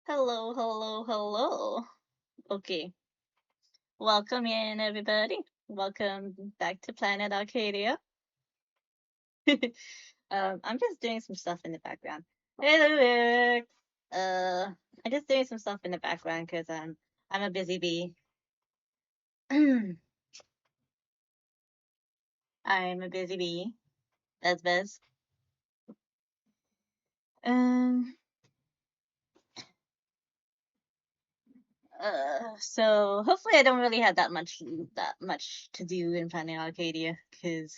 Hello, hello, hello. Okay, welcome in everybody. Welcome back to Planet Arcadia. I'm just doing some stuff in the background. Hello, Eric. I'm just doing some stuff in the background because I'm a busy bee. I'm a busy bee. That's Bez. Um. So hopefully I don't really have that much to do in Planet Arcadia because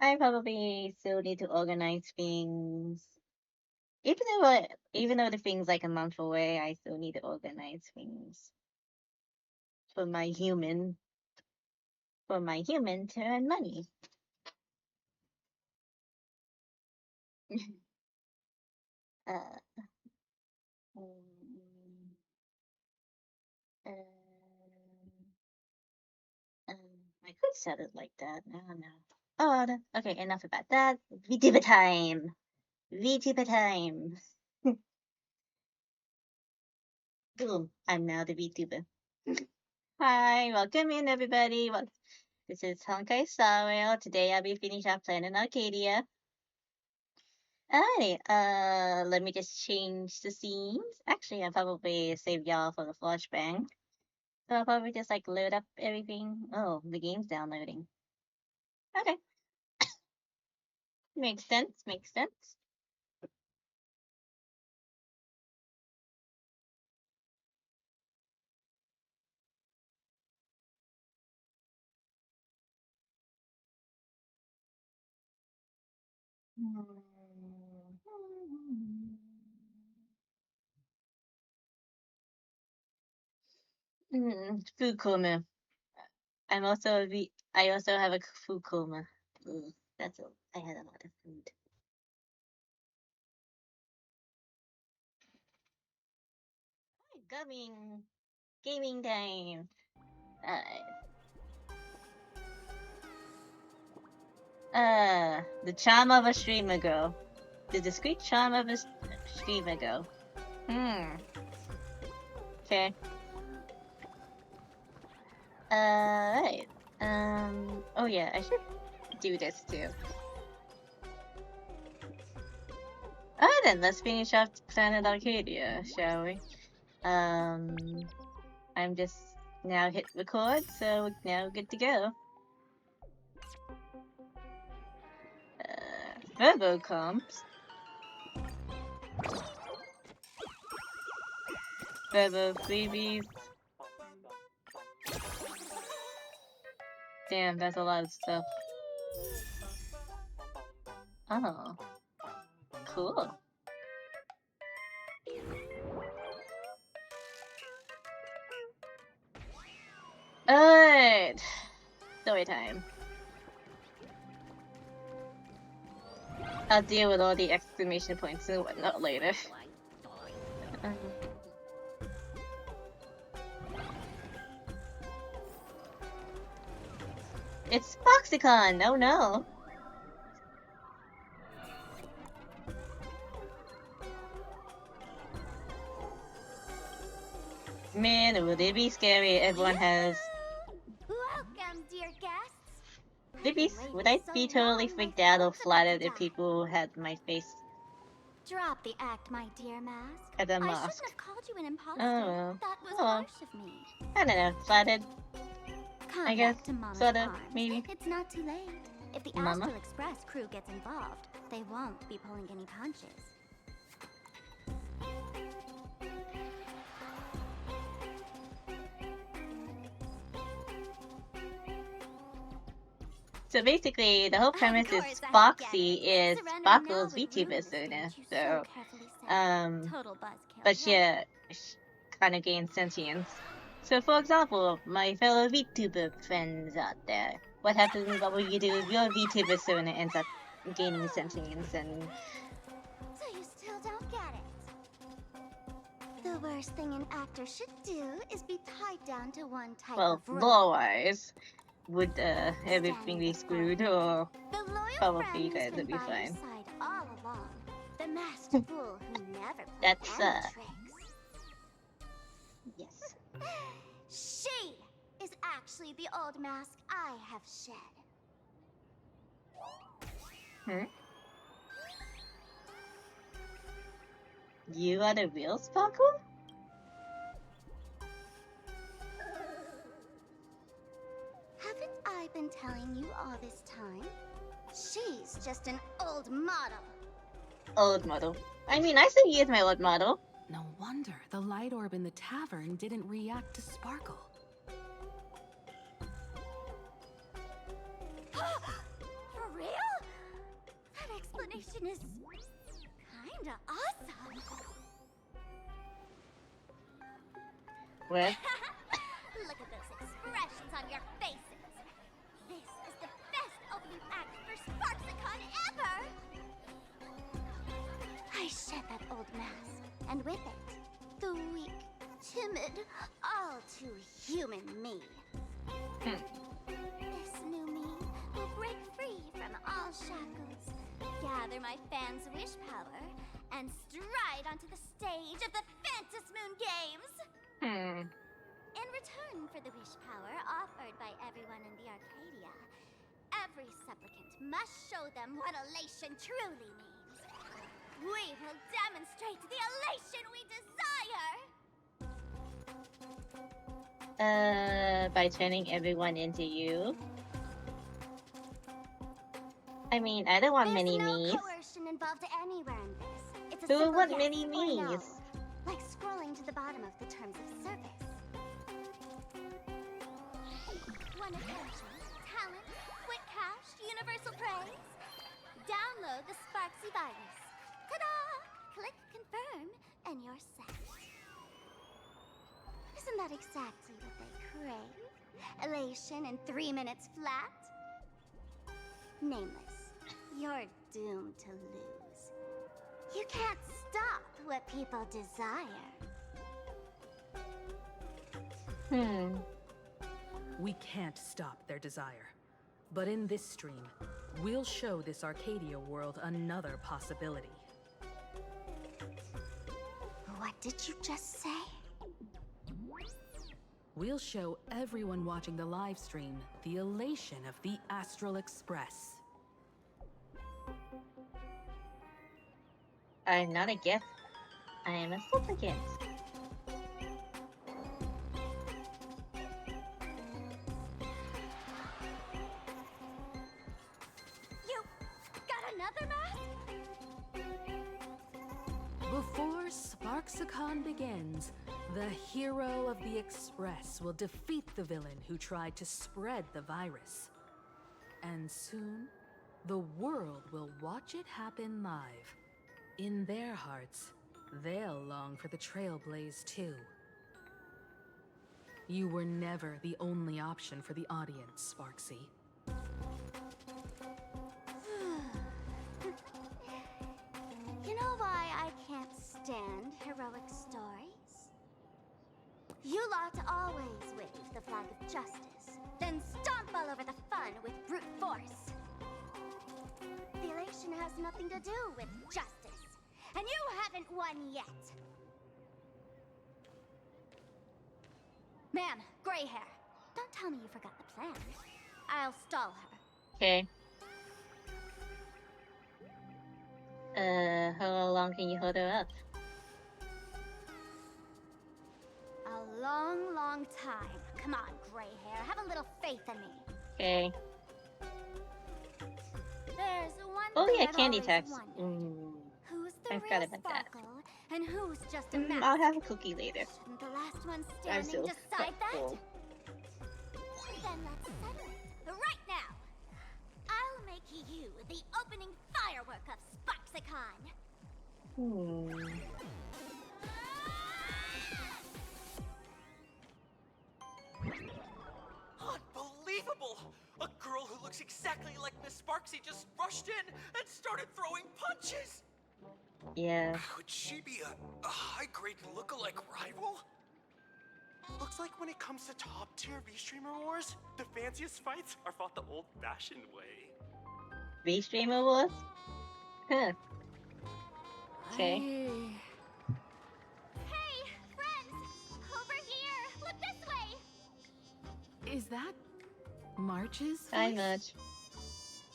I probably still need to organize things. Even though the thing's like a month away, I still need to organize things for my human to earn money. uh, um, um, um, I could set it like that. I don't know. Oh, okay. Enough about that. VTuber time. VTuber time. Boom. I'm now the VTuber. Hi, welcome in everybody. This is Honkai Sawel. Today I'll be finishing up Planet Arcadia. Alright, let me just change the scenes. Actually, I'll probably save y'all for the flashbang. So I'll probably just like load up everything. Oh, the game's downloading. Okay, makes sense, makes sense. Food coma. I also have a food coma. That's all. I had a lot of food. Gaming, gaming time. The charm of a streamer girl. The discreet charm of a streamer girl. Okay. Right. Oh yeah, I should do this too. Alright then, let's finish off Planet Arcadia, shall we? I'm just now hit record, so now good to go. Verbo comps. Verbo freebies. Damn, that's a lot of stuff. Oh. Cool. Alright. Story time. I'll deal with all the exclamation points and whatnot later. It's Foxicon! Oh no! Man, would it be scary? Everyone has. Welcome, dear guests. Would I be totally freaked out or flattered if people had my face Drop the act, my dear Mask. as a I mask? shouldn't have called you an imposter. Oh, That was well. harsh of me. I don't know, flattered. Come I guess, back to Mama's sorta, arms. maybe. It's not too late. If the Mama? Astral Express crew gets involved, they won't be pulling any punches. So basically, the whole premise is Foxy is Sparkle's VTuber persona. So, but she kind of gains sentience. So, for example, my fellow VTuber friends out there, what happens? What will you do if your VTuber persona ends up gaining sentience and? So you still don't get it. The worst thing an actor should do is be tied down to one type Well, of role. law-wise, would everything be screwed or The loyal probably friend guys who's would be been by fine? your side all along. The master fool who never played That's any tricks. Yes. She is actually the old mask I have shed. Hmm? You are the real Sparkle? Haven't I been telling you all this time? She's just an old model. Old model. I mean, I still use my old model. No wonder the light orb in the tavern didn't react to Sparkle. For real? That explanation is kinda awesome. Well, Look at those expressions on your faces. This is the best opening act for Sparksicon ever! I shed that old mask, and with it, the weak, timid, all too human me. This new me will break free from all shackles, gather my fans' wish power, and stride onto the stage of the Phantasmoon Moon Games! In return for the wish power offered by everyone in the Arcadia, every supplicant must show them what elation truly means. We will demonstrate the elation we desire! by turning everyone into you. I mean, I don't want mini There's no me's. coercion involved anywhere in this. It's a Who simple want yes mini or no, me's? like scrolling to the bottom of the terms of service. Want attention, talent, quick cash, universal praise? Download the Sparksy virus. Ta-da! Click confirm, and you're set. Isn't that exactly what they crave? Elation in 3 minutes flat? Nameless, you're doomed to lose. You can't stop what people desire. We can't stop their desire. But in this stream, we'll show this Arcadia world another possibility. What did you just say? We'll show everyone watching the live stream the elation of the Astral Express. I'm not a gift. I am a supplicant. You got another mask? Before Sparksicon begins, the hero of the Express will defeat the villain who tried to spread the virus. And soon, the world will watch it happen live. In their hearts, they'll long for the Trailblaze too. You were never the only option for the audience, Sparksy. You know why I can't stand heroic stories? You lot always wave the flag of justice, then stomp all over the fun with brute force. The elation has nothing to do with justice, and you haven't won yet. Ma'am, gray hair. Don't tell me you forgot the plan. I'll stall her. Okay. How long can you hold her up? A long, long time. Come on, gray hair. Have a little faith in me. Okay. There's one Oh thing yeah, I've candy always tax. wondered. Who's the I real forgot about that. Sparkle, and who's just a mask? I'll have a cookie later. Shouldn't the last one I'm standing still decide quite that? full. Then let's settle it right now. I'll make you the opening firework of Sparksicon. Unbelievable! A girl who looks exactly like Miss Sparksy just rushed in and started throwing punches! Yeah. Could she be a high-grade lookalike rival? Looks like when it comes to top-tier V-Streamer wars, the fanciest fights are fought the old-fashioned way. V-Streamer Wars? Huh. Okay. Hey, friends! Over Is that March's voice? Hi, March.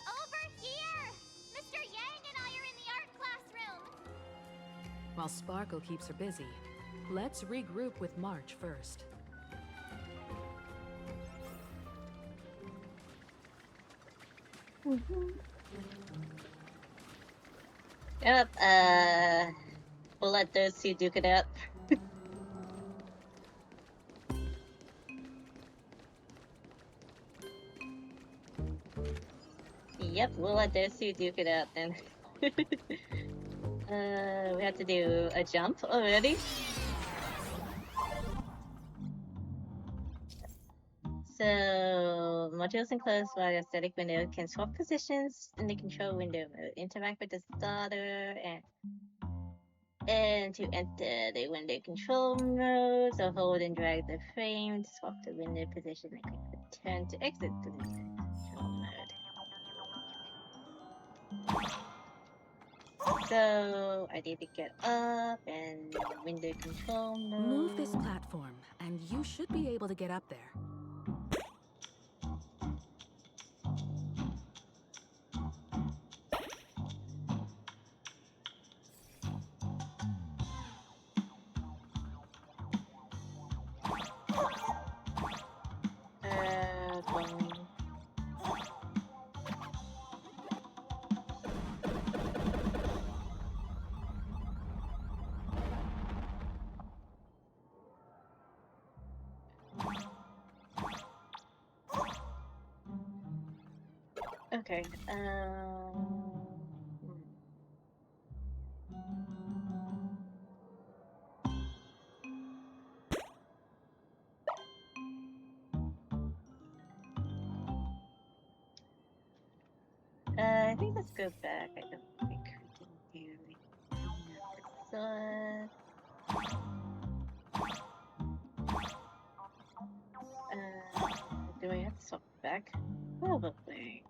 Over here! Mr. Yang and I are in the art classroom! While Sparkle keeps her busy, let's regroup with March first. Yep, we'll let those two duke it out. Yep, we'll let those two duke it out then. We have to do a jump already. So, modules enclosed by a static window can swap positions in the control window mode, interact with the starter, and to enter the window control mode, so hold and drag the frame to swap the window position and click return to exit the window control mode. So I need to get up and window control mode. Move this platform, and you should be able to get up there. Going. Okay. I think let's go back. I don't think we can do do I have to swap back? Probably.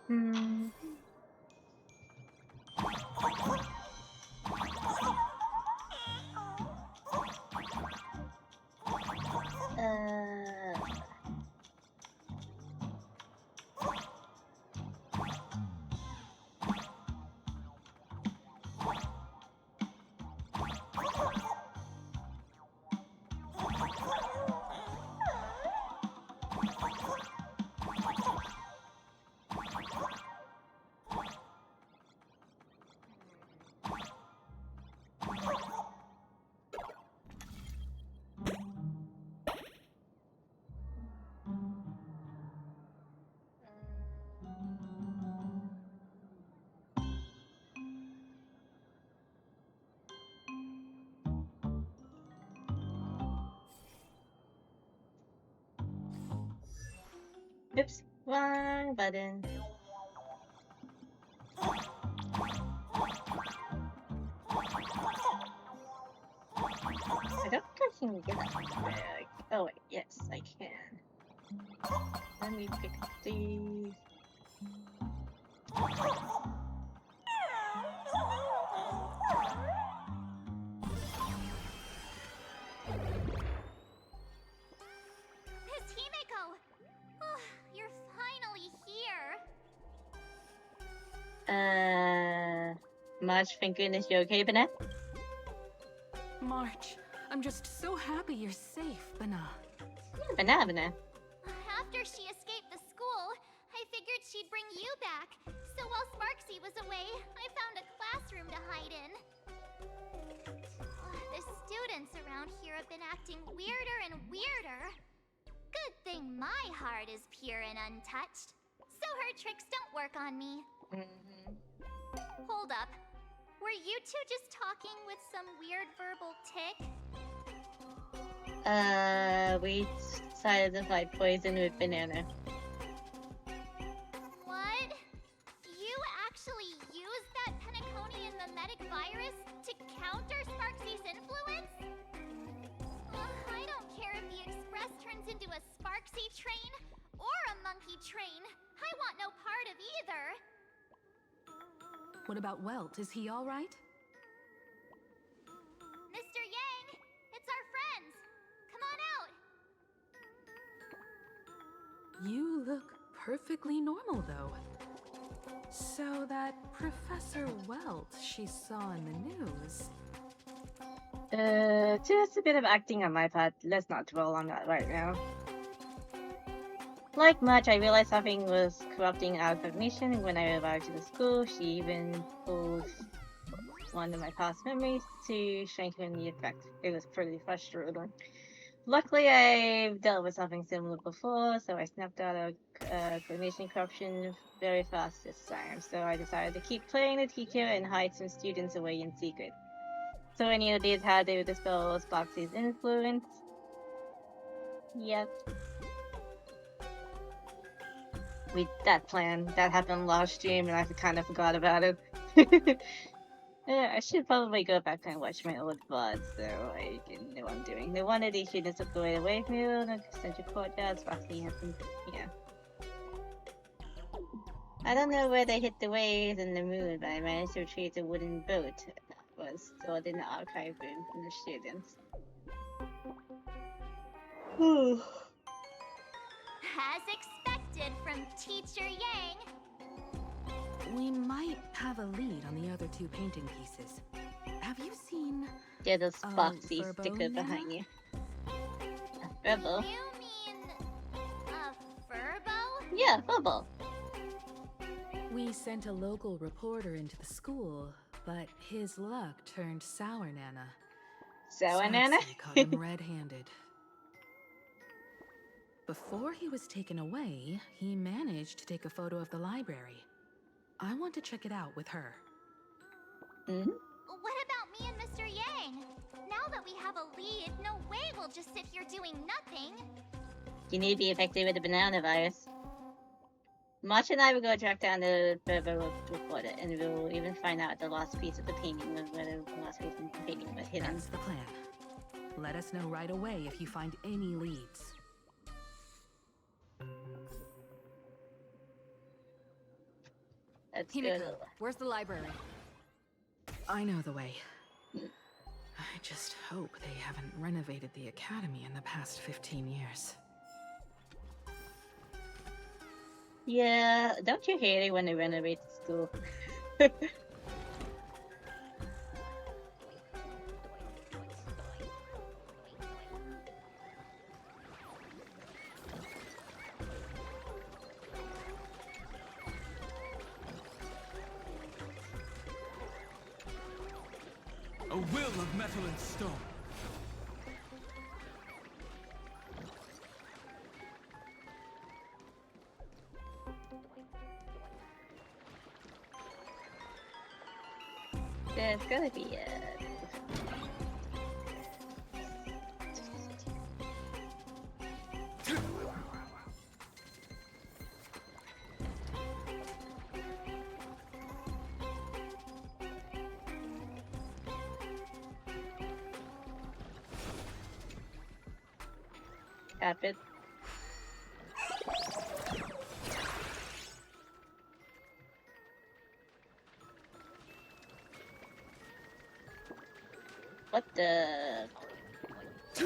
Hmm. Oops, wrong button. I don't think I can get up there. Oh wait, yes, I can. Let me pick these. Miss Himeko! Oh, you're finally here! March, thank goodness you're okay, Bana? March, I'm just so happy you're safe, Bana. Bana. After she escaped the school, I figured she'd bring you back. So while Sparksy was away, I found a classroom to hide in. The students around here have been acting weirder and weirder. Good thing my heart is pure and untouched, so her tricks don't work on me. Hold up. Were you two just talking with some weird verbal tick? We decided to fight poison with banana. What? You actually used that Penaconian mimetic virus to counter Sparksy's influence? I don't care if the us turns into a Sparksy train or a monkey train, I want no part of either. What about Welt? Is he all right? Mr. Yang, it's our friends. Come on out. You look perfectly normal, though. So that Professor Welt she saw in the news... Just a bit of acting on my part. Let's not dwell on that right now. Like much, I realized something was corrupting our cognition when I arrived to the school. She even pulled one of my past memories to strengthen the effect. It was pretty frustrating. Luckily, I've dealt with something similar before, so I snapped out of cognition corruption very fast this time. So I decided to keep playing the teacher and hide some students away in secret. So any ideas how to dispel Sparksy's influence? Yep. With that plan, that happened last stream and I kind of forgot about it. Yeah, I should probably go back and watch my old VODs so I can know what I'm doing. The one of these students took away the wave mirror and central courtyard, Sparksy has been, yeah. I don't know where they hit the waves and the moon, but I managed to retrieve the wooden boat that was stored in the archive room from the students. As expected from Teacher Yang. We might have a lead on the other two painting pieces. Have you seen... There's a Sparksy Furbo sticker now? behind you. A Furbo? You mean a Furbo? Yeah, Furbo. We sent a local reporter into the school, but his luck turned sour, Nana. Sour Nana? Sparksy caught him red-handed. Before he was taken away, he managed to take a photo of the library. I want to check it out with her. Mm-hmm. What about me and Mr. Yang? Now that we have a lead, no way we'll just sit here doing nothing. You need to be effective with the banana virus. March and I will go track down the Furbo reporter, and we'll even find out the last piece of the painting, whether the last piece of the painting was hidden. That's the plan. Let us know right away if you find any leads. Let's Himiko, go. where's the library? I know the way. I just hope they haven't renovated the academy in the past 15 years. Yeah, don't you hate it when they renovate the school? A will of metal and stone. There's gotta be a... Rapid. What the? The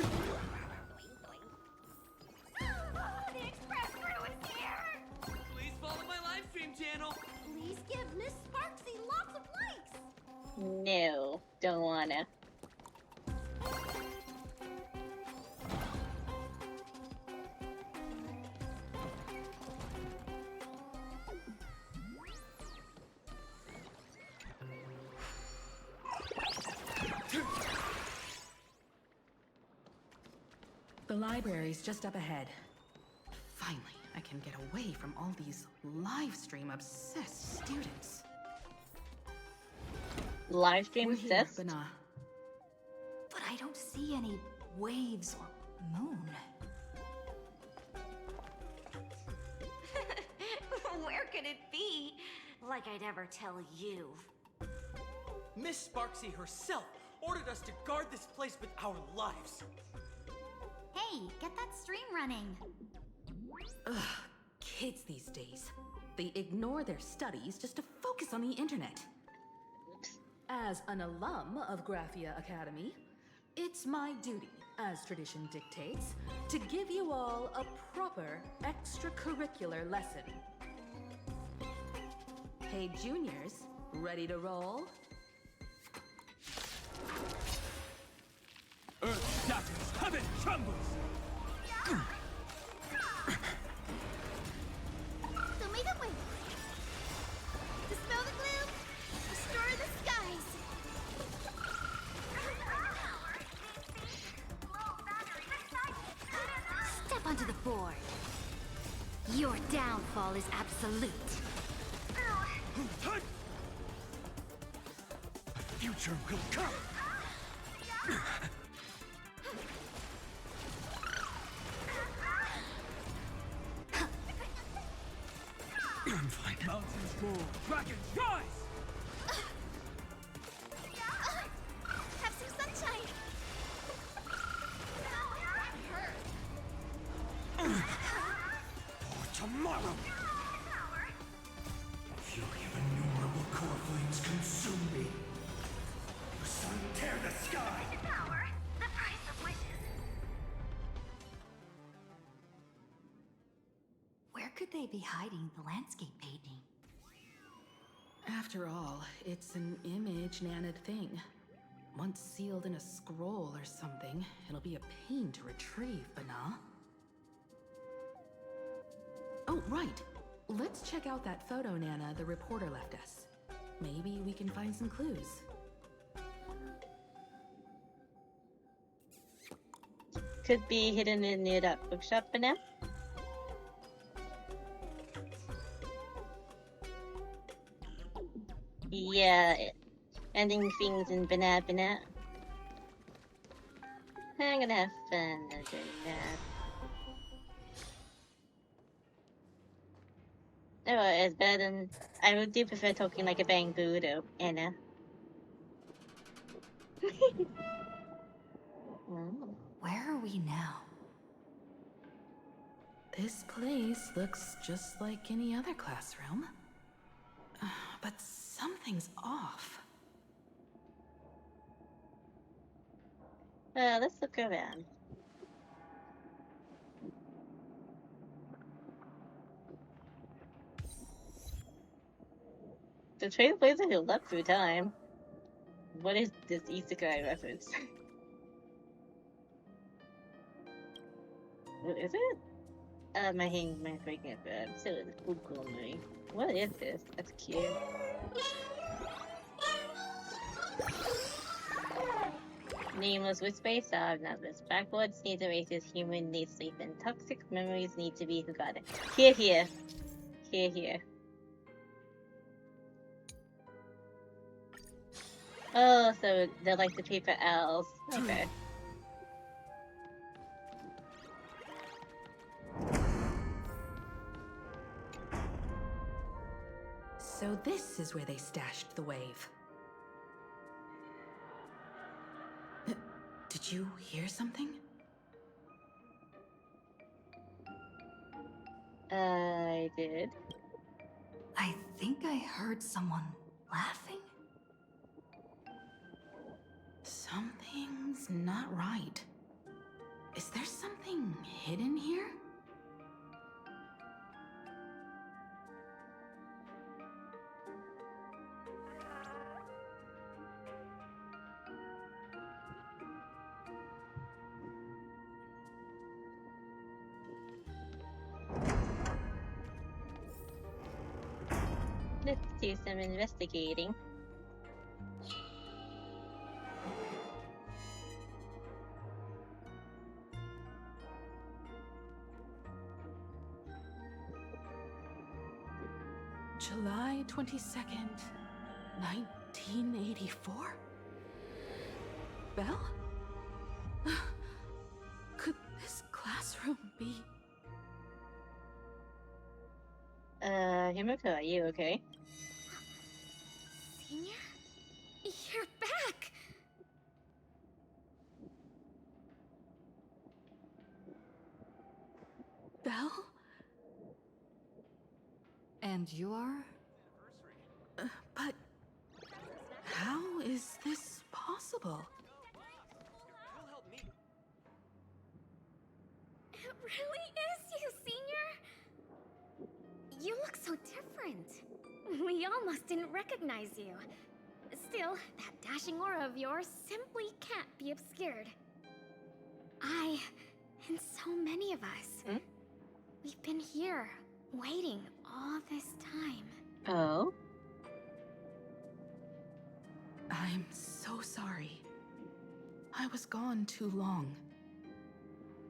express crew is here! Please follow my live stream channel. Please give Miss Sparksy lots of likes! No, don't wanna. The library's just up ahead. Finally, I can get away from all these live stream obsessed students. Live stream We're here, obsessed? Bana. But I don't see any waves or moon. Where could it be? Like I'd ever tell you. Miss Sparksy herself ordered us to guard this place with our lives. Hey, Hey, get that stream running. Ugh, kids these days. They ignore their studies just to focus on the internet. As an alum of Graphia Academy, it's my duty, as tradition dictates, to give you all a proper extracurricular lesson. Hey, juniors, ready to roll? Earth shatters, heaven trembles! So make it wait. Dispel the gloom, restore the skies. Step onto the board. Your downfall is absolute. Future will come! I'm fine. Mountains roar, dragons rise! Have some sunshine. For tomorrow! Fury of innumerable core flames consume me. The sun tear the sky! Power, the price of wishes. Where could they be hiding the landscape painting? After all, it's an image-nanted thing. Once sealed in a scroll or something, it'll be a pain to retrieve, Bana. Oh, right. Let's check out that photo Nana the reporter left us. Maybe we can find some clues. Could be hidden in near that bookshop for now. Yeah, ending things in Banana. I'm gonna have fun doing that. Oh, it's better than... I do prefer talking like a bamboo though, Anna. Where are we now? This place looks just like any other classroom. But something's off. Let's look around. The trailblazer who leapt through time. What is this isekai reference? What is it? My hand might break it, but I'm still Google me. What is this? That's cute. Nameless with space numbers. Backwards needs erases, human needs sleep, and toxic memories need to be forgotten. Here, here. Here, here. Oh, so they're like the paper owls. Okay. So this is where they stashed the wave. Did you hear something? I did. I think I heard someone laughing. Something's not right. Is there something hidden here? Let's do some investigating. July 22nd, 1984? Belle? Could this classroom be... Himiko, are you okay? Senior? You're back! spell? And you're? But how is this possible? You'll help me. It really is you, Senior! You look so different. We almost didn't recognize you. Still, that dashing aura of yours simply can't be obscured. I, and so many of us, we've been here, waiting all this time. Oh? I'm so sorry. I was gone too long.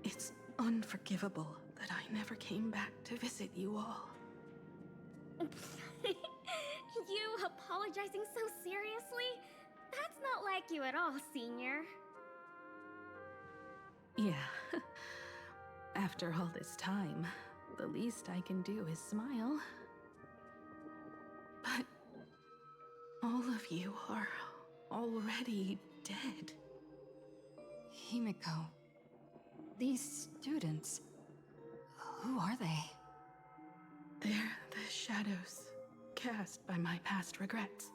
It's unforgivable that I never came back to visit you all. You apologizing so seriously? That's not like you at all, Senior. Yeah. After all this time, the least I can do is smile. But all of you are already dead. Himiko. These students. Who are they? They're the shadows cast by my past regrets.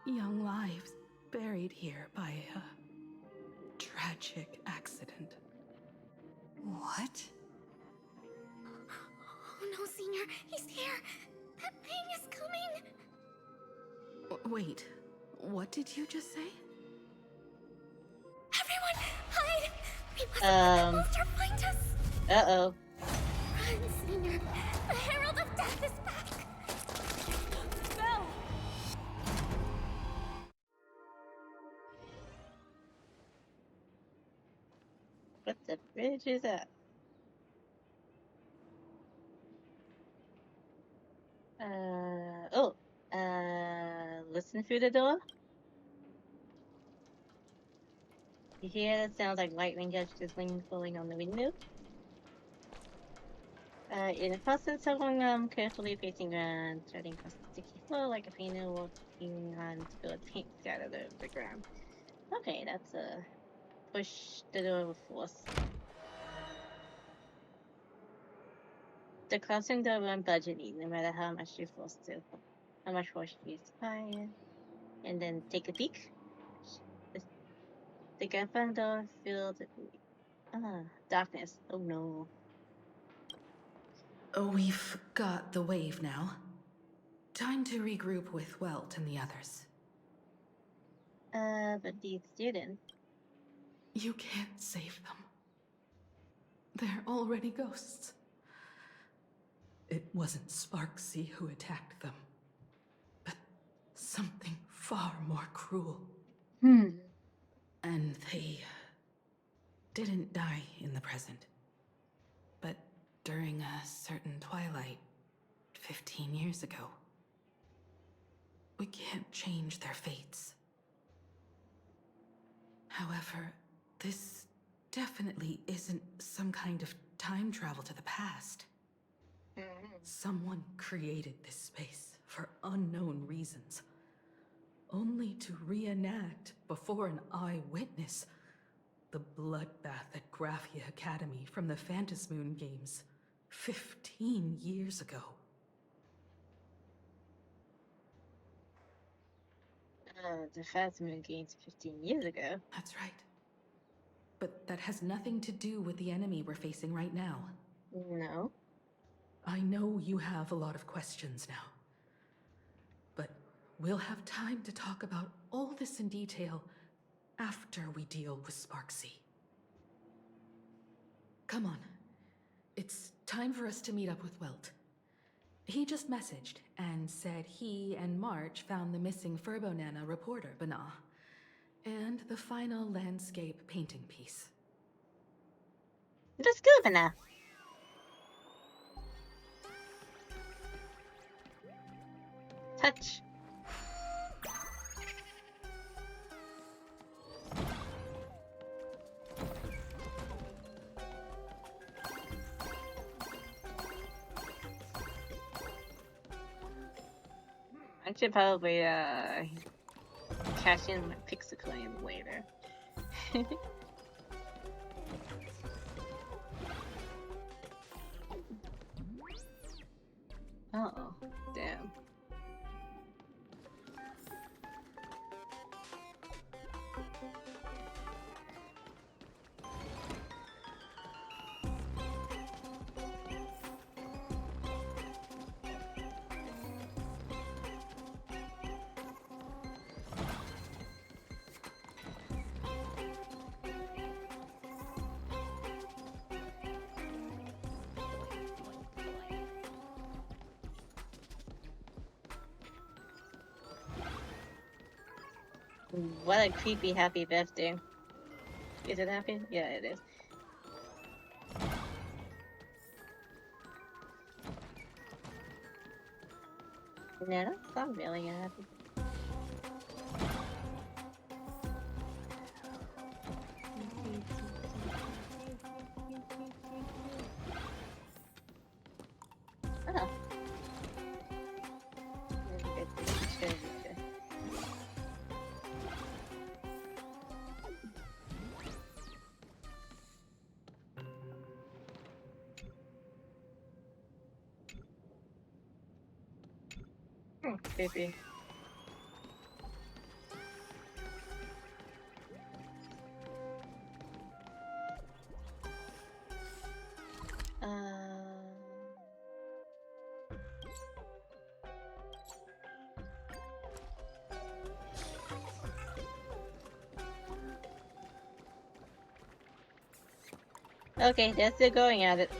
Young lives buried here by a tragic accident. What? Oh no, Senior, he's here! That thing is coming! Wait, what did you just say? Everyone, hide! We mustn't let that monster find us! Uh-oh. Run, Senior! The Herald of Death is back! No! What the fridge is that? Listen through the door? You hear that sounds like lightning just drizzling falling on the window? In the process of going carefully pacing around, treading across the sticky floor like a painter walking on spilled paint scattered over the ground. Okay, that's push the door with force. The closing door won't budge any, no matter how much you force to. How much force you use to fire. And then take a peek. The gunfire door filled darkness. Oh no. We've got the wave now. Time to regroup with Welt and the others. But these students. You can't save them. They're already ghosts. It wasn't Sparksy who attacked them, but something far more cruel. And they didn't die in the present, but during a certain twilight 15 years ago. We can't change their fates. However, this definitely isn't some kind of time travel to the past. Someone created this space for unknown reasons, only to reenact before an eyewitness the bloodbath at Graphia Academy from the Phantasmoon Games 15 years ago. The Phantasmoon Games 15 years ago. That's right. But that has nothing to do with the enemy we're facing right now. No. I know you have a lot of questions now. But we'll have time to talk about all this in detail after we deal with Sparksy. Come on. It's time for us to meet up with Welt. He just messaged and said he and March found the missing Furbonana reporter, Bana, and the final landscape painting piece. Let's go, Bana. Touch. I should probably cash in my Pixel coin later. Oh, damn. What a creepy happy birthday. Is it happy? Yeah, it is. No, that's not really happy. Oh. Good. Creepy. Okay, they're still going at it.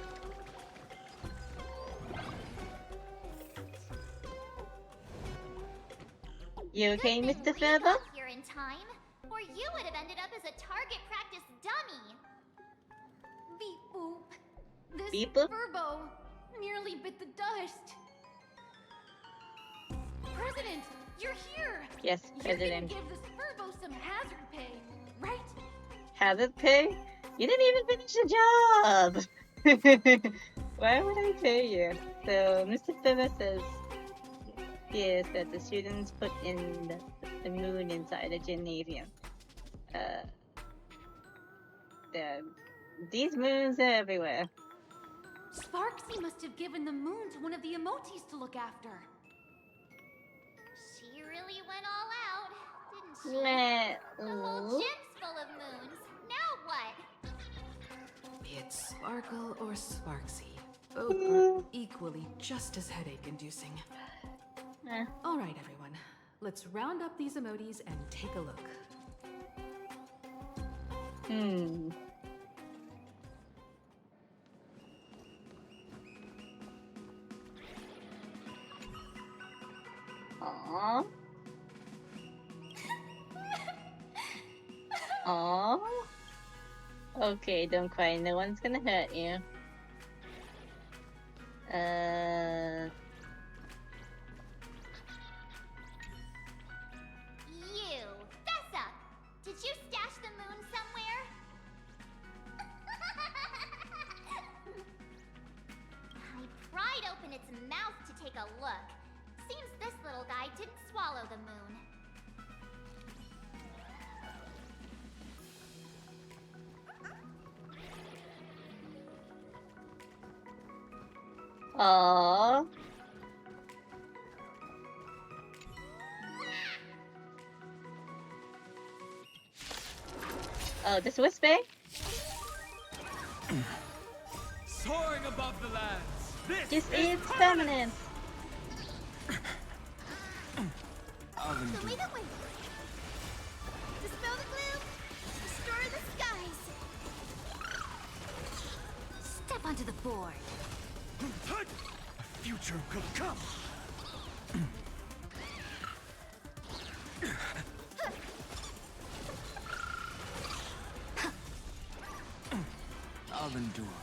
You okay, Mr. Ferber? Got here in time, or you would have ended up as a target practice dummy. Beep boop. This Beep boop? Furbo nearly bit the dust. President, you're here. Yes, You're President. gonna give this Furbo some hazard pay, right? Hazard pay? You didn't even finish the job! Why would I pay you? So, Mr. Ferber says yes, that the students put in the moon inside the gymnasium. These moons are everywhere. Sparksy must have given the moon to one of the emotes to look after. She really went all out, didn't she? Meh. The whole gym's full of moons. Now what? Be it Sparkle or Sparksy, both are equally just as headache-inducing. All right, everyone. Let's round up these emotes and take a look. Aww. Aww. Okay, don't cry. No one's gonna hurt you. You, fess up. Did you stash the moon somewhere? I pried open its mouth to take a look. Seems this little guy didn't swallow the moon. Aww. Oh, this Whisper? Soaring above the lands. This is permanent. Show me the way. Dispel the gloom. Restore the skies. Step onto the board. A future could come. I'll endure.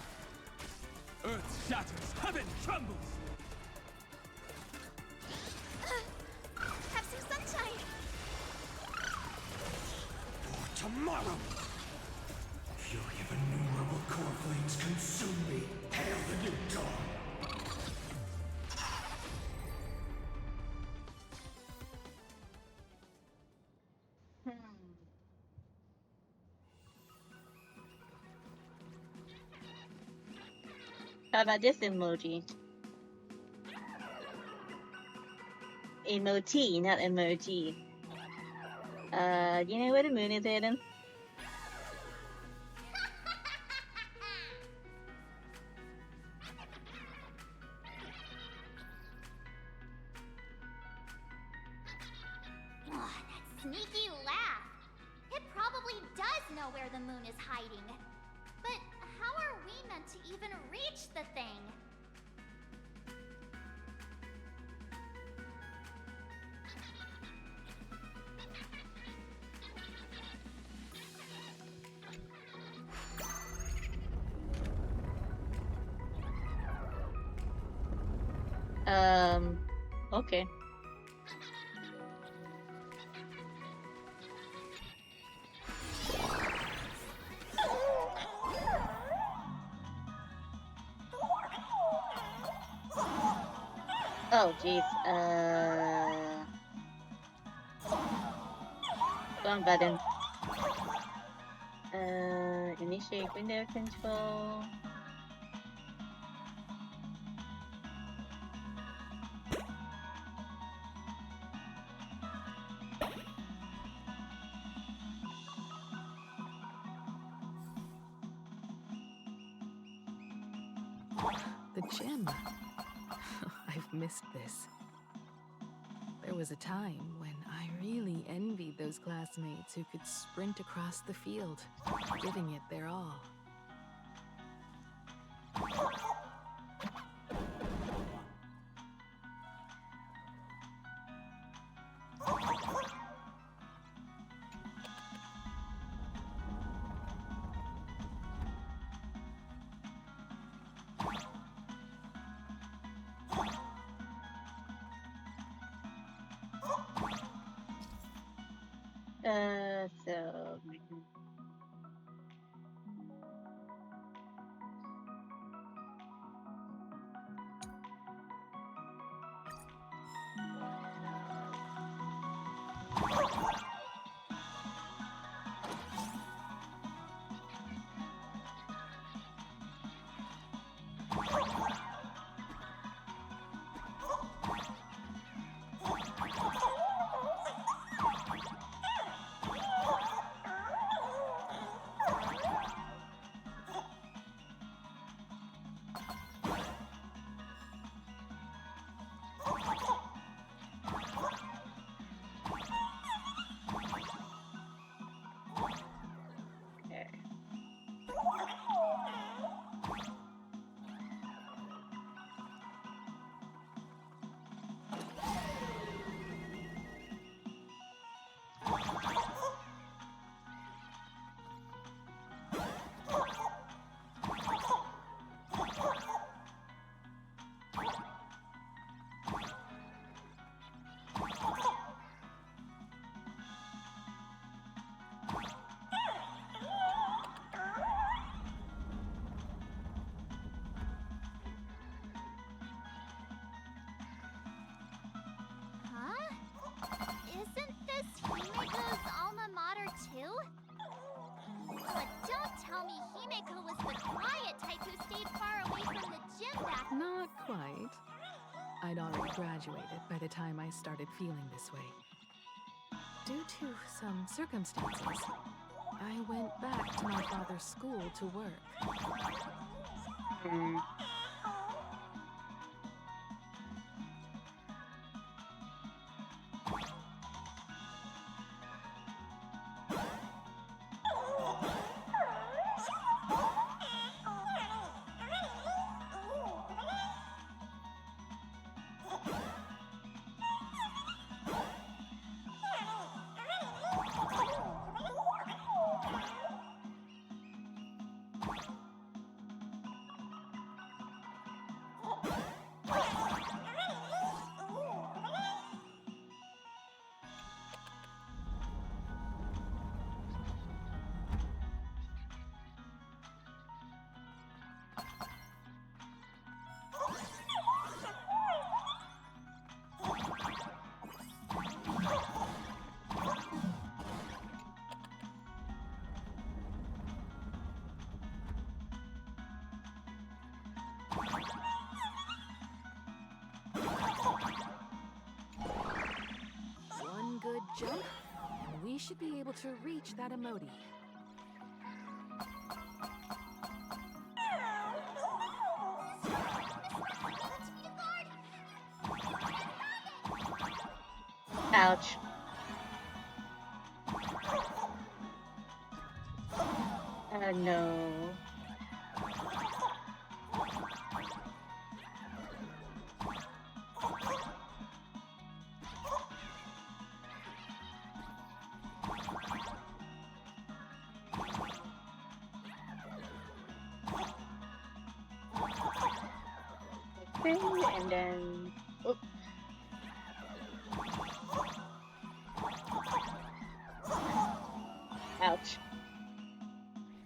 Earth shatters, heaven trembles. Have some sunshine. For tomorrow. Fury of innumerable core flames consume me. Hail the new dawn. How about this emoji? Emoji, not emoji. You know where the moon is, Aiden? That sneaky laugh. It probably does know where the moon is hiding. But how are we meant to even reach the thing? Okay. Oh, jeez. Wrong button. Initiate window control. The gym. I've missed this. There was a time when I really envied those classmates who could sprint across the field, giving it their all. So... Isn't this Himeko's alma mater too? But don't tell me Himeko was the quiet type who stayed far away from the gym back. Not quite. I'd already graduated by the time I started feeling this way. Due to some circumstances, I went back to my father's school to work. we should be able to reach that emoji. Ouch. Oh no. Okay, and then... Oop. Ouch.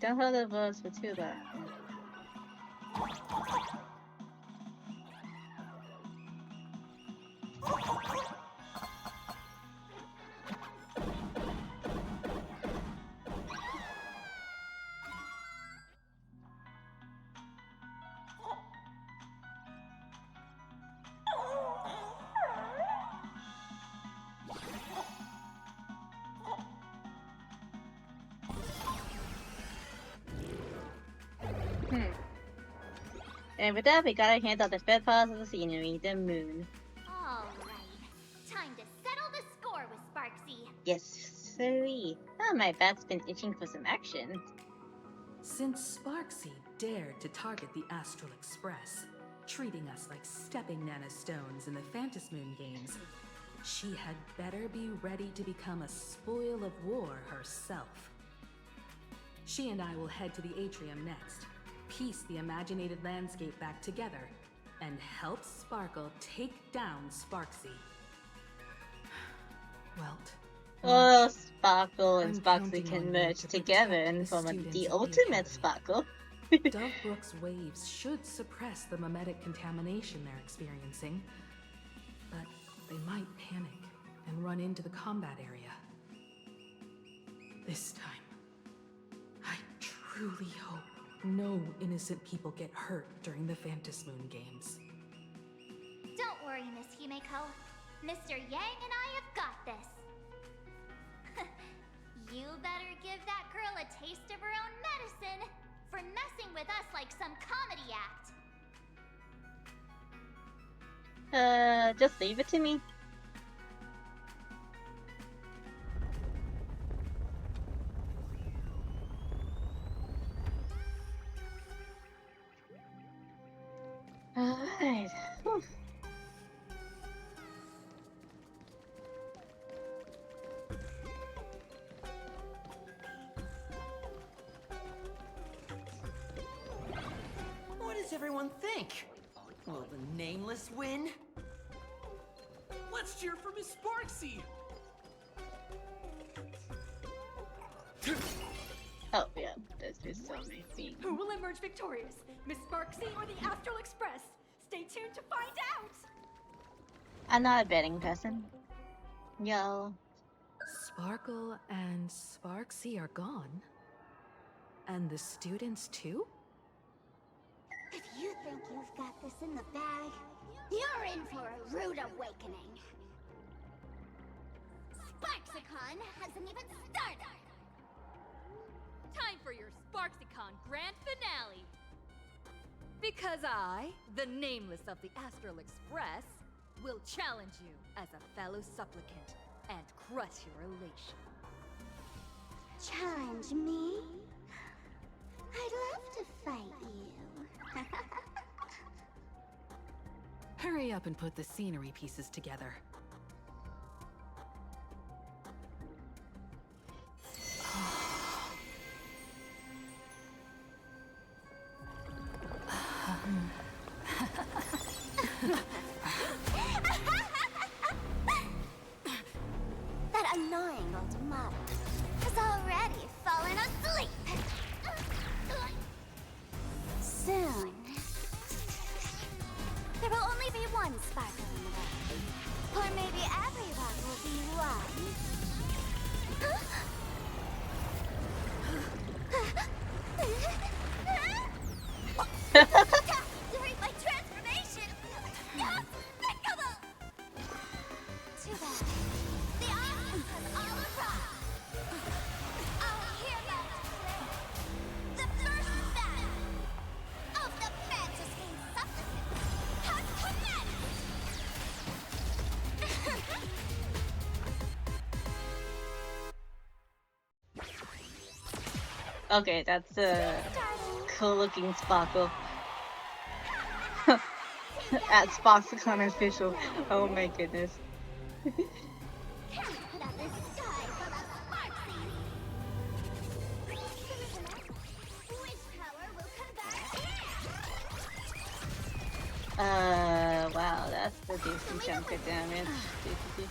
Don't hold the balls for too long. And with that, we gotta hand out the third part of the scenery, the moon. Alright, time to settle the score with Sparksy. Yes, sirree. Oh, my bat's been itching for some action. Since Sparksy dared to target the Astral Express, treating us like stepping nanostones in the Phantasmoon games, she had better be ready to become a spoil of war herself. She and I will head to the atrium next, piece the imaginated landscape back together, and help Sparkle take down Sparksy. Welt. Oh, Sparkle and I'm Sparksy counting can on you merge to together protect and the form students the of the ultimate Academy. Sparkle. Dove Brook's waves should suppress the mimetic contamination they're experiencing, but they might panic and run into the combat area. This time, I truly hope no innocent people get hurt during the Phantasmoon games. Don't worry, Miss Himeko. Mr. Yang and I have got this. You better give that girl a taste of her own medicine for messing with us like some comedy act. Just leave it to me. Alright. Whew. What does everyone think? Will the Nameless win? Let's cheer for Miss Sparksy! Oh, yeah, there's just so many things. Who will emerge victorious? Miss Sparksy or the Astral Express? Stay tuned to find out! I'm not a betting person. Yo. Sparkle and Sparksy are gone? And the students too? If you think you've got this in the bag, you're in for a rude awakening. Sparksicon hasn't even started! Time for your Sparksicon grand finale! Because I, the Nameless of the Astral Express, will challenge you as a fellow supplicant and crush your elation. Challenge me? I'd love to fight you. Hurry up and put the scenery pieces together. That annoying old model has already fallen asleep. Soon, there will only be one sparkle in the world. Or maybe everyone will be one. During my transformation! Despicable! Too bad. The options have all arrived. Okay, that's a cool-looking Sparkle. At Sparksicon official. Oh my goodness. Wow, that's a decent chunk of damage.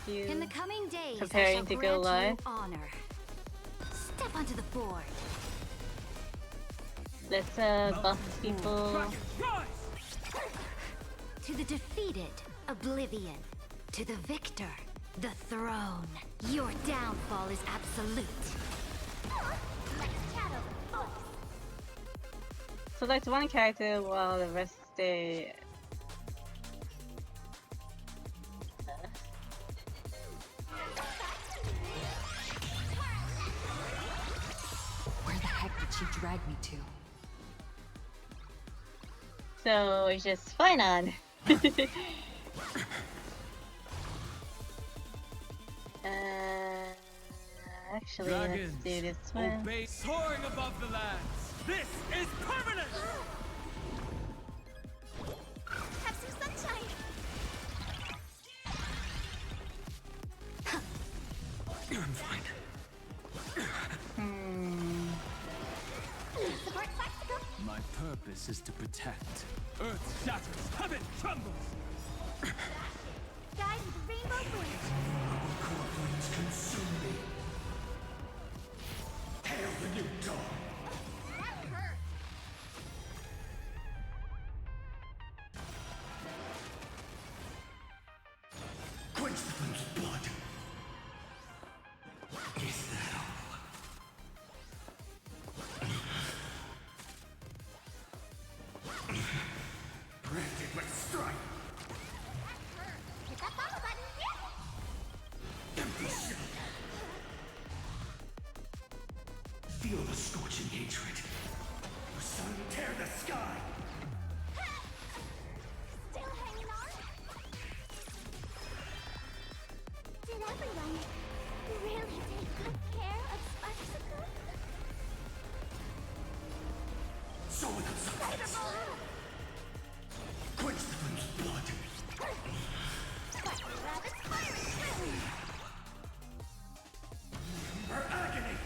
In the coming days, Preparing I shall to go grant live. you honor. Step onto the board. Let's buff people. To the defeated, oblivion. To the victor, the throne. Your downfall is absolute. Select one character while the rest stay. Where the heck did she drag me to? So it's just fine on. Actually, Dragons, let's do this one. obey, soaring above the lands. This is permanent. Have some sunshine. I'm fine. Support Plaxico. My purpose is to protect. Earth shatters, heaven trembles. Guide with the rainbow bridge. Core flames consume me. Hail the new dawn. That hurt. Quench the flame's blood. Is that all? Branded with strife. Hit that follow button. Empty shell. Feel the scorching hatred. The sun tear the sky. Still hanging on? Did everyone really take good care of Sparksicle? So without substance. Quench the flame's blood. Rabbit's fire spin! Her agony.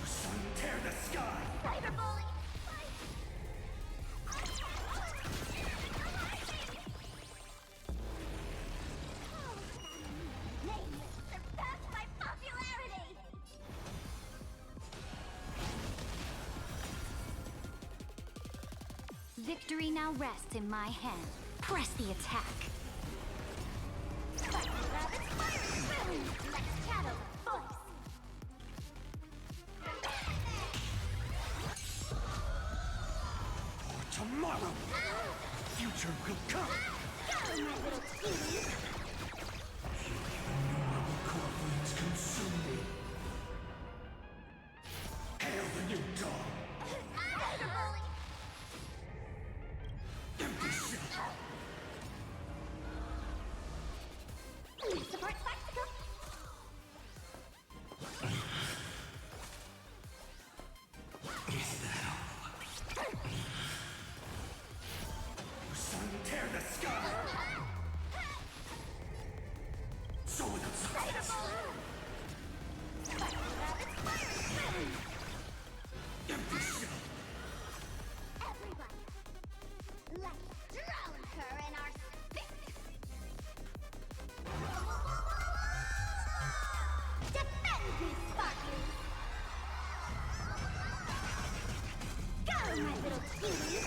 The sun tear the sky. Cyberbully! Name surpassed my popularity! Victory now rests in my hand. Press the attack. Rabbit's fire spin! Let's chat over voice. For tomorrow, future will come. Go, my little cutie! Innumerable core flames consume me. Hail the new dawn. Cyberbully! Empty shell. Support Plaxico! Is that all? The sun tear the sky. So without substance. Rabbit's fire spin! Empty shell. Everyone, let's drown her in our spit! Defend me, Sparkly! Go, my little cutie!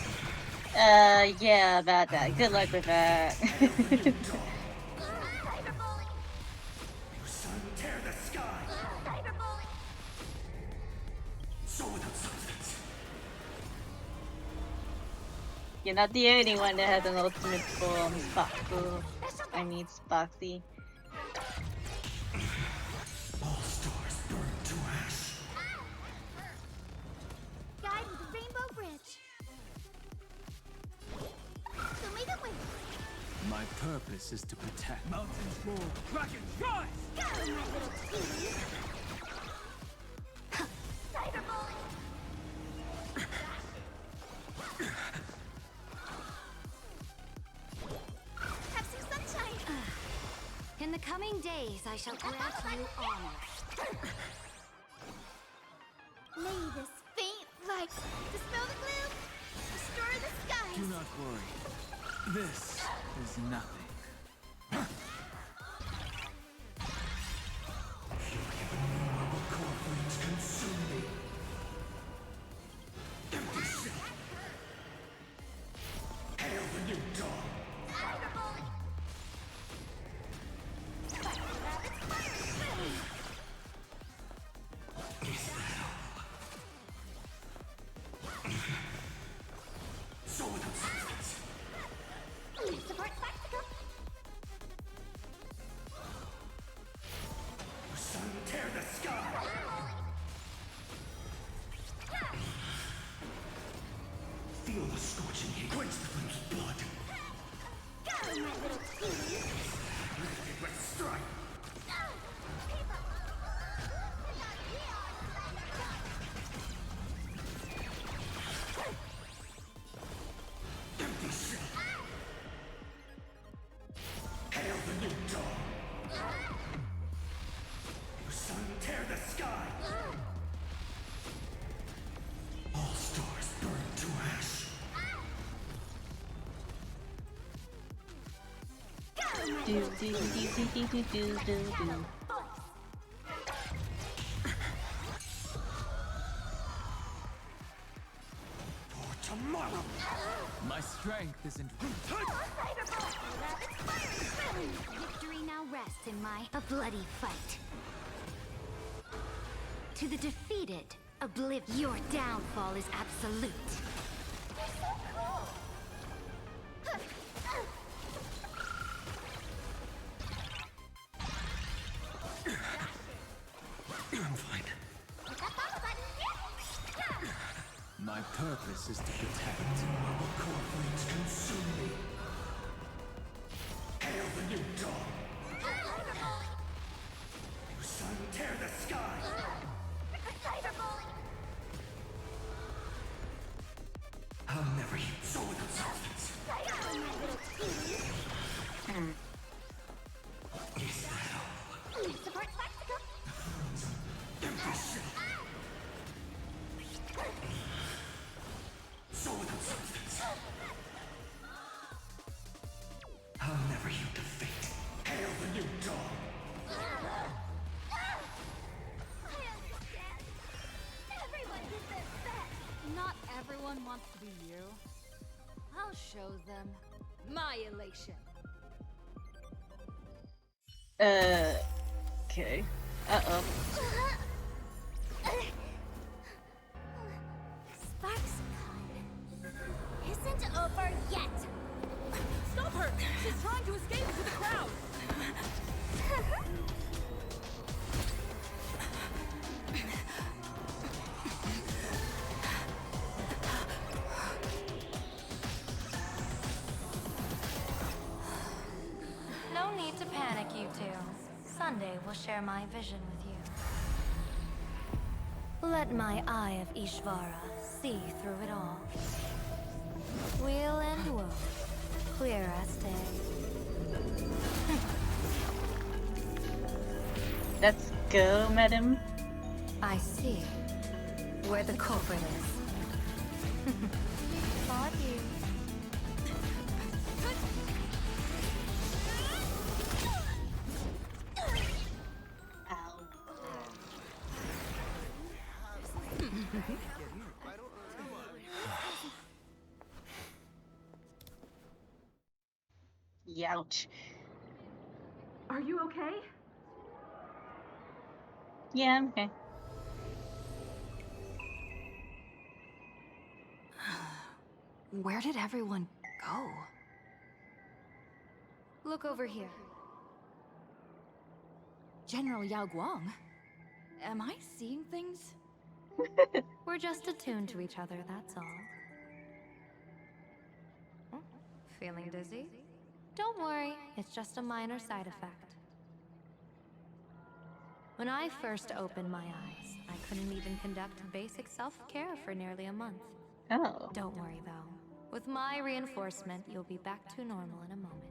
Yeah, about that. Good luck with that. Cyberbully! The sun tear the sky. Cyberbully! So without substance. You're not the only one that has an ultimate form, Sparkle. I mean, Sparksy. All stars burn to ash. Guide with the rainbow bridge. Show me the way. My purpose is to protect. Mountains roar, dragons rise. Go, my little cutie! coming days, I shall grant you honor. May this faint light dispel the gloom, restore the skies. Do not worry. This is nothing. Fury of innumerable core flames consume me. Empty shell. Hail the new dawn. Is that all? So without substance. Support spectacle. The sun tear the sky. Feel the scorching heat. Quench the flame's blood. Go, my little cutie. Let's strike. Empty shell. Hail the new dawn. The sun tear the sky. All stars burn to ash. Do do do do do do do do. For tomorrow. My strength isn't. Victory now rests in a bloody fight. To the defeated, your downfall is absolute. You're so cool. I'm fine. My purpose is to protect. Innumerable core flames consume me. Hail the new dawn. The sun tear the sky. I'll never eat so without substance. Is that all? Support spectacle. Empty shell. So without substance. I'll never yield to fate. Hail the new dawn. I understand. Everyone deserves that. Not everyone wants to be you. I'll show them my elation. Okay. Uh-oh. SparksCon isn't over yet. Stop her! She's trying to escape into the crowd! No need to panic, you two. Sunday will share my vision with you. Let my eye of Ishvara see through it all. Weal and woe, clear as day. Let's go, madam. I see where the culprit is. Applaud you. Ow. Youch. Are you okay? Yeah, I'm okay. Where did everyone go? Look over here. General Yao Guang? Am I seeing things? We're just attuned to each other, that's all. Feeling dizzy? Don't worry, it's just a minor side effect. When I first opened my eyes, I couldn't even conduct basic self-care for nearly a month. Oh. Don't worry though. With my reinforcement, you'll be back to normal in a moment.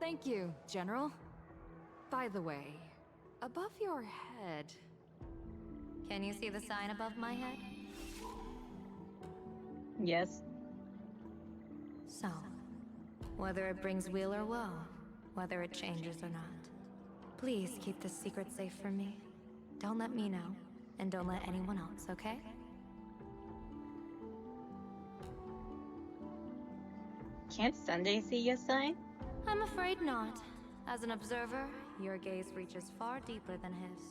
Thank you, General. By the way, above your head... Can you see the sign above my head? Yes. So, whether it brings weal or woe, whether it changes or not, please keep this secret safe from me. Don't let me know, and don't let anyone else, okay? Can't Sunday see your sign? I'm afraid not. As an observer, your gaze reaches far deeper than his.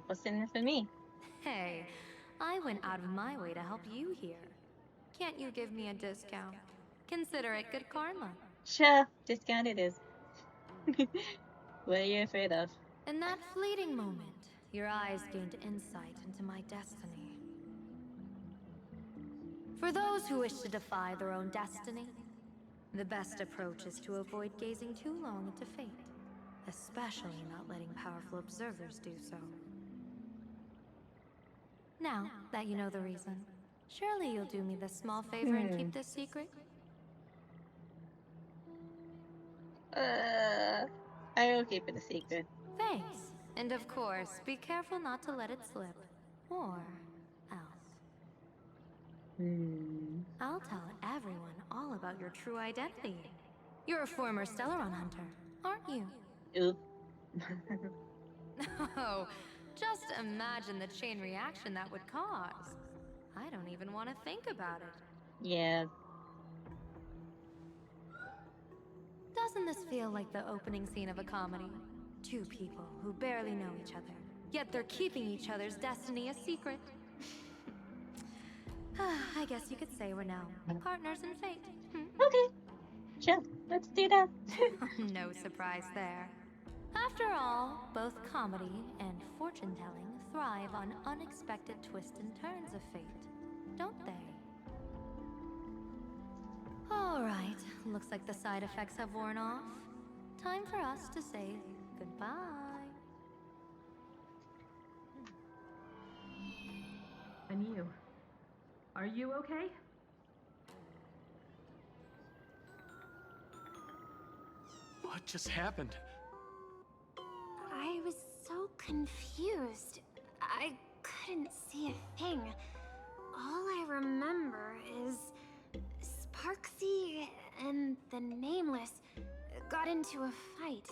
What's in it for me? Hey, I went out of my way to help you here. Can't you give me a discount? Consider it good karma. Sure, discount it is. What are you afraid of? In that fleeting moment, your eyes gained insight into my destiny. For those who wish to defy their own destiny, the best approach is to avoid gazing too long into fate, especially not letting powerful observers do so. Now that you know the reason, surely you'll do me this small favor and keep this secret? I will keep it a secret. Thanks. And of course, be careful not to let it slip. Or else. I'll tell everyone all about your true identity. You're a former Stellaron hunter, aren't you? Oop. Oh, just imagine the chain reaction that would cause. I don't even want to think about it. Yeah. Doesn't this feel like the opening scene of a comedy? Two people who barely know each other, yet they're keeping each other's destiny a secret. I guess you could say we're now partners in fate. Okay. Sure, let's do that. No surprise there. After all, both comedy and fortune-telling thrive on unexpected twists and turns of fate, don't they? Alright, looks like the side effects have worn off. Time for us to say goodbye. And you? Are you okay? What just happened? I was so confused. I couldn't see a thing. All I remember is Sparksy and the Nameless got into a fight.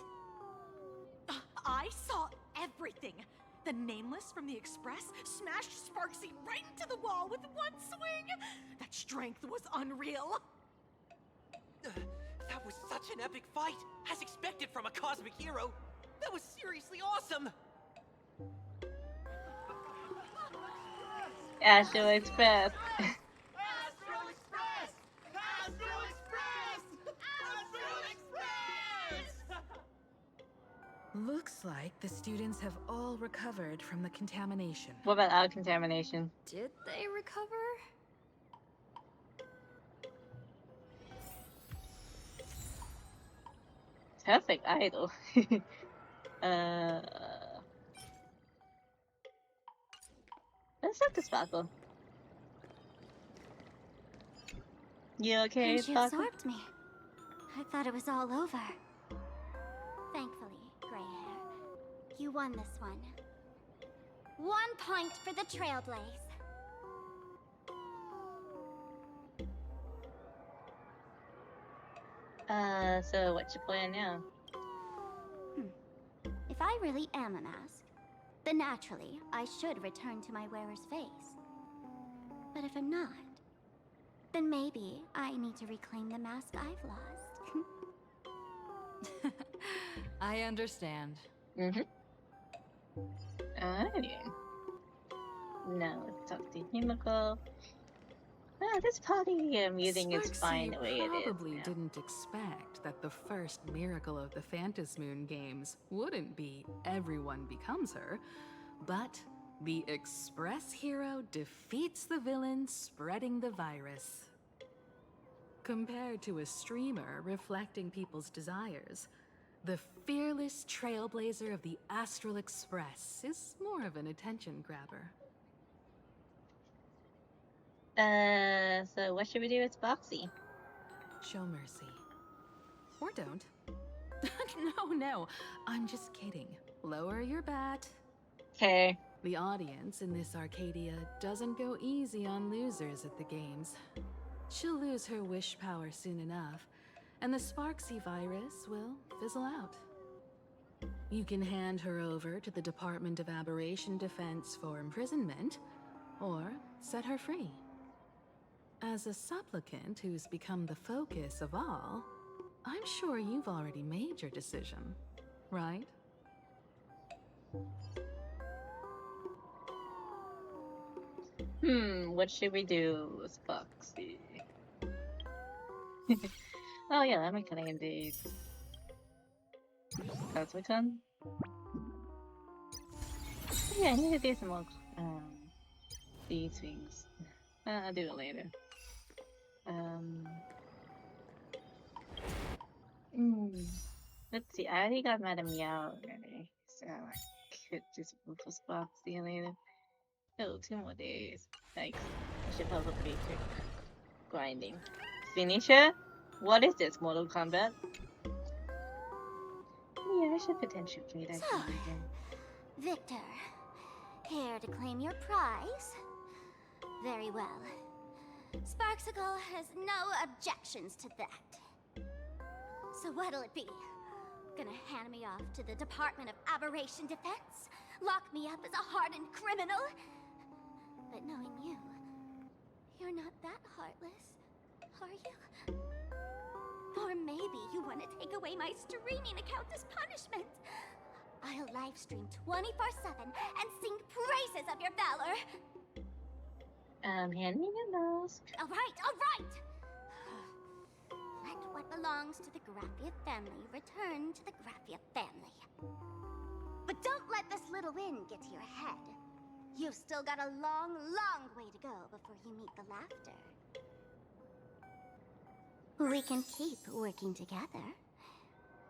I saw everything. The Nameless from the Express smashed Sparksy right into the wall with one swing. That strength was unreal. That was such an epic fight, as expected from a cosmic hero. That was seriously awesome. Astral Express. Astral Express! Astral Express! Astral Express! Looks like the students have all recovered from the contamination. What about our contamination? Did they recover? Perfect idol. Let's talk to Sparkle. You okay, And you Sparkle? absorbed me. I thought it was all over. Thankfully, Gray Hair, you won this one. 1 point for the Trailblaze. So what's your plan now? If I really am a mask, then naturally, I should return to my wearer's face. But if I'm not, then maybe I need to reclaim the mask I've lost. I understand. Alright. Now let's talk to Himiko. This party meeting is fine the way it is. Probably now. didn't expect that the first miracle of the Phantasmoon Moon games wouldn't be everyone becomes her, but the Express hero defeats the villain spreading the virus. Compared to a streamer reflecting people's desires, the fearless trailblazer of the Astral Express is more of an attention grabber. So what should we do with Boxy? show mercy. Or don't. No, I'm just kidding. Lower your bat. Okay. The audience in this Arcadia doesn't go easy on losers at the games. She'll lose her wish power soon enough, and the Sparksy virus will fizzle out. You can hand her over to the Department of Aberration Defense for imprisonment, or set her free. As a supplicant who's become the focus of all, I'm sure you've already made your decision, right? What should we do, Sparksy? Oh yeah, I'm cutting indeed. Cosmicon? Yeah, I need to do some more these things. I'll do it later. Let's see, I already got Madame Yao already, so I could just move for Sparksy later. Oh, 2 more days. Yikes. I should probably keep grinding. Finisher? What is this, Mortal Kombat? Yeah, I should potentially play that So, game again. Victor, here to claim your prize? Very well. Sparksicle has no objections to that. So what'll it be? Gonna hand me off to the Department of Aberration Defense? Lock me up as a hardened criminal? But knowing you, you're not that heartless, are you? Or maybe you want to take away my streaming account as punishment. I'll livestream 24/7 and sing praises of your valor. Hand me your mask. All right. Let what belongs to the Graphia family return to the Graphia family. But don't let this little win get to your head. You've still got a long, long way to go before you meet the laughter. We can keep working together.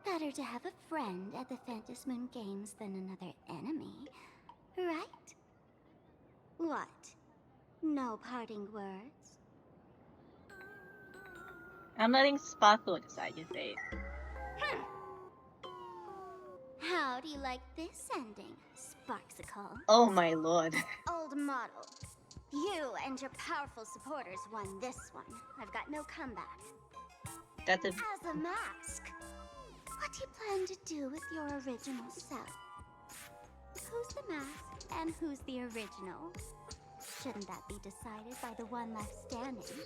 Better to have a friend at the Phantasm Moon Games than another enemy, right? What? No parting words? I'm letting Sparkle decide your fate. How do you like this ending, Sparksicle? Oh my lord. Old model. You and your powerful supporters won this one. I've got no comeback. That's a... As a mask, what do you plan to do with your original self? Who's the mask and who's the original? Shouldn't that be decided by the one left standing?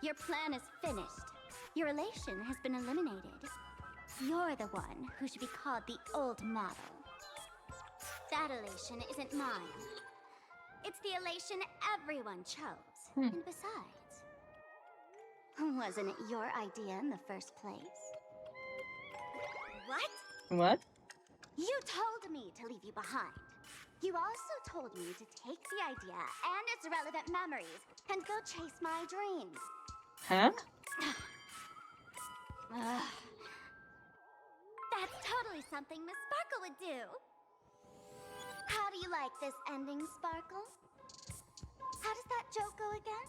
Your plan is finished. Your elation has been eliminated. You're the one who should be called the old model. That elation isn't mine. It's the elation everyone chose. And besides, wasn't it your idea in the first place? What? What? You told me to leave you behind. You also told me to take the idea and its relevant memories and go chase my dreams. Huh? That's totally something Miss Sparkle would do. How do you like this ending, Sparkle? How does that joke go again?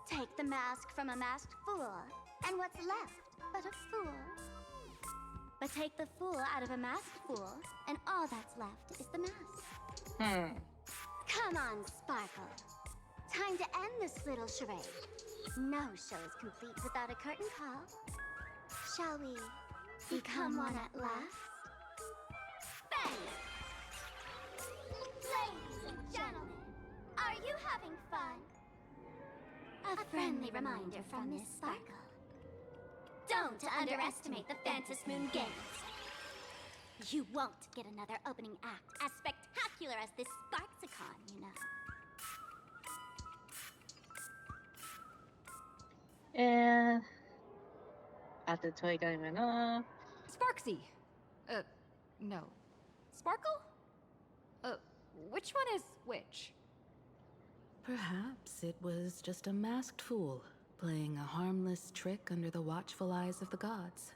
Take the mask from a masked fool, and what's left but a fool? But take the fool out of a masked fool, and all that's left is the mask. Come on, Sparkle. Time to end this little charade. No show is complete without a curtain call. Shall we become one at last? Bang! Ladies and gentlemen, are you having fun? A friendly reminder from Miss Sparkle. Don't underestimate the Phantasm Moon Games. You won't get another opening act as spectacular as this Sparksicon, you know. After the toy gun went off. Sparksy! No. Sparkle? Which one is which? Perhaps it was just a masked fool, playing a harmless trick under the watchful eyes of the gods.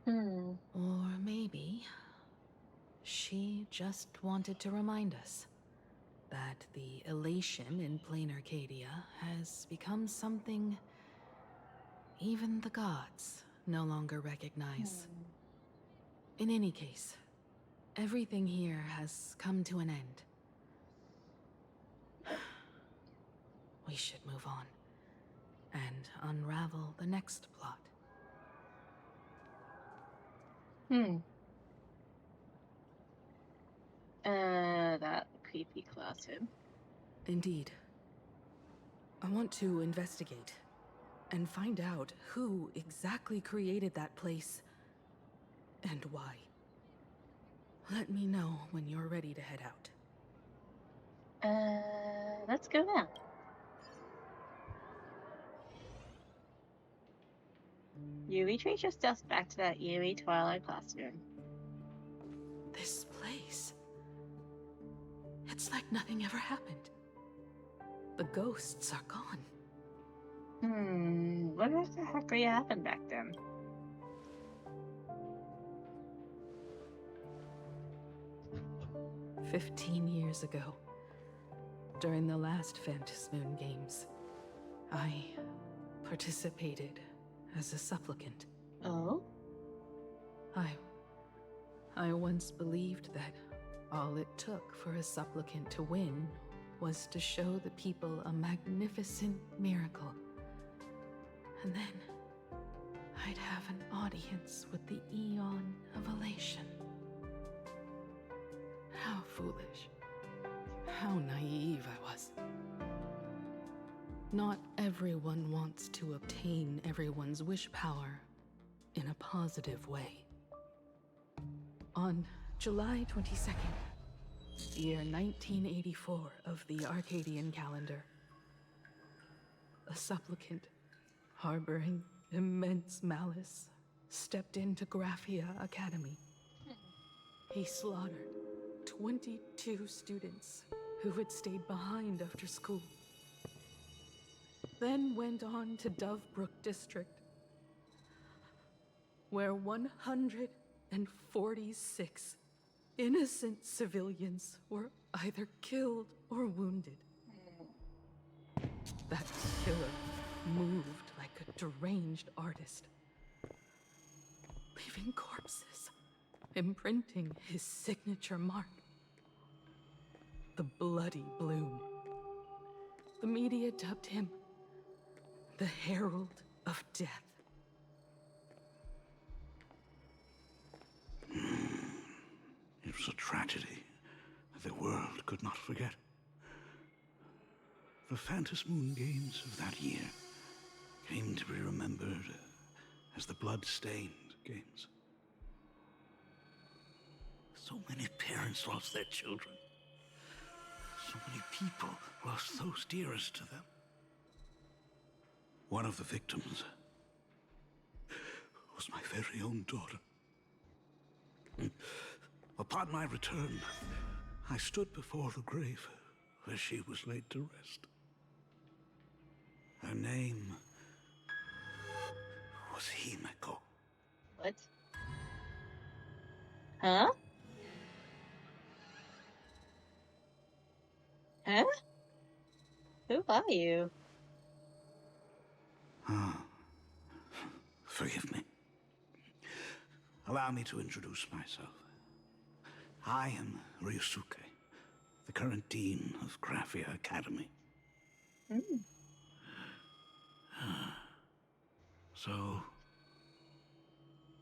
Or maybe she just wanted to remind us that the elation in Planaracadia has become something even the gods no longer recognize. In any case, everything here has come to an end. We should move on and unravel the next plot. That creepy classroom. Indeed. I want to investigate and find out who exactly created that place and why. Let me know when you're ready to head out. Let's go now. You retrace your steps back to that eerie twilight classroom. This place... it's like nothing ever happened. The ghosts are gone. What the heck really happened back then? "15 years ago, during the last Moon Games, I participated as a supplicant. Oh? I once believed that all it took for a supplicant to win was to show the people a magnificent miracle. And then I'd have an audience with the Eon of Elation. How foolish. How naive I was. Not everyone wants to obtain everyone's wish power in a positive way. On July 22nd, year 1984 of the Arcadian calendar, a supplicant harboring immense malice stepped into Graphia Academy. He slaughtered 22 students who had stayed behind after school. Then went on to Dovebrook District, where 146 innocent civilians were either killed or wounded. That killer moved like a deranged artist, leaving corpses, imprinting his signature mark. The Bloody Bloom. The media dubbed him the Herald of Death. It was a tragedy that the world could not forget. The Moon Games of that year came to be remembered as the Blood-Stained Games. So many parents lost their children. So many people lost those dearest to them. One of the victims was my very own daughter. Upon my return, I stood before the grave where she was laid to rest. Her name was Himeko. What? Huh? Huh? Who are you? Forgive me. Allow me to introduce myself. I am Ryusuke, the current dean of Graphia Academy. So,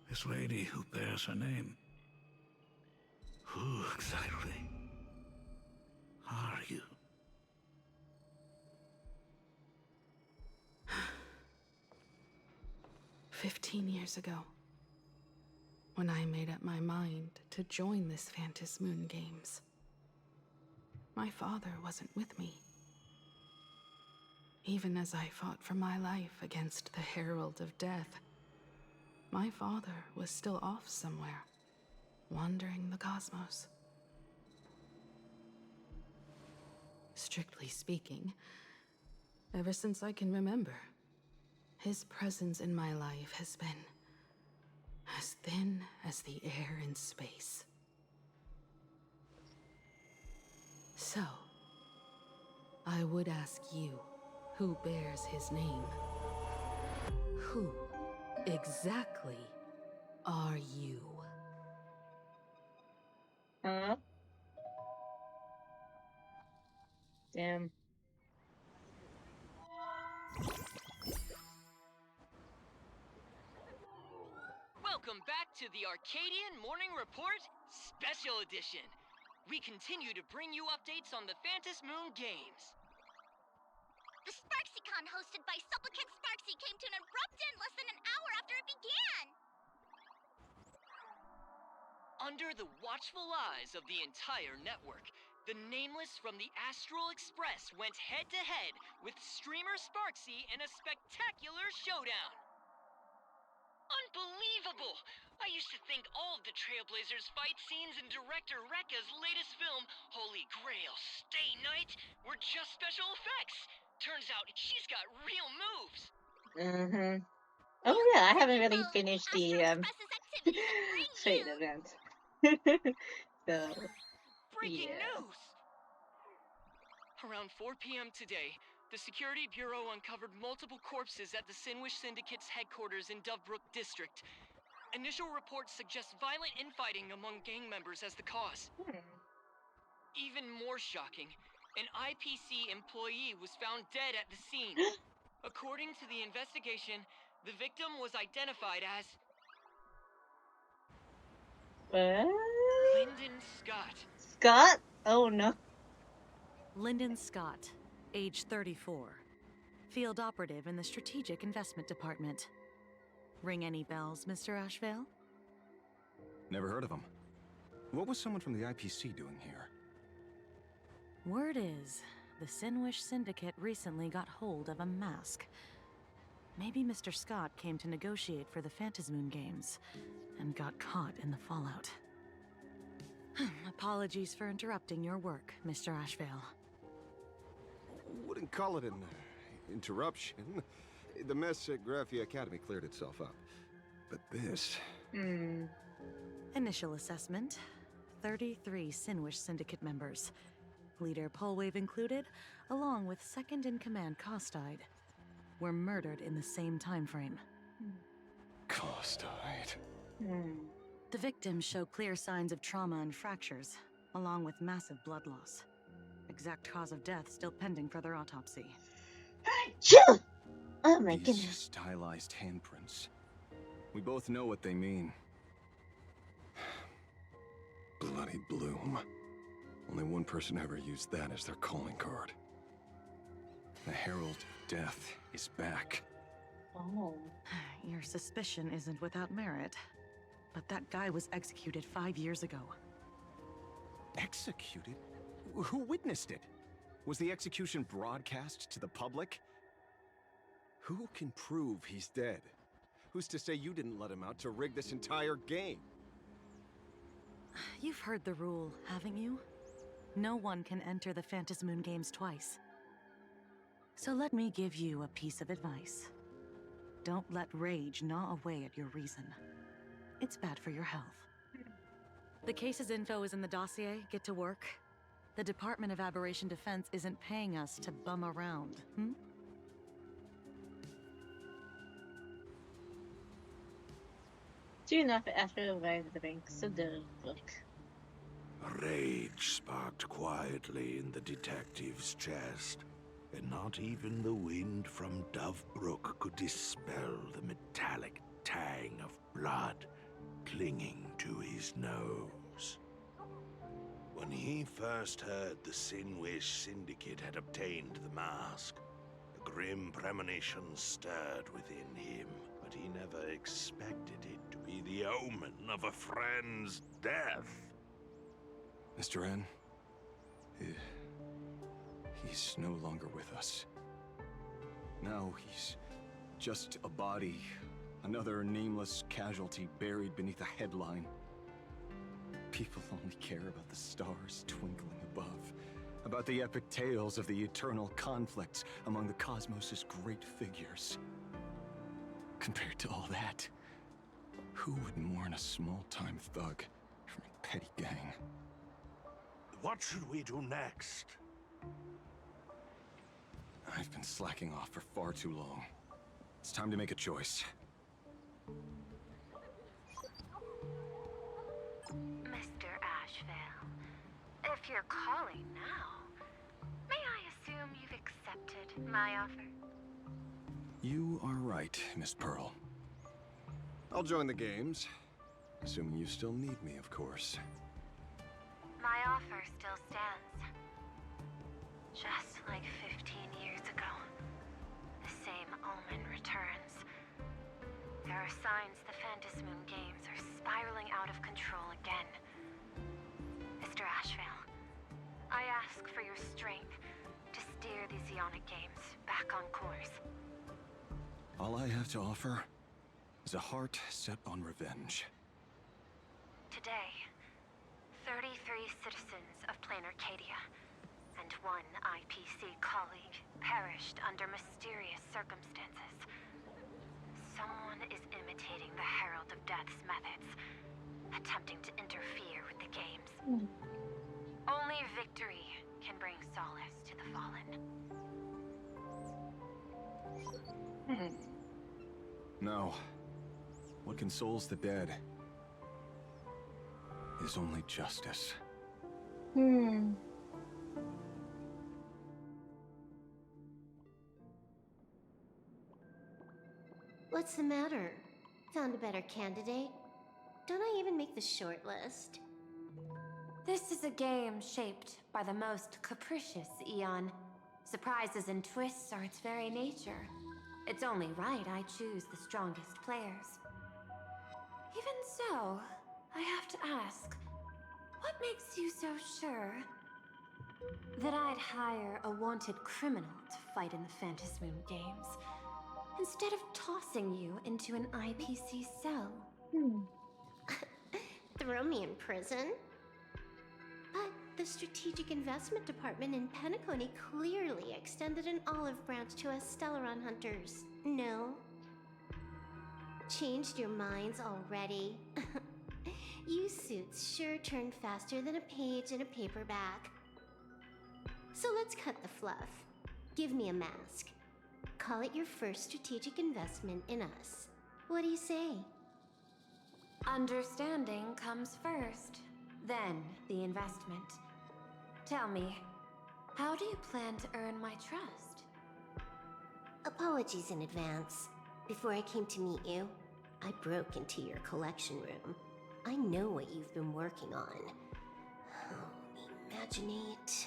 this lady who bears her name, who exactly are you? 15 years ago, when I made up my mind to join this Moon Games, my father wasn't with me. Even as I fought for my life against the Herald of Death, my father was still off somewhere, wandering the cosmos. Strictly speaking, ever since I can remember, his presence in my life has been as thin as the air in space. So, I would ask you, who bears his name, Who exactly are you? Huh? Damn. Welcome back to the Arcadian Morning Report Special Edition. We continue to bring you updates on the Phantom Moon Games. The SparksyCon hosted by Supplicant Sparksy came to an abrupt end less than an hour after it began. Under the watchful eyes of the entire network, the Nameless from the Astral Express went head-to-head with streamer Sparksy in a spectacular showdown. Unbelievable! I used to think all of the Trailblazers fight scenes in director Rekka's latest film, Holy Grail Stay Night, were just special effects. Turns out she's got real moves. Mm-hmm. Oh yeah, I haven't really finished the Fate event. So Breaking yeah. news! Around 4 p.m. today, the Security Bureau uncovered multiple corpses at the Sinwish Syndicate's headquarters in Dovebrook District. Initial reports suggest violent infighting among gang members as the cause. Even more shocking, an IPC employee was found dead at the scene. According to the investigation, the victim was identified as Lyndon Scott. Scott? Oh no. Lyndon Scott, age 34. Field operative in the Strategic Investment Department. Ring any bells, Mr. Ashvale? Never heard of him. What was someone from the IPC doing here? Word is, the Sinwish Syndicate recently got hold of a mask. Maybe Mr. Scott came to negotiate for the Phantasmoon Games, and got caught in the fallout. Apologies for interrupting your work, Mr. Ashvale. Wouldn't call it an interruption. The mess at Graphia Academy cleared itself up. But this... Initial assessment. 33 Sinwish Syndicate members. Leader Polwave included, along with second-in-command Costide, were murdered in the same time frame. Costide. The victims show clear signs of trauma and fractures, along with massive blood loss. Exact cause of death still pending further autopsy. Oh my These goodness. stylized handprints. We both know what they mean. Bloody Bloom. Only one person ever used that as their calling card. The Herald of Death is back. Oh. Your suspicion isn't without merit. But that guy was executed 5 years ago. Executed? Who witnessed it? Was the execution broadcast to the public? Who can prove he's dead? Who's to say you didn't let him out to rig this entire game? You've heard the rule, haven't you? No one can enter the Phantasmoon Games twice. So let me give you a piece of advice. Don't let rage gnaw away at your reason. It's bad for your health. The case's info is in the dossier. Get to work. The Department of Aberration Defense isn't paying us to bum around, Soon enough, after arrived at the banks of the book. Rage sparked quietly in the detective's chest, and not even the wind from Dovebrook could dispel the metallic tang of blood clinging to his nose. When he first heard the Sinwish Syndicate had obtained the mask, a grim premonition stirred within him, but he never expected it to be the omen of a friend's death. Mr. N, he's no longer with us. Now he's just a body, another nameless casualty buried beneath a headline. People only care about the stars twinkling above, about the epic tales of the eternal conflicts among the cosmos's great figures. Compared to all that, who would mourn a small-time thug from a petty gang? What should we do next? I've been slacking off for far too long. It's time to make a choice. Mr. Ashvale, if you're calling now, may I assume you've accepted my offer? You are right, Miss Pearl. I'll join the games. Assuming you still need me, of course. My offer still stands. Just like 15 years ago, the same omen returns. There are signs the Phantasmoon Games are spiraling out of control again. Mr. Ashvale, I ask for your strength to steer the Zeonic Games back on course. All I have to offer is a heart set on revenge. Today, 33 citizens of Planaracadia and one IPC colleague perished under mysterious circumstances. Someone is imitating the Herald of Death's methods, attempting to interfere with the games. Only victory can bring solace to the fallen. No. What consoles the dead is only justice. What's the matter? Found a better candidate? Don't I even make the short list? This is a game shaped by the most capricious Eon. Surprises and twists are its very nature. It's only right I choose the strongest players. Even so, I have to ask, what makes you so sure that I'd hire a wanted criminal to fight in the Phantasmoon Games, instead of tossing you into an IPC cell? Throw me in prison? But the Strategic Investment Department in Penacony clearly extended an olive branch to us Stellaron hunters. No? Changed your minds already? You suits sure turn faster than a page in a paperback. So let's cut the fluff. Give me a mask. Call it your first strategic investment in us. What do you say? Understanding comes first, then the investment. Tell me, how do you plan to earn my trust? Apologies in advance. Before I came to meet you, I broke into your collection room. I know what you've been working on. Oh, imaginate.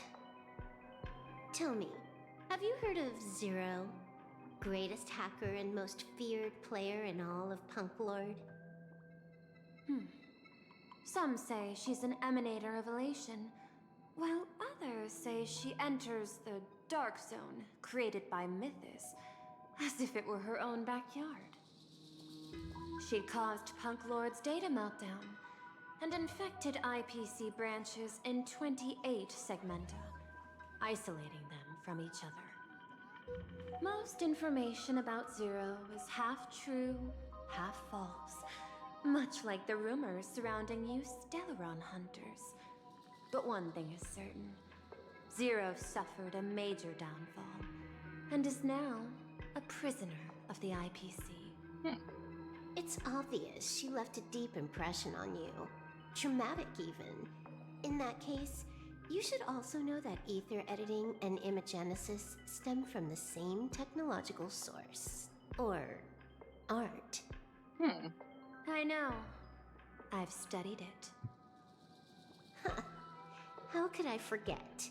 Tell me, have you heard of Zero? Greatest hacker and most feared player in all of Punk Lord? Some say she's an emanator of elation, while others say she enters the Dark Zone created by Mythos, as if it were her own backyard. She caused Punk Lord's data meltdown and infected IPC branches in 28 segmenta, isolating them from each other. Most information about Zero is half true, half false, much like the rumors surrounding you Stellaron hunters. But one thing is certain. Zero suffered a major downfall, and is now a prisoner of the IPC. It's obvious she left a deep impression on you. Traumatic, even. In that case, you should also know that ether editing and imagenesis stem from the same technological source. Or art. I know. I've studied it. How could I forget?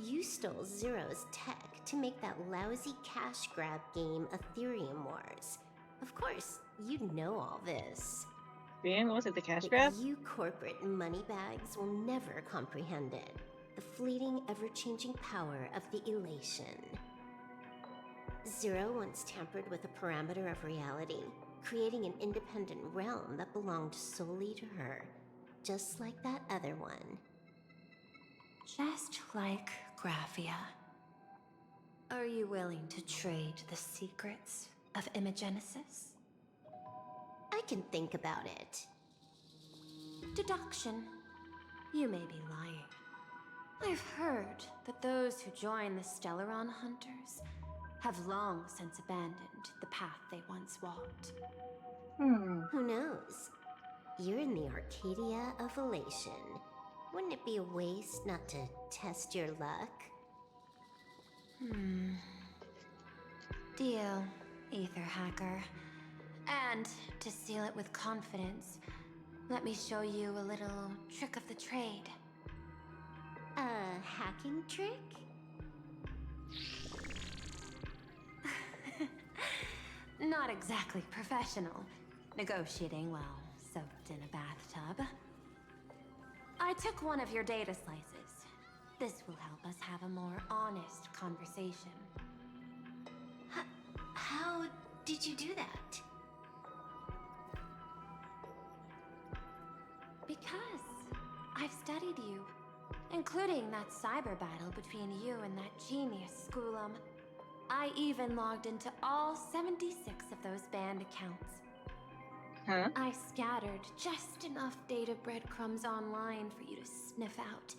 You stole Zero's tech to make that lousy cash grab game Ethereum Wars. Of course, you'd know all this. Was it the cash But grab? you corporate moneybags will never comprehend it. The fleeting, ever-changing power of the elation. Zero once tampered with a parameter of reality, creating an independent realm that belonged solely to her, just like that other one. Just like Graphia. Are you willing to trade the secrets of imagenesis? I can think about it. Deduction. You may be lying. I've heard that those who join the Stellaron Hunters have long since abandoned the path they once walked. Who knows? You're in the Arcadia of Elation. Wouldn't it be a waste not to test your luck? Deal, Ether Hacker. And to seal it with confidence, let me show you a little trick of the trade. A hacking trick? Not exactly professional. Negotiating while soaked in a bathtub. I took one of your data slices. This will help us have a more honest conversation. How did you do that? Because I've studied you, including that cyber battle between you and that genius Schoolum. I even logged into all 76 of those banned accounts. I scattered just enough data breadcrumbs online for you to sniff out,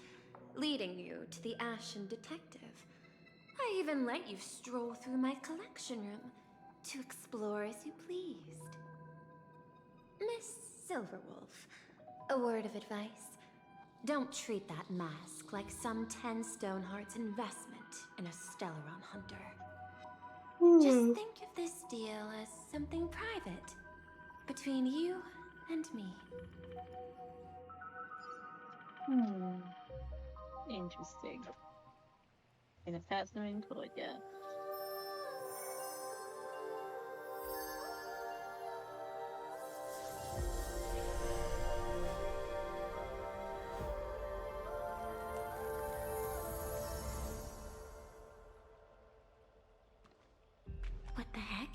leading you to the Ashen Detective. I even let you stroll through my collection room to explore as you pleased. Miss Silverwolf, a word of advice. Don't treat that mask like some 10 Stoneheart's investment in a Stellaron hunter. Just think of this deal as something private, between you and me. Interesting. In a fascinating Claudia. What the heck?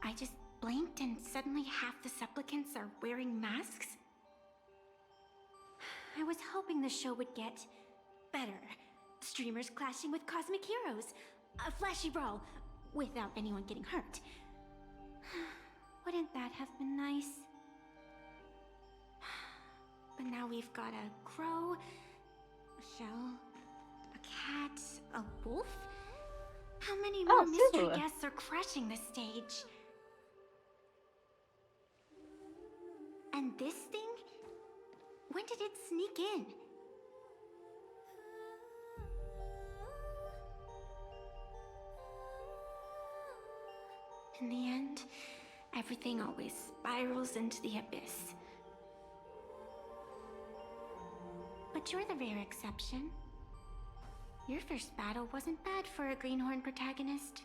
I just blinked and suddenly half the supplicants are wearing masks? I was hoping the show would get better. Streamers clashing with cosmic heroes. A flashy brawl without anyone getting hurt. Wouldn't that have been nice? But now we've got a crow, a shell, a cat, a wolf? How many more mystery guests are crushing the stage? And this thing? When did it sneak in? In the end, everything always spirals into the abyss. But you're the rare exception. Your first battle wasn't bad for a greenhorn protagonist.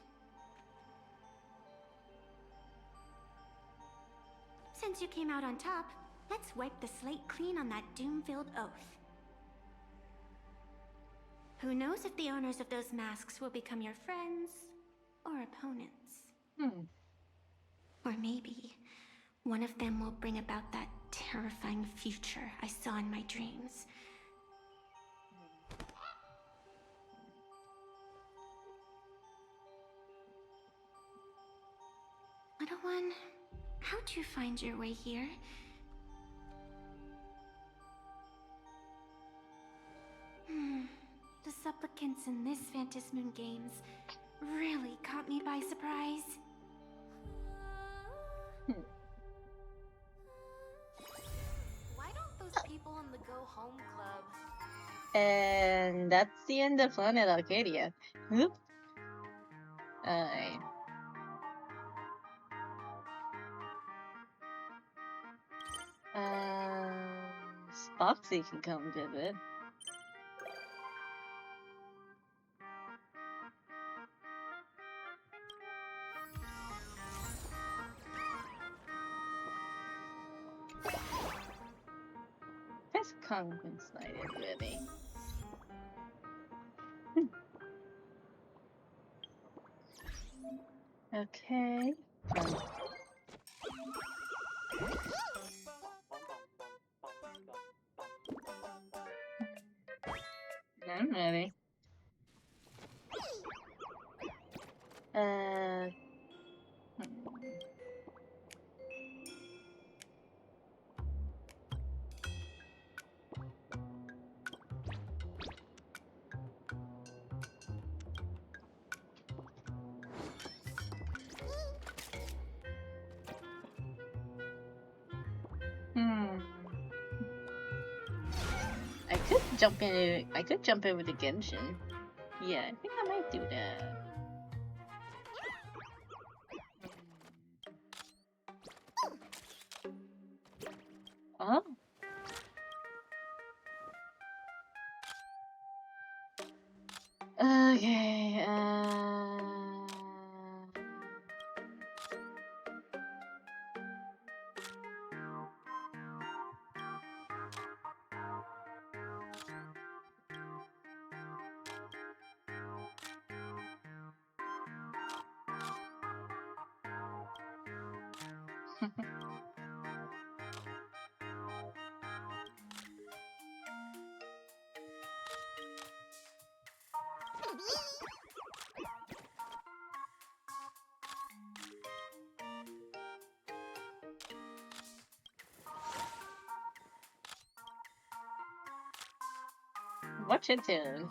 Since you came out on top, let's wipe the slate clean on that doom-filled oath. Who knows if the owners of those masks will become your friends or opponents? Or maybe one of them will bring about that terrifying future I saw in my dreams. Little one, how'd you find your way here? The supplicants in this Phantasmoon Games really caught me by surprise. Why don't those people in the Go Home Club? And that's the end of Planaracadia. Oop. Alright. Foxy can come visit. This conquest slide is really. Okay. I'm ready. I could jump over to Genshin. Yeah, I think I might do that. Oh. Okay, watch it too.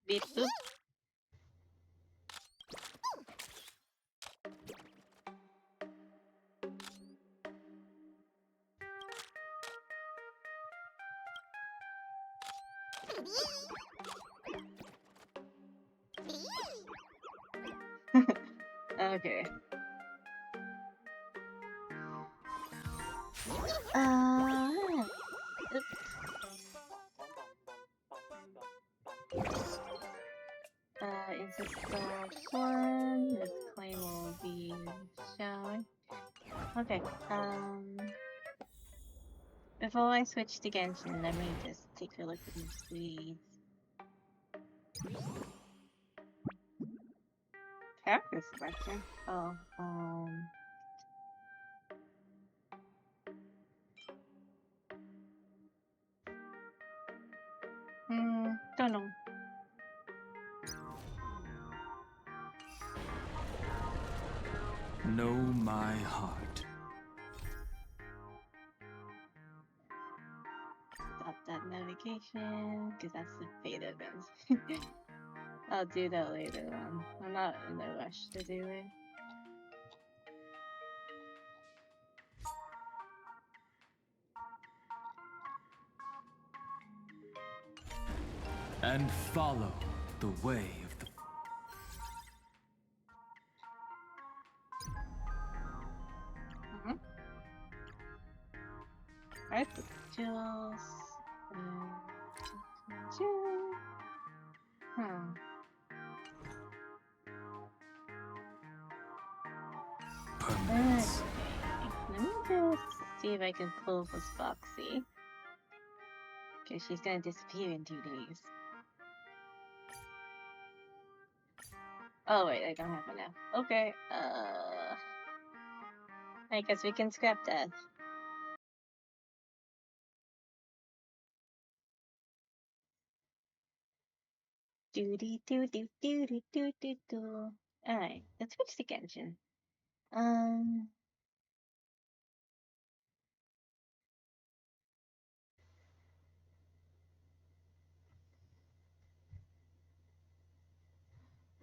Beep boop. Okay. Is this the one? This claim will be showing. Okay. Before I switch to Genshin, let me just take a look at these weeds. Character selection. Oh, don't know. Know my heart. Stop that navigation, because that's the beta event. I'll do that later on. I'm not in a rush to do it. And follow the way of the... Alright, the jewels. Permanence. Let me just see if I can pull for Foxy. Okay, she's gonna disappear in 2 days. Oh wait, I don't have enough. Okay, I guess we can scrap that. Doody doo doo doo doo doo doo doo. Alright, let's switch to Genshin.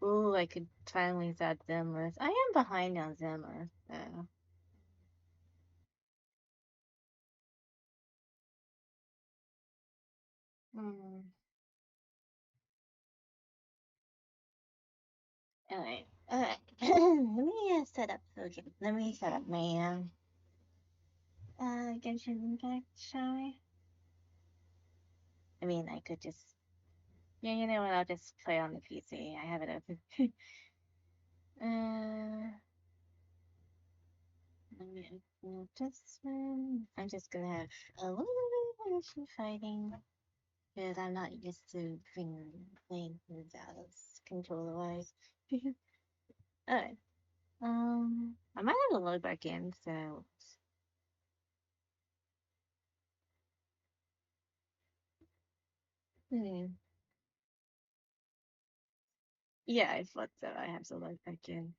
Ooh, I could finally start Zemless. I am behind on Zemless, though. Alright, alright. Let me set up. Okay, let me set up my Genshin Impact, shall we? I mean, I could just... Yeah, you know what? I'll just play on the PC. I have it open. Let me open up this one. I'm just gonna have a little bit of issue fighting. Because I'm not used to playing without controller-wise. Alright. I might have to log back in, so... Yeah, I thought so. I have to log back in.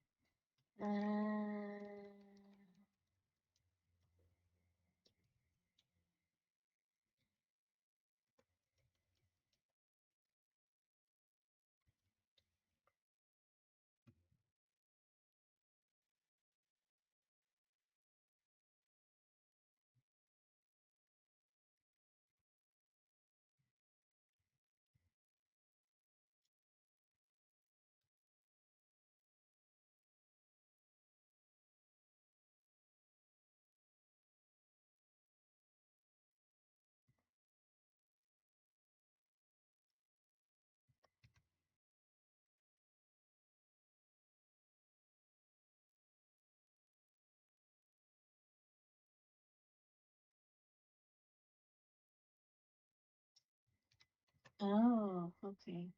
Oh, okay.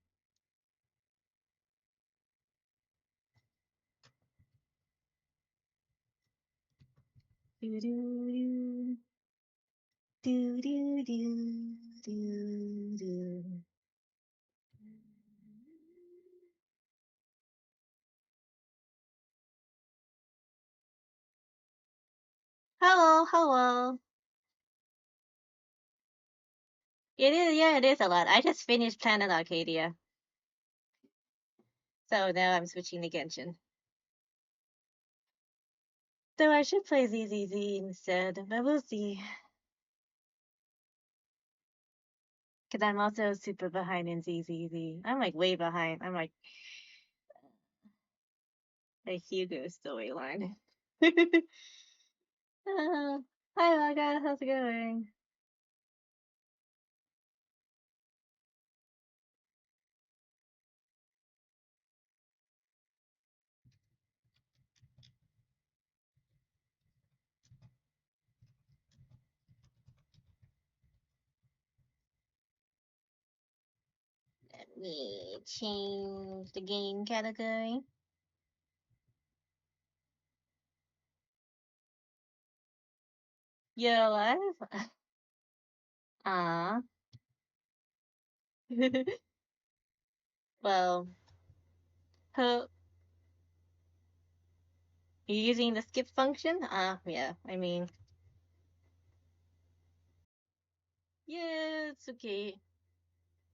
Do do do do do do do. Hello, hello. It is, yeah, it is a lot. I just finished Planaracadia. So now I'm switching to Genshin. Though I should play ZZZ instead, but we'll see. Because I'm also super behind in ZZZ. I'm like way behind. I'm like the Hugo storyline. Hi, Laga. How's it going? Let me change the game category. You're alive? Ah. Well, ho you using the skip function? Yeah, I mean... Yeah, it's okay.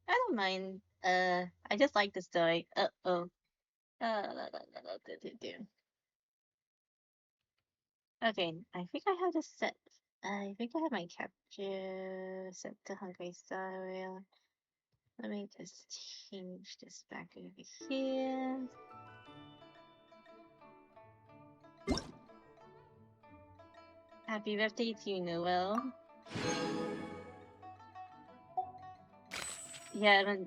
I don't mind. I just like the story. Uh-oh. Okay, I think I have this set. I think I have my capture set to Hungry Star Rail. Let me just change this back over here. Happy birthday to you, Noel. Yeah, but,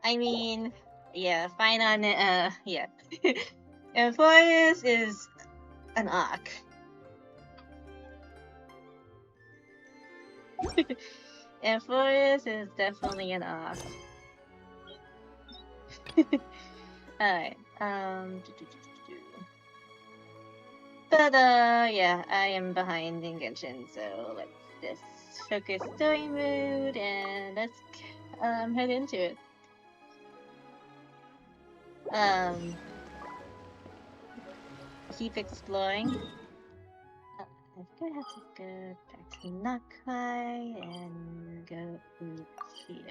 I mean, yeah, fine on it, yeah. Euphorius is an arc. Euphorius is definitely an arc. Alright, but, yeah, I am behind in Genshin, so let's just focus story mode, and let's, head into it. Keep exploring. I think I have to go back to Nakai and go here.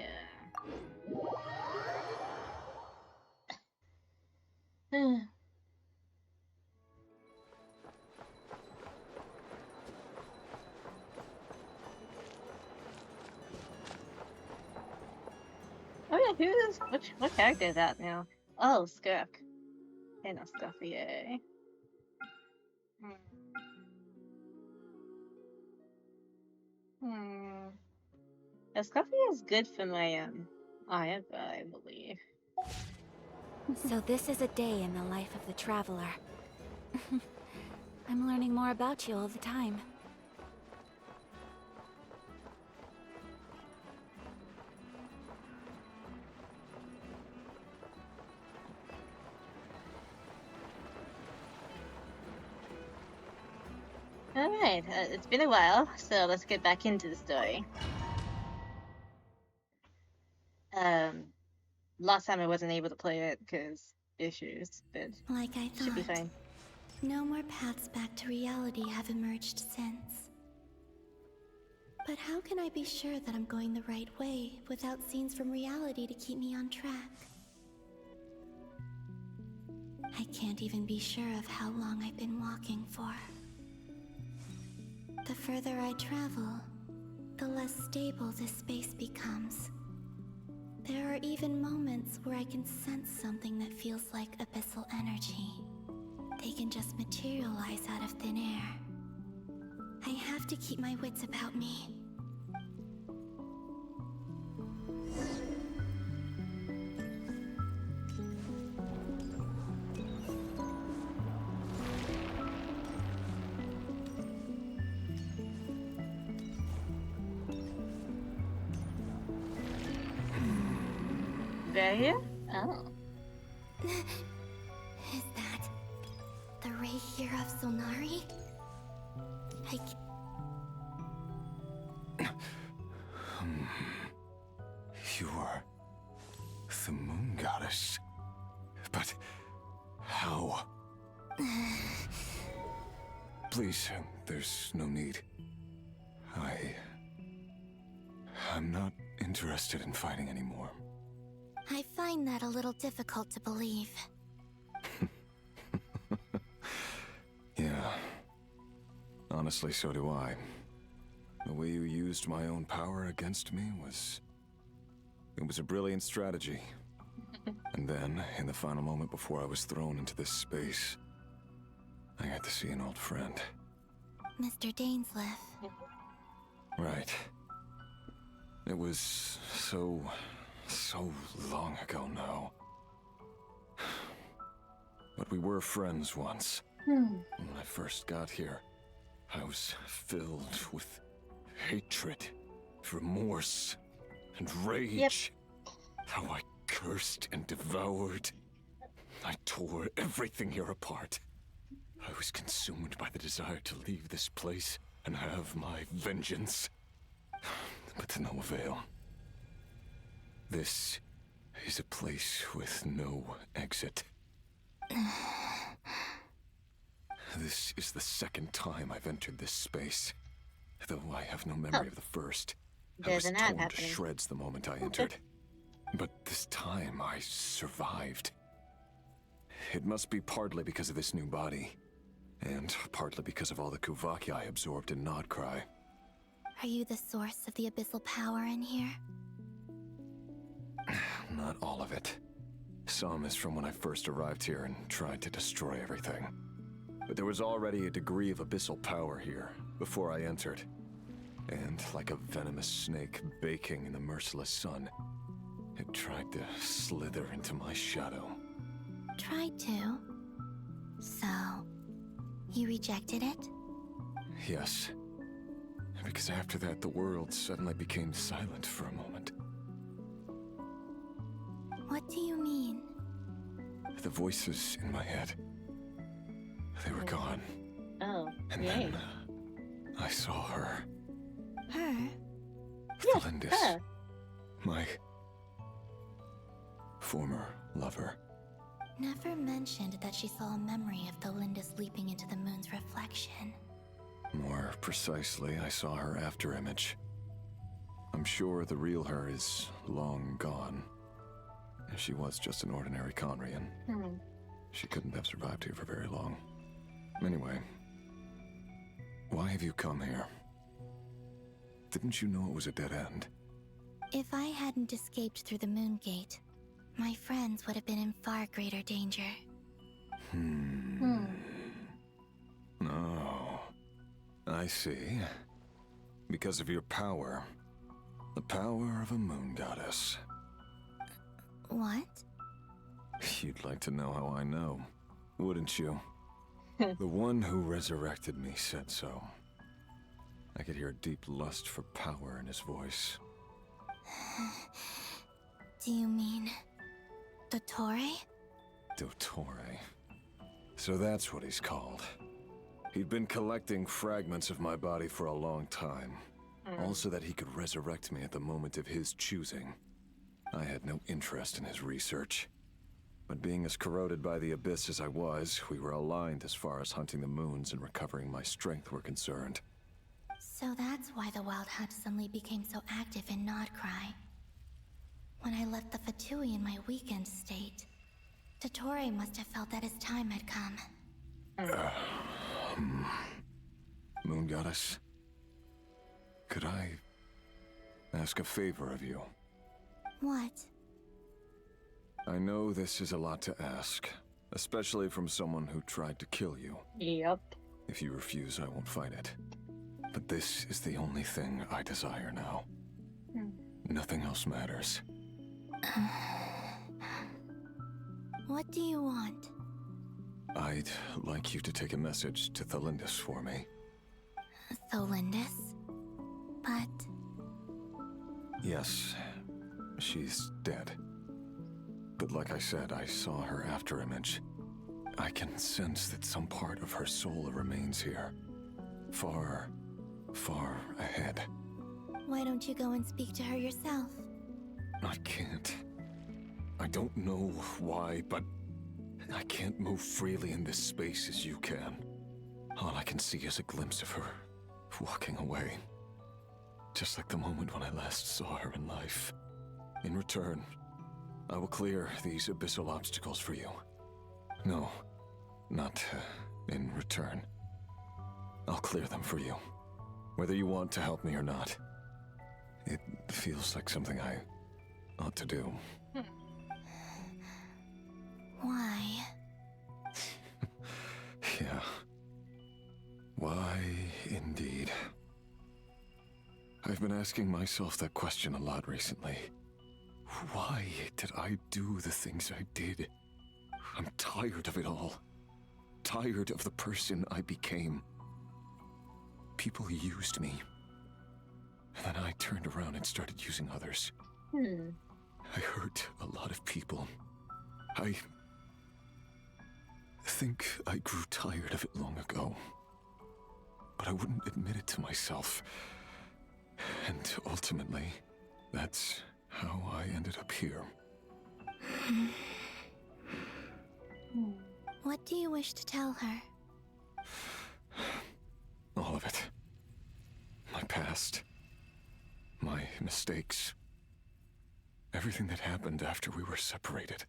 Oh yeah, what character is that now? Oh, Skirk. And Escoffier. This coffee is good for my eye, I believe. So this is a day in the life of the traveler. I'm learning more about you all the time. Alright, it's been a while, so let's get back into the story. Last time I wasn't able to play it because issues, but like I thought, should be fine. No more paths back to reality have emerged since. But how can I be sure that I'm going the right way without scenes from reality to keep me on track? I can't even be sure of how long I've been walking for. The further I travel, the less stable this space becomes. There are even moments where I can sense something that feels like abyssal energy. They can just materialize out of thin air. I have to keep my wits about me. They're here? Oh. Is that the ray here of Solnari? You are the moon goddess. But how? Please, there's no need. I'm not interested in fighting anymore. I find that a little difficult to believe. Yeah. Honestly, so do I. The way you used my own power against me was... It was a brilliant strategy. And then, in the final moment before I was thrown into this space, I got to see an old friend. Mr. Dainsleif. Right. It was so long ago now. But we were friends once. When I first got here, I was filled with hatred, remorse, and rage. How I cursed and devoured. I tore everything here apart. I was consumed by the desire to leave this place and have my vengeance. But to no avail. This is a place with no exit. This is the second time I've entered this space. Though I have no memory of the first. I was torn to shreds the moment I entered. But this time I survived. It must be partly because of this new body. And partly because of all the Kuvaki I absorbed in Nodcry. Are you the source of the abyssal power in here? Not all of it. Some is from when I first arrived here and tried to destroy everything. But there was already a degree of abyssal power here before I entered. And like a venomous snake baking in the merciless sun, it tried to slither into my shadow. Tried to? So, you rejected it? Yes. Because after that, the world suddenly became silent for a moment. What do you mean? The voices in my head, they were gone. Oh, and then I saw her. Her? Felindis. Her. My former lover. Never mentioned that she saw a memory of the Lindis leaping into the moon's reflection. More precisely, I saw her after image. I'm sure the real her is long gone. She was just an ordinary Conrian. She couldn't have survived here for very long. Anyway, why have you come here? Didn't you know it was a dead end? If I hadn't escaped through the moon gate, my friends would have been in far greater danger. Oh, I see. Because of your power. The power of a moon goddess. What? You'd like to know how I know, wouldn't you? The one who resurrected me said so. I could hear a deep lust for power in his voice. Do you mean... Dottore? Dottore. So that's what he's called. He'd been collecting fragments of my body for a long time. All so that he could resurrect me at the moment of his choosing. I had no interest in his research. But being as corroded by the Abyss as I was, we were aligned as far as hunting the moons and recovering my strength were concerned. So that's why the Wild Hunt suddenly became so active in Nodcry. When I left the Fatui in my weakened state, Dottore must have felt that his time had come. Moon Goddess, could I ask a favor of you? What? I know this is a lot to ask, especially from someone who tried to kill you. Yep. If you refuse, I won't fight it. But this is the only thing I desire now. Nothing else matters. What do you want? I'd like you to take a message to Thelindis for me. Thelindis? But... Yes, she's dead. But like I said, I saw her afterimage. I can sense that some part of her soul remains here. Far, far ahead. Why don't you go and speak to her yourself? I can't. I don't know why, but I can't move freely in this space as you can. All I can see is a glimpse of her walking away. Just like the moment when I last saw her in life. In return, I will clear these abyssal obstacles for you. No, not in return. I'll clear them for you, whether you want to help me or not. It feels like something I ought to do. Why? Yeah. Why, indeed. I've been asking myself that question a lot recently. Why did I do the things I did? I'm tired of it all. Tired of the person I became. People used me. And then I turned around and started using others. I hurt a lot of people. I think I grew tired of it long ago. But I wouldn't admit it to myself. And ultimately, that's how I ended up here. What do you wish to tell her? All of it. My past. My mistakes. Everything that happened after we were separated.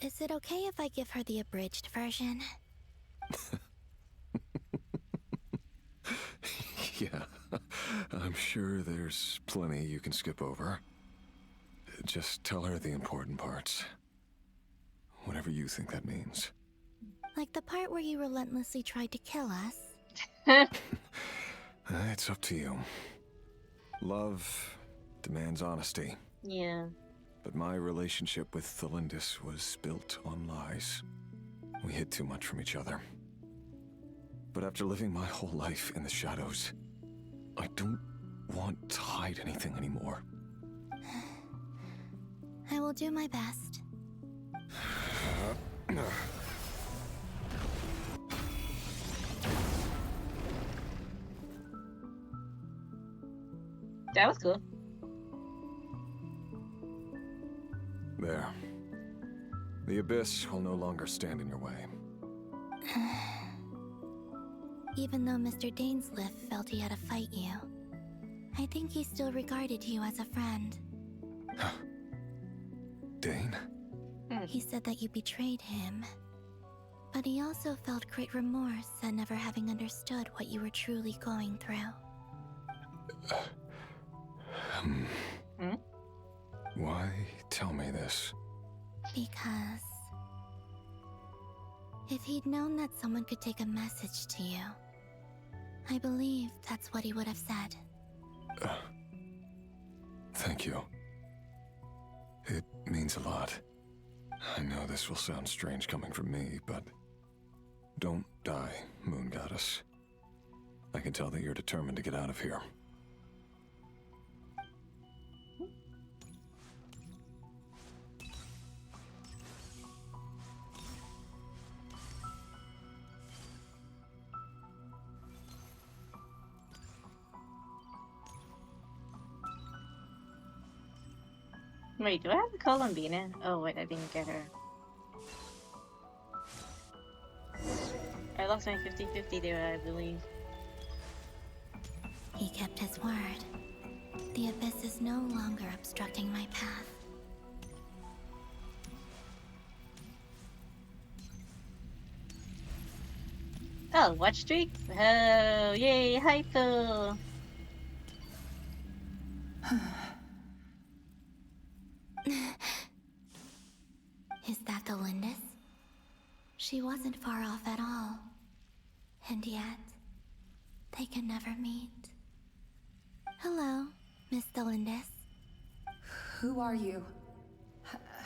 Is it okay if I give her the abridged version? Yeah, I'm sure there's plenty you can skip over. Just tell her the important parts. Whatever you think that means. Like the part where you relentlessly tried to kill us? It's up to you. Love demands honesty. Yeah. But my relationship with Thelindis was built on lies. We hid too much from each other. But after living my whole life in the shadows, I don't want to hide anything anymore. I will do my best. That was cool. There. The Abyss will no longer stand in your way. Even though Mr. Dainsliff felt he had to fight you, I think he still regarded you as a friend. Dane? He said that you betrayed him, but he also felt great remorse at never having understood what you were truly going through. Why tell me this? Because if he'd known that someone could take a message to you, I believe that's what he would have said. Thank you. It means a lot. I know this will sound strange coming from me, but don't die, Moon Goddess. I can tell that you're determined to get out of here. Wait, do I have a Columbina? Oh wait, I didn't get her. I lost my 50-50 there, I believe. He kept his word. The abyss is no longer obstructing my path. Oh, watch streak? Oh, yay, hypo! Is that the Lindis? She wasn't far off at all. And yet, they can never meet. Hello, Miss Delindis. Who are you?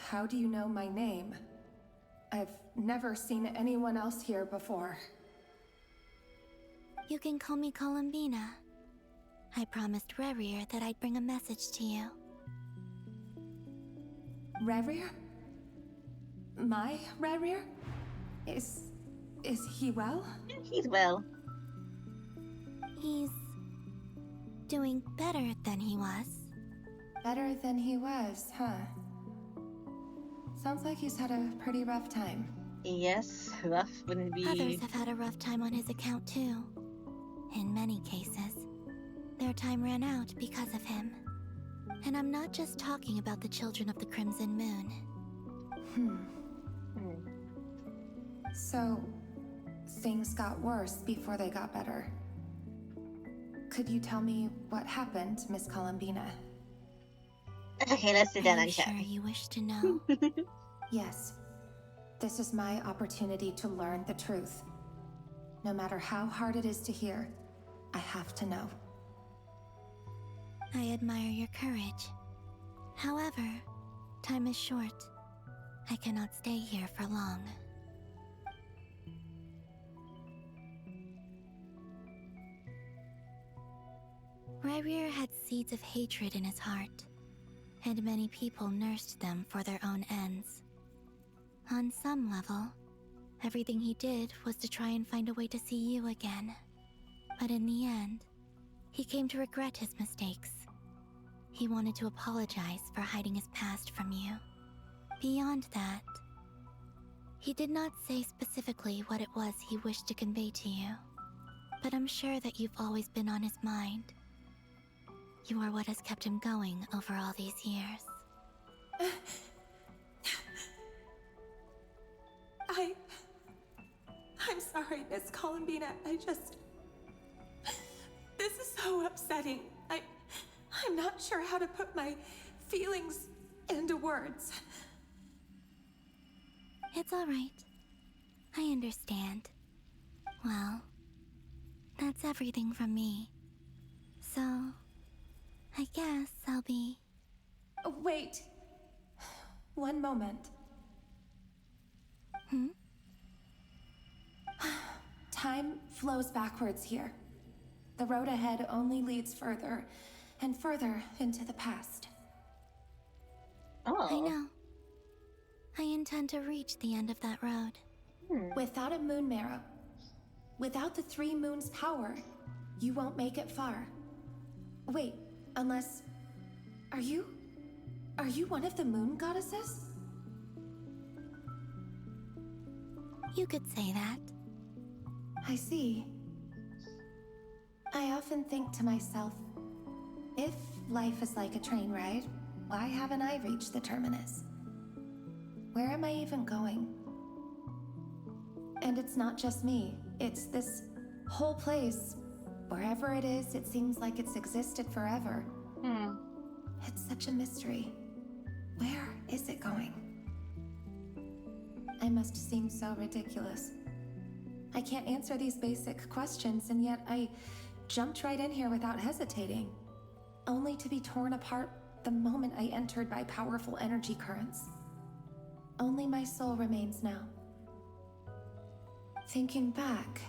How do you know my name? I've never seen anyone else here before. You can call me Columbina. I promised Rerir that I'd bring a message to you. Rerir? My Rerir? Is he well? He's well. He's doing better than he was. Better than he was, huh? Sounds like he's had a pretty rough time. Yes, rough wouldn't be... Others have had a rough time on his account too. In many cases, their time ran out because of him. And I'm not just talking about the children of the Crimson Moon. So, things got worse before they got better. Could you tell me what happened, Miss Columbina? Okay, let's sit down and chat. Sure you wish to know? Yes. This is my opportunity to learn the truth. No matter how hard it is to hear, I have to know. I admire your courage. However, time is short. I cannot stay here for long. Rerir had seeds of hatred in his heart, and many people nursed them for their own ends. On some level, everything he did was to try and find a way to see you again. But in the end, he came to regret his mistakes. He wanted to apologize for hiding his past from you. Beyond that, he did not say specifically what it was he wished to convey to you, but I'm sure that you've always been on his mind. You are what has kept him going over all these years. I'm sorry, Miss Columbina. This is so upsetting. I'm not sure how to put my feelings into words. It's all right. I understand. Well, that's everything from me. So, I guess I'll be... Oh, wait. One moment. Time flows backwards here. The road ahead only leads further and further into the past. Oh. I know. I intend to reach the end of that road. Without a moon marrow, without the 3 moons' power, you won't make it far. Wait, unless... Are you one of the moon goddesses? You could say that. I see. I often think to myself, if life is like a train ride, why haven't I reached the terminus? Where am I even going? And it's not just me. It's this whole place. Wherever it is, it seems like it's existed forever. It's such a mystery. Where is it going? I must seem so ridiculous. I can't answer these basic questions, and yet I jumped right in here without hesitating, only to be torn apart the moment I entered by powerful energy currents. Only my soul remains now. Thinking back,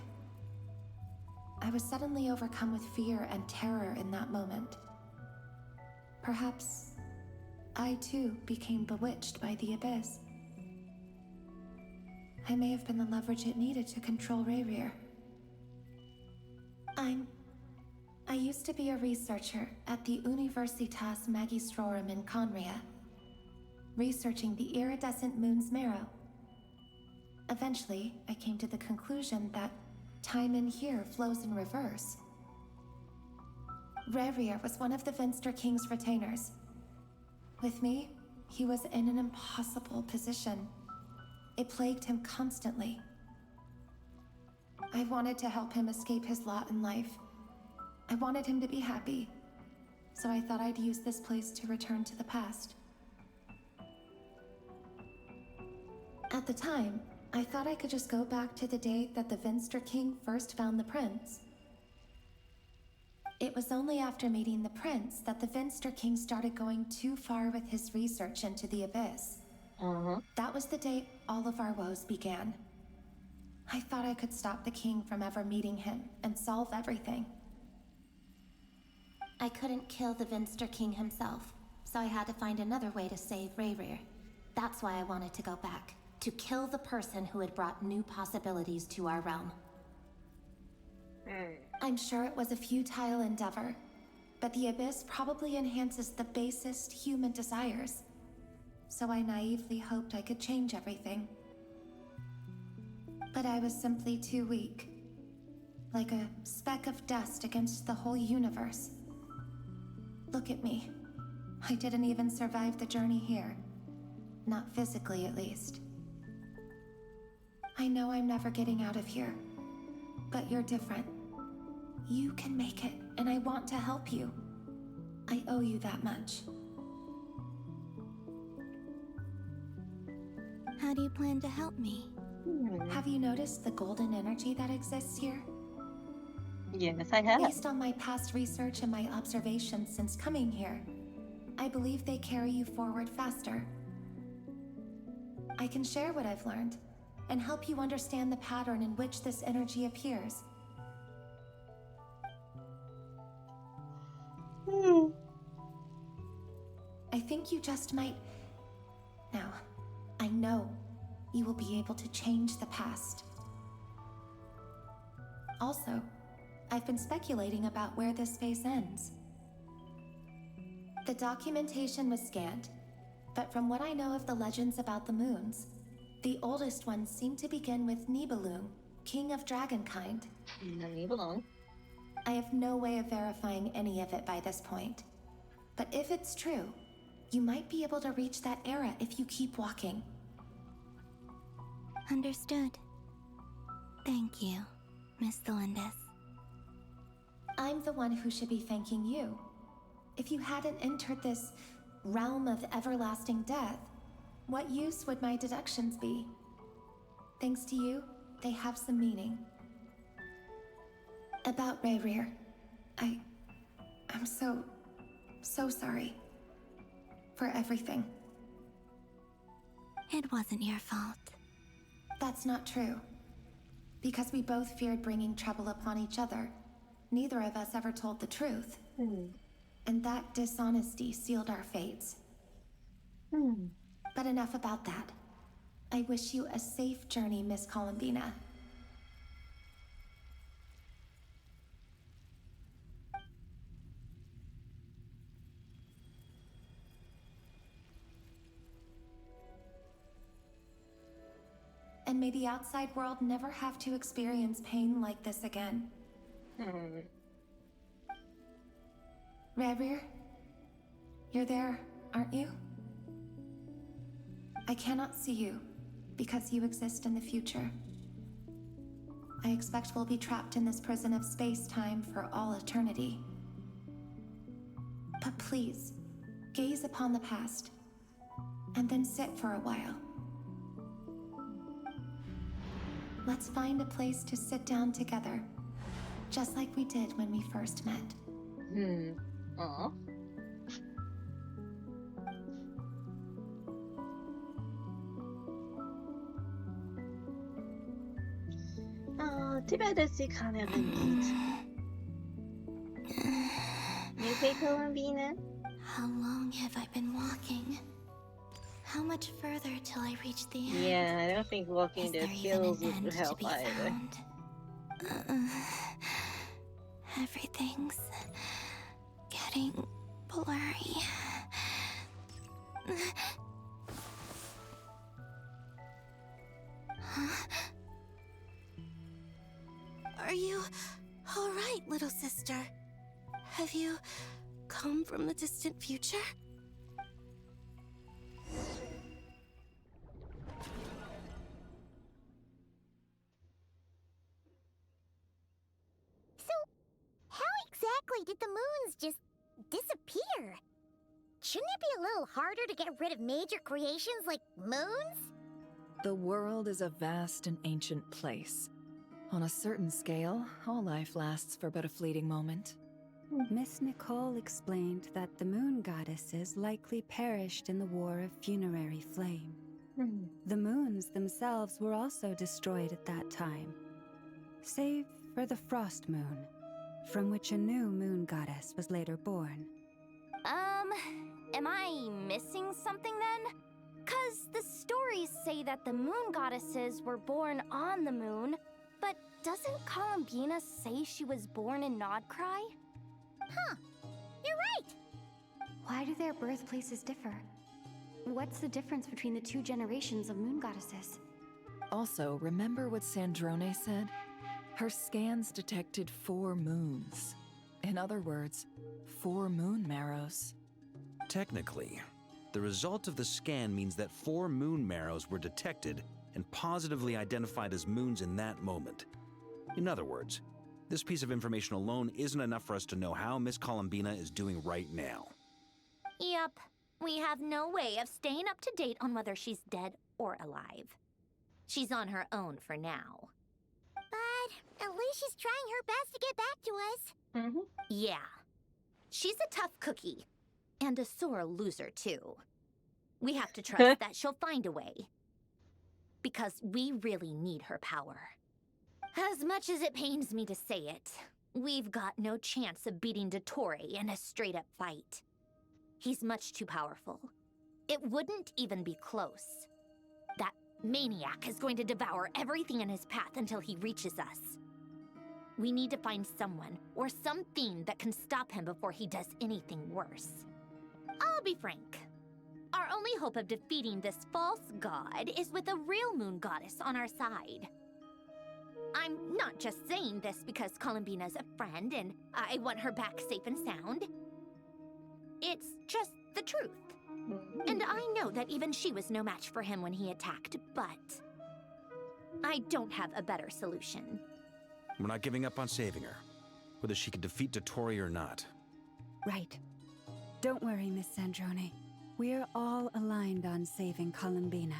I was suddenly overcome with fear and terror in that moment. Perhaps I too became bewitched by the abyss. I may have been the leverage it needed to control Rayrir. I used to be a researcher at the Universitas Magistrorum in Conria, researching the iridescent moon's marrow. Eventually, I came to the conclusion that time in here flows in reverse. Rayrir was one of the Finster King's retainers. With me, he was in an impossible position. It plagued him constantly. I wanted to help him escape his lot in life. I wanted him to be happy, so I thought I'd use this place to return to the past. At the time, I thought I could just go back to the day that the Finster King first found the prince. It was only after meeting the prince that the Finster King started going too far with his research into the abyss. That was the day all of our woes began. I thought I could stop the king from ever meeting him and solve everything. I couldn't kill the Finster King himself, so I had to find another way to save Rayrir. That's why I wanted to go back, to kill the person who had brought new possibilities to our realm. I'm sure it was a futile endeavor, but the abyss probably enhances the basest human desires. So I naively hoped I could change everything. But I was simply too weak. Like a speck of dust against the whole universe. Look at me. I didn't even survive the journey here. Not physically, at least. I know I'm never getting out of here. But you're different. You can make it, and I want to help you. I owe you that much. How do you plan to help me? Have you noticed the golden energy that exists here? Yes, I have. Based on my past research and my observations since coming here, I believe they carry you forward faster. I can share what I've learned and help you understand the pattern in which this energy appears. I think you just might... Now, I know you will be able to change the past. Also, I've been speculating about where this space ends. The documentation was scanned, but from what I know of the legends about the moons, the oldest ones seem to begin with Nibelung, king of dragonkind. Nibelung. I have no way of verifying any of it by this point. But if it's true, you might be able to reach that era if you keep walking. Understood. Thank you, Miss Delindis. I'm the one who should be thanking you. If you hadn't entered this realm of everlasting death, what use would my deductions be? Thanks to you, they have some meaning. About Rayrir, I'm so sorry. For everything. It wasn't your fault. That's not true. Because we both feared bringing trouble upon each other, neither of us ever told the truth. And that dishonesty sealed our fates. But enough about that. I wish you a safe journey, Miss Columbina. And may the outside world never have to experience pain like this again. Rayrir, you're there, aren't you? I cannot see you, because you exist in the future. I expect we'll be trapped in this prison of space-time for all eternity. But please, gaze upon the past, and then sit for a while. Let's find a place to sit down together, just like we did when we first met. Aw. too bad that's kind of a neat. You okay, Columbina? How long have I been walking? How much further till I reach the end? Yeah, I don't think walking those hills would help either. Everything's getting blurry. Huh? Are you all right, little sister? Have you come from the distant future? So, how exactly did the moons just disappear? Shouldn't it be a little harder to get rid of major creations like moons? The world is a vast and ancient place. On a certain scale, all life lasts for but a fleeting moment. Miss Nicole explained that the moon goddesses likely perished in the War of Funerary Flame. The moons themselves were also destroyed at that time, save for the Frost Moon, from which a new moon goddess was later born. Am I missing something then? 'Cause the stories say that the moon goddesses were born on the moon, but doesn't Columbina say she was born in Nodcry? Huh, you're right! Why do their birthplaces differ? What's the difference between the two generations of moon goddesses? Also, remember what Sandrone said? Her scans detected 4 moons. In other words, 4 moon marrows. Technically, the result of the scan means that 4 moon marrows were detected and positively identified as moons in that moment. In other words, this piece of information alone isn't enough for us to know how Miss Columbina is doing right now. Yep, we have no way of staying up to date on whether she's dead or alive. She's on her own for now. But at least she's trying her best to get back to us. Yeah. She's a tough cookie. And a sore loser, too. We have to trust that she'll find a way. Because we really need her power. As much as it pains me to say it, we've got no chance of beating Dottore in a straight-up fight. He's much too powerful. It wouldn't even be close. That maniac is going to devour everything in his path until he reaches us. We need to find someone or something that can stop him before he does anything worse. I'll be frank. Our only hope of defeating this false god is with a real moon goddess on our side. I'm not just saying this because Columbina's a friend and I want her back safe and sound. It's just the truth. And I know that even she was no match for him when he attacked, but I don't have a better solution. We're not giving up on saving her, whether she can defeat Dottore or not. Right. Don't worry, Miss Sandrone. We're all aligned on saving Columbina.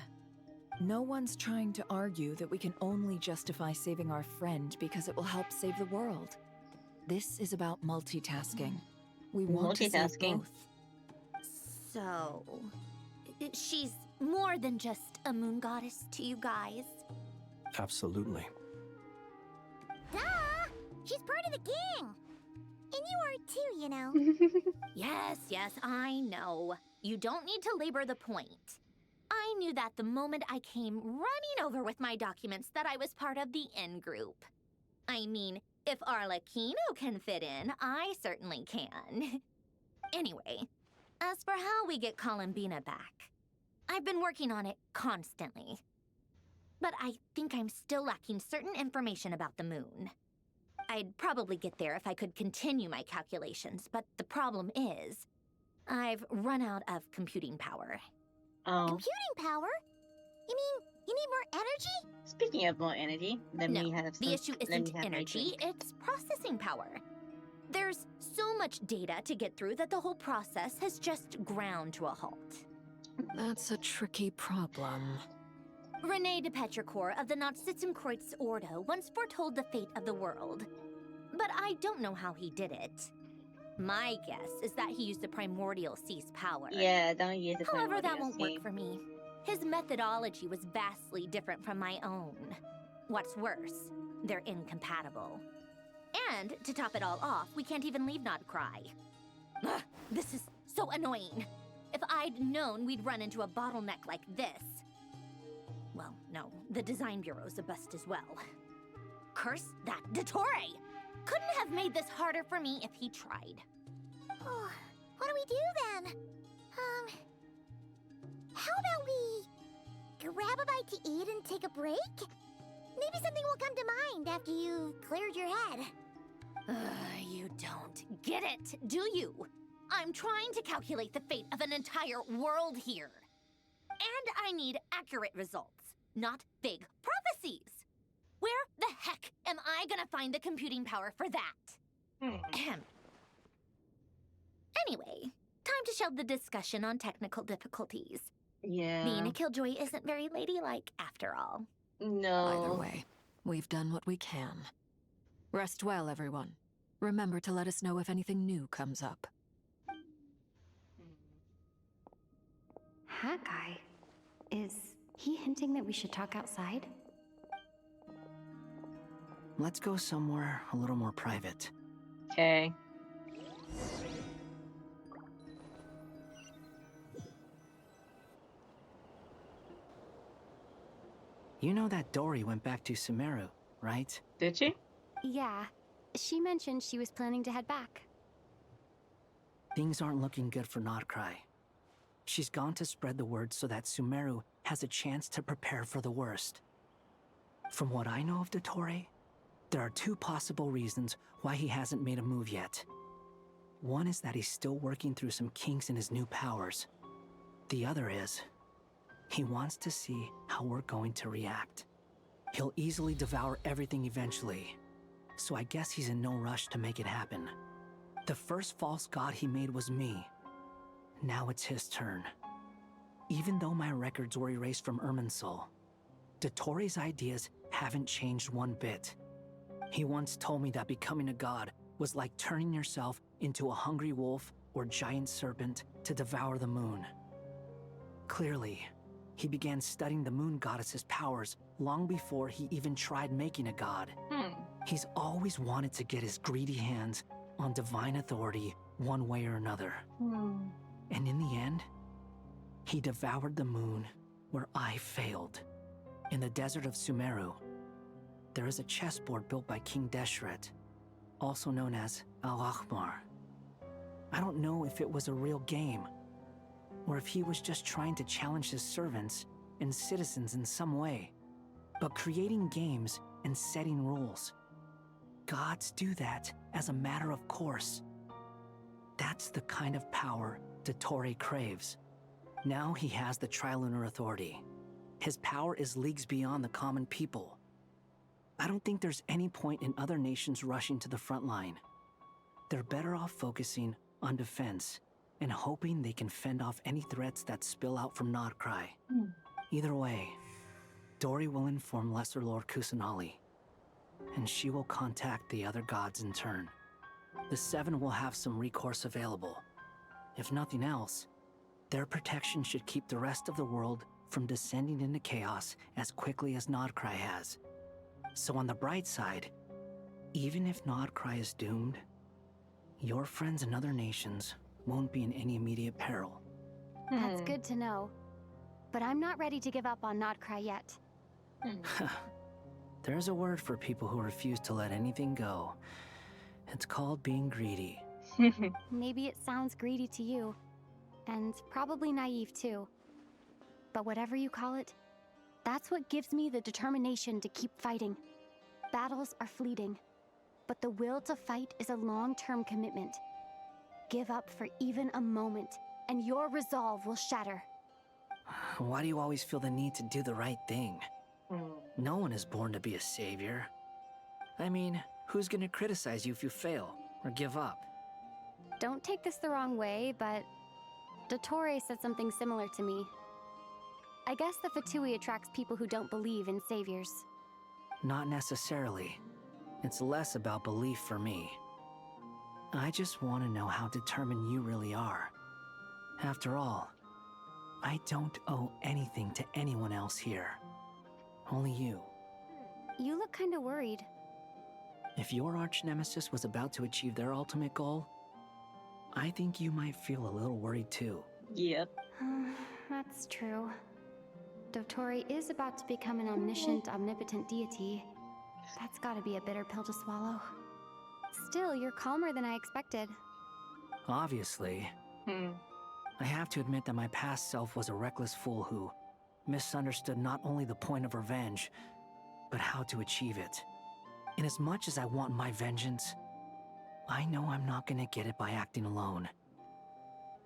No one's trying to argue that we can only justify saving our friend because it will help save the world. This is about multitasking. We want to save both. So, she's more than just a moon goddess to you guys? Absolutely. Duh! She's part of the gang! And you are too, you know. Yes, I know. You don't need to labor the point. I knew that the moment I came running over with my documents that I was part of the in-group. I mean, if Arlecchino can fit in, I certainly can. Anyway, as for how we get Columbina back, I've been working on it constantly. But I think I'm still lacking certain information about the moon. I'd probably get there if I could continue my calculations, but the problem is, I've run out of computing power. Computing power? You mean you need more energy? Speaking of more energy, let me have some. The issue isn't energy, it's processing power. There's so much data to get through that the whole process has just ground to a halt. That's a tricky problem. René de Petrichor of the Nazissenkreuz Ordo once foretold the fate of the world. But I don't know how he did it. My guess is that he used the Primordial Sea's power. Yeah, don't use the Primordial However, that won't Sea. work for me. His methodology was vastly different from my own. What's worse, they're incompatible. And to top it all off, we can't even leave Nodcry. Ugh, this is so annoying. If I'd known we'd run into a bottleneck like this. Well, no, the design bureau's a bust as well. Curse that Dottore! Couldn't have made this harder for me if he tried. Oh, what do we do then? How about we grab a bite to eat and take a break? Maybe something will come to mind after you've cleared your head. You don't get it, do you? I'm trying to calculate the fate of an entire world here. And I need accurate results, not big prophecies. Where the heck am I gonna find the computing power for that? Anyway, time to shelve the discussion on technical difficulties. Yeah. Being a killjoy isn't very ladylike after all. No. Either way, we've done what we can. Rest well, everyone. Remember to let us know if anything new comes up. Hawkeye, is he hinting that we should talk outside? Let's go somewhere a little more private. Okay. You know that Dory went back to Sumeru, right? Did she? Yeah, she mentioned she was planning to head back. Things aren't looking good for Nodcry. She's gone to spread the word so that Sumeru has a chance to prepare for the worst. From what I know of Dottore, there are two possible reasons why he hasn't made a move yet. One is that he's still working through some kinks in his new powers. The other is, he wants to see how we're going to react. He'll easily devour everything eventually, so I guess he's in no rush to make it happen. The first false god he made was me. Now it's his turn. Even though my records were erased from Irminsul, Dottore's ideas haven't changed one bit. He once told me that becoming a god was like turning yourself into a hungry wolf or giant serpent to devour the moon. Clearly, he began studying the moon goddess's powers long before he even tried making a god. He's always wanted to get his greedy hands on divine authority one way or another. And in the end, he devoured the moon where I failed. In the desert of Sumeru, there is a chessboard built by King Deshret, also known as Al-Ahmar. I don't know if it was a real game, or if he was just trying to challenge his servants and citizens in some way. But creating games and setting rules, gods do that as a matter of course. That's the kind of power Dottore craves. Now he has the Trilunar Authority. His power is leagues beyond the common people. I don't think there's any point in other nations rushing to the front line. They're better off focusing on defense and hoping they can fend off any threats that spill out from Nodcry. Either way, Dory will inform Lesser Lord Kusanali, and she will contact the other gods in turn. The Seven will have some recourse available. If nothing else, their protection should keep the rest of the world from descending into chaos as quickly as Nodcry has. So on the bright side, even if Nodcry is doomed, your friends in other nations won't be in any immediate peril. That's good to know. But I'm not ready to give up on Nodcry yet. There's a word for people who refuse to let anything go. It's called being greedy. Maybe it sounds greedy to you, and probably naive too. But whatever you call it, that's what gives me the determination to keep fighting. Battles are fleeting, but the will to fight is a long-term commitment. Give up for even a moment, and your resolve will shatter. Why do you always feel the need to do the right thing? No one is born to be a savior. I mean, who's gonna criticize you if you fail or give up? Don't take this the wrong way, but Dottore said something similar to me. I guess the Fatui attracts people who don't believe in saviors. Not necessarily. It's less about belief for me. I just want to know how determined you really are. After all, I don't owe anything to anyone else here. Only you. You look kinda worried. If your arch-nemesis was about to achieve their ultimate goal, I think you might feel a little worried too. Yep. That's true. Dotori is about to become an omniscient, omnipotent deity. That's gotta be a bitter pill to swallow. Still, you're calmer than I expected. Obviously. I have to admit that my past self was a reckless fool who misunderstood not only the point of revenge, but how to achieve it. And as much as I want my vengeance, I know I'm not gonna get it by acting alone.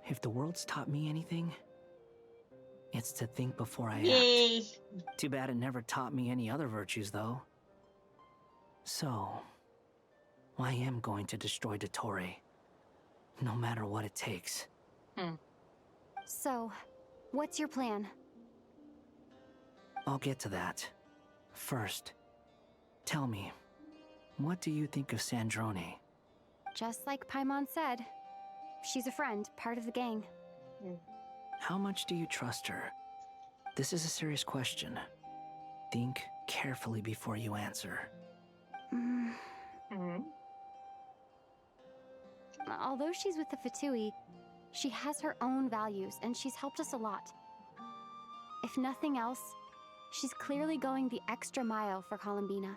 If the world's taught me anything, it's to think before I act. Too bad it never taught me any other virtues, though. So, I am going to destroy Dotori, no matter what it takes. So, what's your plan? I'll get to that. First, tell me, what do you think of Sandrone? Just like Paimon said, she's a friend, part of the gang. How much do you trust her? This is a serious question. Think carefully before you answer. Although she's with the Fatui, she has her own values, and she's helped us a lot. If nothing else, she's clearly going the extra mile for Columbina.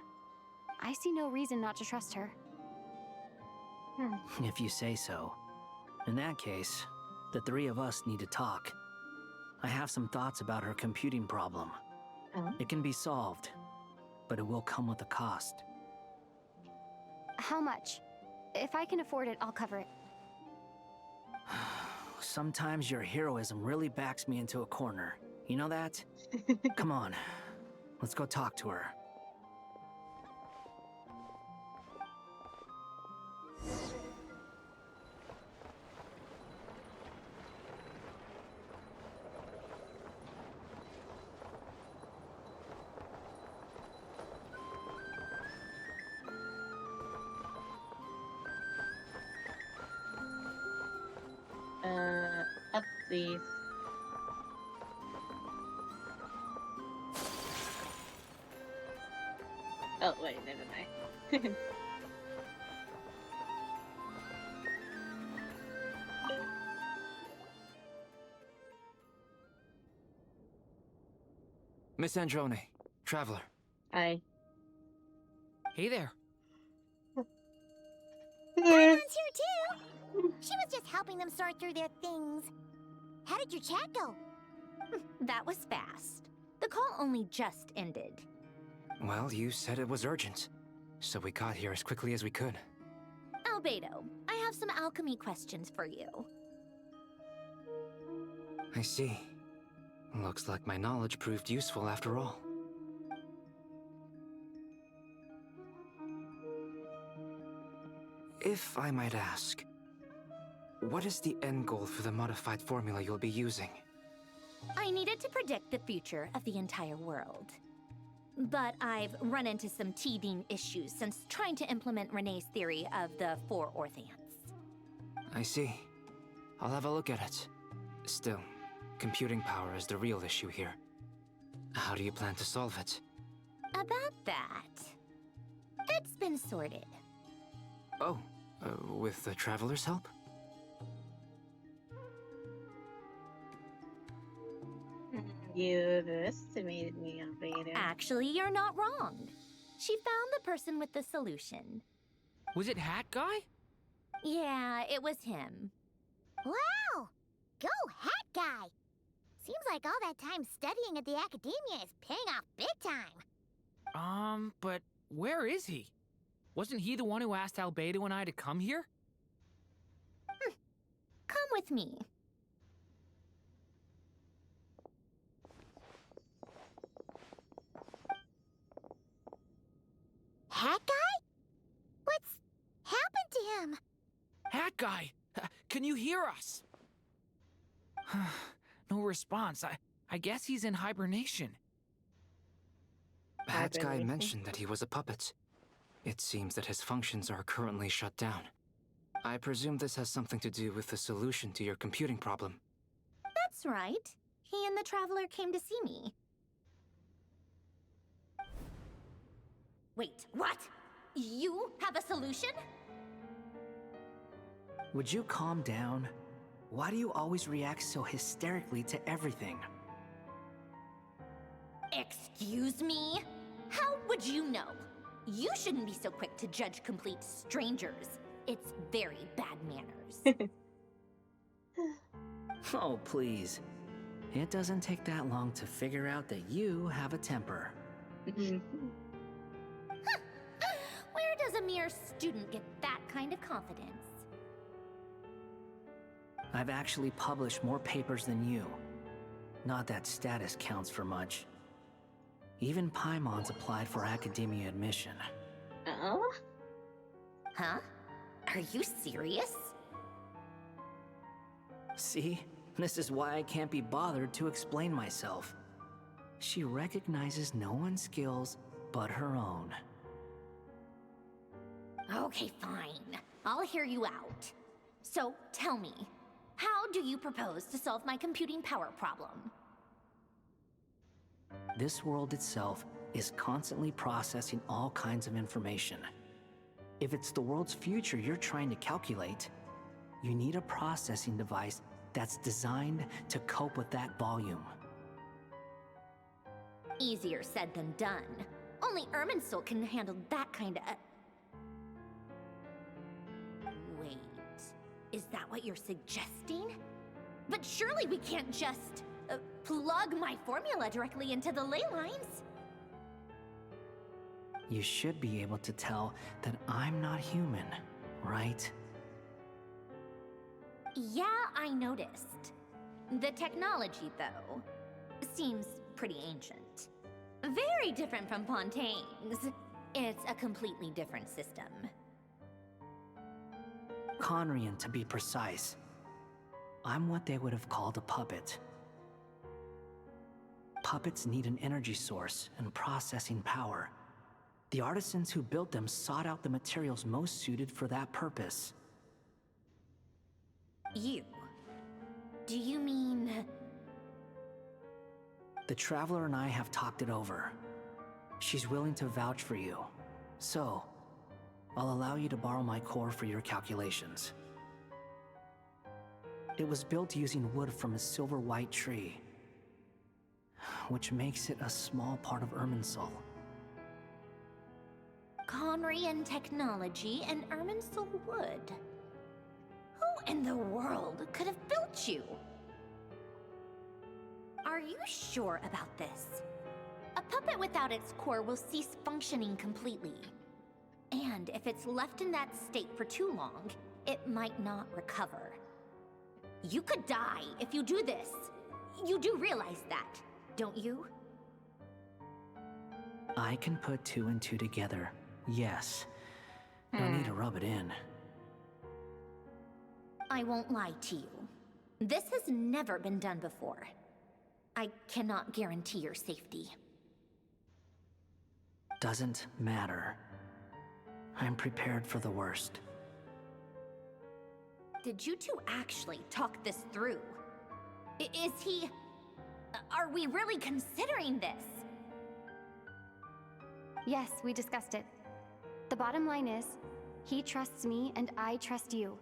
I see no reason not to trust her. If you say so. In that case, the three of us need to talk. I have some thoughts about her computing problem. It can be solved, but it will come with a cost. How much? If I can afford it, I'll cover it. Sometimes your heroism really backs me into a corner. You know that? Come on, let's go talk to her. Up please. Oh wait, never mind. Miss Androne, Traveler. Hi. Hey there. Paimon's here too! She was just helping them sort through their things. How did your chat go? That was fast. The call only just ended. Well, you said it was urgent, so we got here as quickly as we could. Albedo, I have some alchemy questions for you. I see. Looks like my knowledge proved useful after all. If I might ask, what is the end goal for the modified formula you'll be using? I needed to predict the future of the entire world. But I've run into some teething issues since trying to implement Renee's theory of the 4 Orthants. I see. I'll have a look at it. Still, computing power is the real issue here. How do you plan to solve it? About that, it's been sorted. Oh, with the Traveler's help? You overestimated me, Albedo. Actually, you're not wrong. She found the person with the solution. Was it Hat Guy? Yeah, it was him. Wow! Go Hat Guy! Seems like all that time studying at the Academia is paying off big time. But where is he? Wasn't he the one who asked Albedo and I to come here? Come with me. Hat Guy? What's happened to him? Hat Guy! Can you hear us? No response. I guess he's in hibernation. Hat Guy mentioned that he was a puppet. It seems that his functions are currently shut down. I presume this has something to do with the solution to your computing problem. That's right. He and the Traveler came to see me. Wait, what? You have a solution? Would you calm down? Why do you always react so hysterically to everything? Excuse me? How would you know? You shouldn't be so quick to judge complete strangers. It's very bad manners. Oh, please. It doesn't take that long to figure out that you have a temper. Where does a mere student get that kind of confidence? I've actually published more papers than you. Not that status counts for much. Even Paimon's applied for academia admission. Oh? Huh? Are you serious? See? This is why I can't be bothered to explain myself. She recognizes no one's skills but her own. Okay, fine. I'll hear you out. So, tell me, how do you propose to solve my computing power problem? This world itself is constantly processing all kinds of information. If it's the world's future you're trying to calculate, you need a processing device that's designed to cope with that volume. Easier said than done. Only Irminsul can handle that kind of... Wait, is that what you're suggesting? But surely we can't just plug my formula directly into the ley lines. You should be able to tell that I'm not human, right? Yeah, I noticed. The technology, though, seems pretty ancient. Very different from Pontaine's. It's a completely different system. Conrian, to be precise. I'm what they would have called a puppet. Puppets need an energy source and processing power. The artisans who built them sought out the materials most suited for that purpose. You? Do you mean... The Traveler and I have talked it over. She's willing to vouch for you. So, I'll allow you to borrow my core for your calculations. It was built using wood from a silver-white tree, which makes it a small part of Irminsul. Conrian technology and Irminsul wood. Who in the world could have built you? Are you sure about this? A puppet without its core will cease functioning completely. And if it's left in that state for too long, it might not recover. You could die if you do this. You do realize that, don't you? I can put two and two together, yes. No need to rub it in. I won't lie to you. This has never been done before. I cannot guarantee your safety. Doesn't matter. I'm prepared for the worst. Did you two actually talk this through? Is he... Are we really considering this? Yes, we discussed it. The bottom line is, he trusts me and I trust you.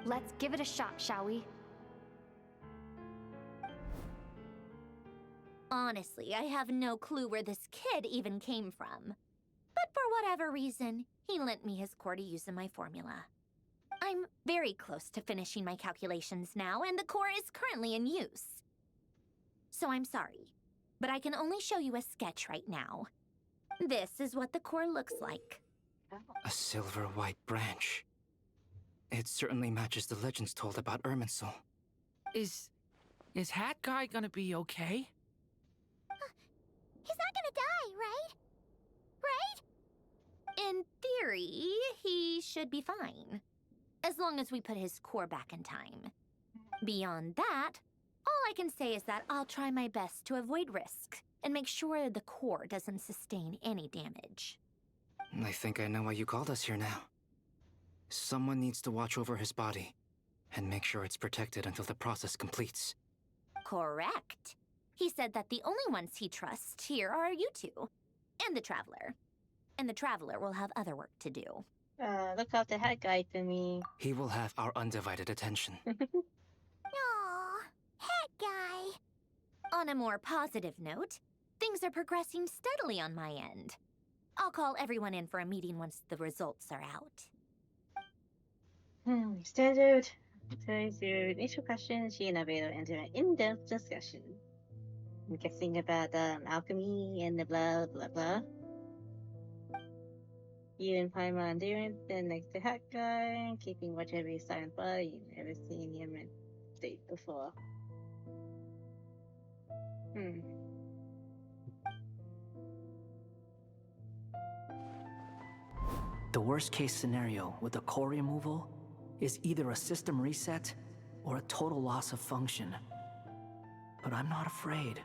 Let's give it a shot, shall we? Honestly, I have no clue where this kid even came from. But for whatever reason, he lent me his core to use in my formula. I'm very close to finishing my calculations now, and the core is currently in use. So I'm sorry, but I can only show you a sketch right now. This is what the core looks like. A silver-white branch. It certainly matches the legends told about Irminsul. Is Hat Guy gonna be okay? He's not gonna die, right? Right? In theory, he should be fine. As long as we put his core back in time. Beyond that, all I can say is that I'll try my best to avoid risk and make sure the core doesn't sustain any damage. I think I know why you called us here now. Someone needs to watch over his body and make sure it's protected until the process completes. Correct. He said that the only ones he trusts here are you two, and the Traveler. And the Traveler will have other work to do. Look out the hat guy to me. He will have our undivided attention. Aww, hat guy. On a more positive note, things are progressing steadily on my end. I'll call everyone in for a meeting once the results are out. Standard. Today's your initial question. She and Albedo enter an in-depth discussion. I'm guessing about alchemy and the blah blah blah. You and Paimon doing then next to Hat Guy, keeping watch every silent body. You've never seen him in date before. The worst case scenario with the core removal is either a system reset or a total loss of function. But I'm not afraid.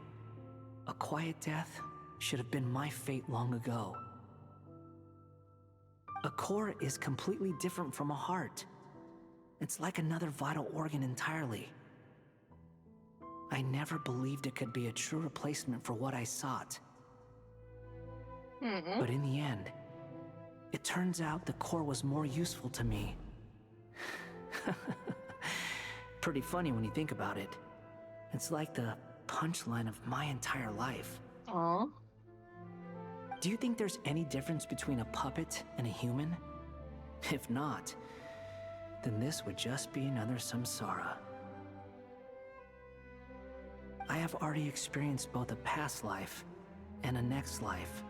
A quiet death should have been my fate long ago. A core is completely different from a heart. It's like another vital organ entirely. I never believed it could be a true replacement for what I sought. But in the end, it turns out the core was more useful to me. Pretty funny when you think about it. It's like the punchline of my entire life. Aww. Do you think there's any difference between a puppet and a human? If not, then this would just be another samsara. I have already experienced both a past life and a next life.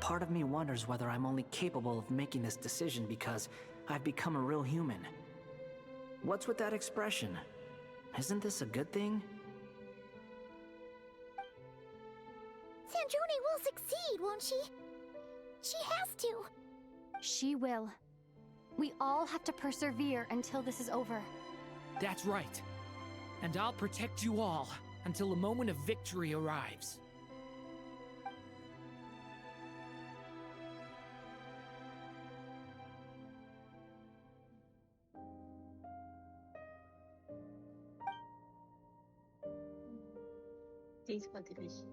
Part of me wonders whether I'm only capable of making this decision because I've become a real human. What's with that expression? Isn't this a good thing? Sandrone will succeed, won't she? She has to. She will. We all have to persevere until this is over. That's right. And I'll protect you all until a moment of victory arrives. These motivation.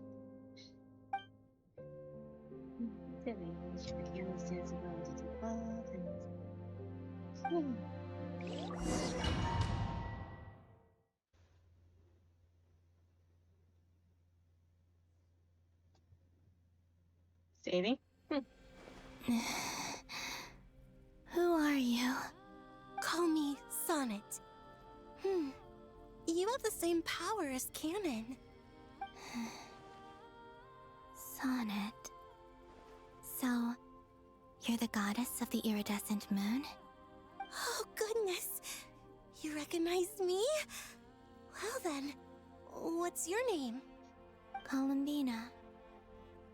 The range for the understands about the above and saving. Who are you? Call me Sonnet. You have the same power as Canon. Sonnet. So, you're the goddess of the iridescent moon? Oh, goodness. You recognize me? Well then, what's your name? Columbina.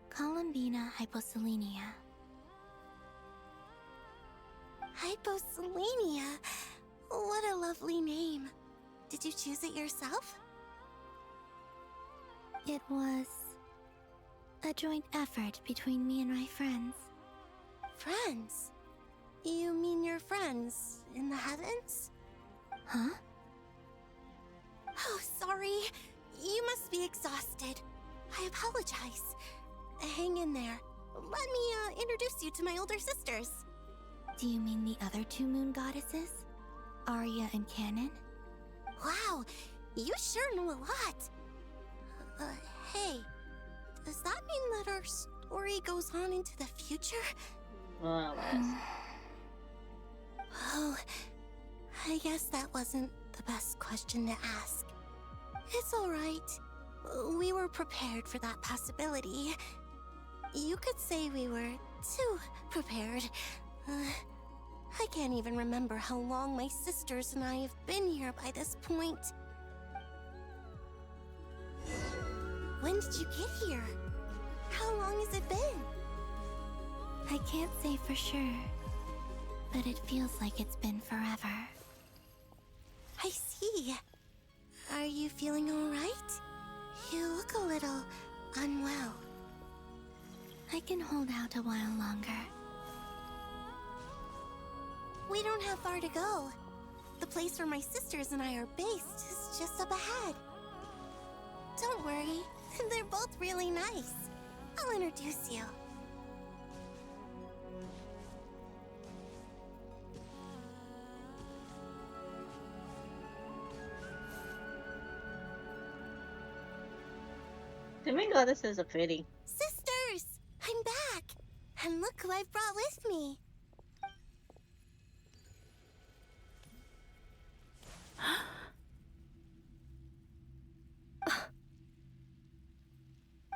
Columbina Hyposelenia. Hyposelenia? What a lovely name. Did you choose it yourself? It was a joint effort between me and my friends. Friends? You mean your friends in the heavens? Huh? Oh, sorry. You must be exhausted. I apologize. Hang in there. Let me introduce you to my older sisters. Do you mean the other two moon goddesses? Arya and Canon? Wow, you sure know a lot. Hey, does that mean that our story goes on into the future? Well, Oh, I guess that wasn't the best question to ask. It's alright. We were prepared for that possibility. You could say we were too prepared. I can't even remember how long my sisters and I have been here by this point. When did you get here? How long has it been? I can't say for sure, but it feels like it's been forever. I see. Are you feeling alright? You look a little unwell. I can hold out a while longer. We don't have far to go. The place where my sisters and I are based is just up ahead. Don't worry. They're both really nice. I'll introduce you. The main goddesses are pretty. Sisters! I'm back! And look who I've brought with me.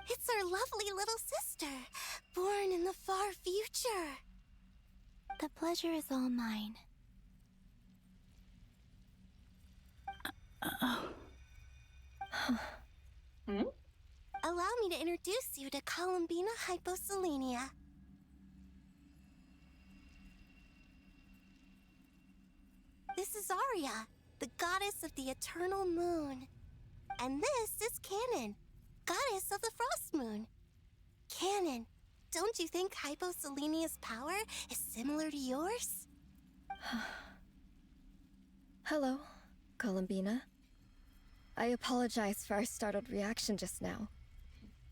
It's our lovely little sister, born in the far future. The pleasure is all mine. Allow me to introduce you to Columbina Hyposelenia. This is Arya, the goddess of the eternal moon. And this is Canon, goddess of the frost moon. Canon, don't you think Hyposelenia's power is similar to yours? Hello, Columbina. I apologize for our startled reaction just now.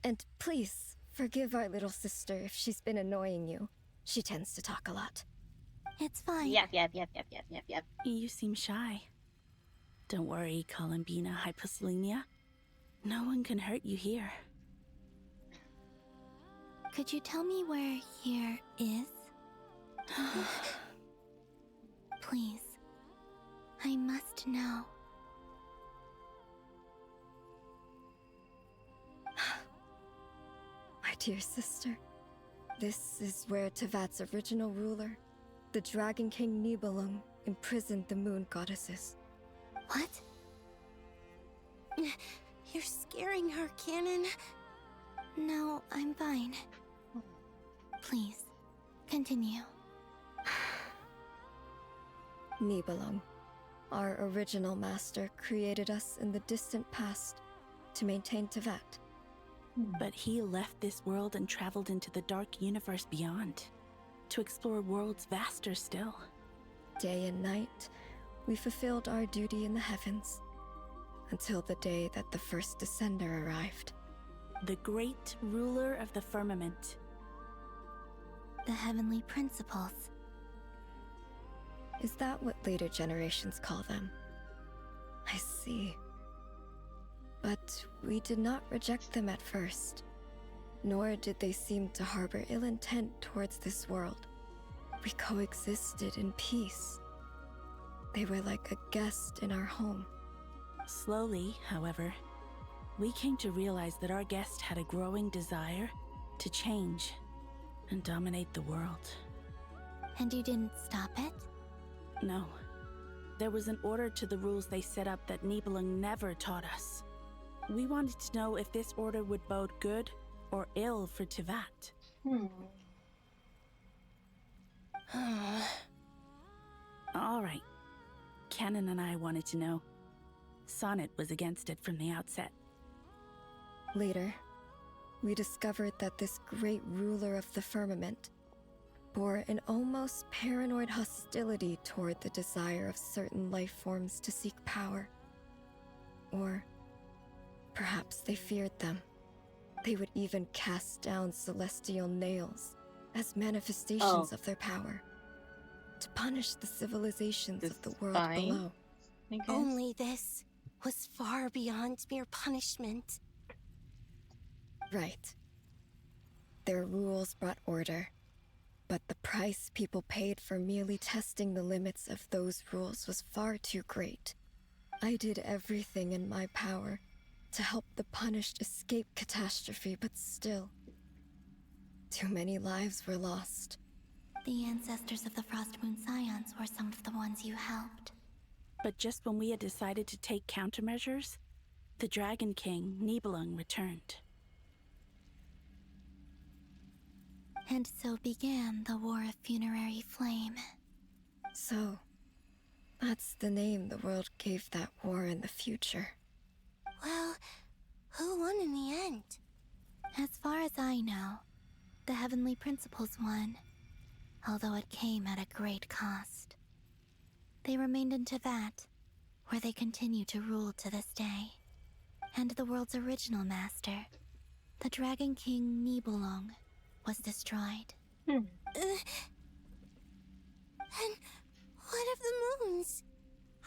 And please, forgive our little sister if she's been annoying you. She tends to talk a lot. It's fine. Yep. You seem shy. Don't worry, Columbina Hyposelenia. No one can hurt you here. Could you tell me where here is? Please. I must know. My dear sister, this is where Tevat's original ruler, the Dragon King Nibelung, imprisoned the moon goddesses. What? You're scaring her, Canon. No, I'm fine. Please, continue. Nibelung, our original master, created us in the distant past to maintain Tevat. But he left this world and traveled into the dark universe beyond, to explore worlds vaster still. Day and night, we fulfilled our duty in the heavens, until the day that the first Descender arrived. The great ruler of the firmament. The heavenly principles. Is that what later generations call them? I see. But we did not reject them at first, nor did they seem to harbor ill intent towards this world. We coexisted in peace. They were like a guest in our home. Slowly, however, we came to realize that our guest had a growing desire to change and dominate the world. And you didn't stop it? No. There was an order to the rules they set up that Nibelung never taught us. We wanted to know if this order would bode good or ill for Tevat. All right. Canon and I wanted to know. Sonnet was against it from the outset. Later, we discovered that this great ruler of the firmament bore an almost paranoid hostility toward the desire of certain life forms to seek power. Or perhaps they feared them. They would even cast down celestial nails as manifestations of their power, to punish the civilizations of the world below. Only this was far beyond mere punishment. Right. Their rules brought order, but the price people paid for merely testing the limits of those rules was far too great. I did everything in my power to help the punished escape catastrophe, but still, too many lives were lost. The ancestors of the Frost Moon Scions were some of the ones you helped. But just when we had decided to take countermeasures, the Dragon King, Nibelung, returned. And so began the War of Funerary Flame. So, that's the name the world gave that war in the future. Well, who won in the end? As far as I know, the Heavenly Principles won, although it came at a great cost. They remained in Tevat, where they continue to rule to this day. And the world's original master, the Dragon King Nibelung, was destroyed. And what of the moons?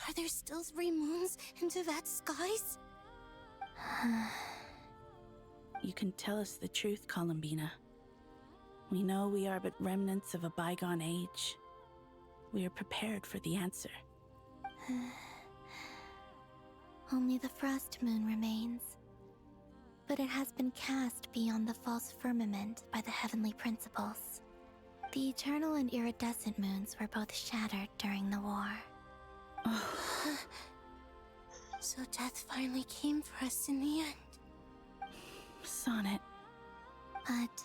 Are there still 3 moons in Tevat's skies? You can tell us the truth, Columbina. We know we are but remnants of a bygone age. We are prepared for the answer. Only the frost moon remains. But it has been cast beyond the false firmament by the heavenly principles. The eternal and iridescent moons were both shattered during the war. So death finally came for us in the end. Sonnet. But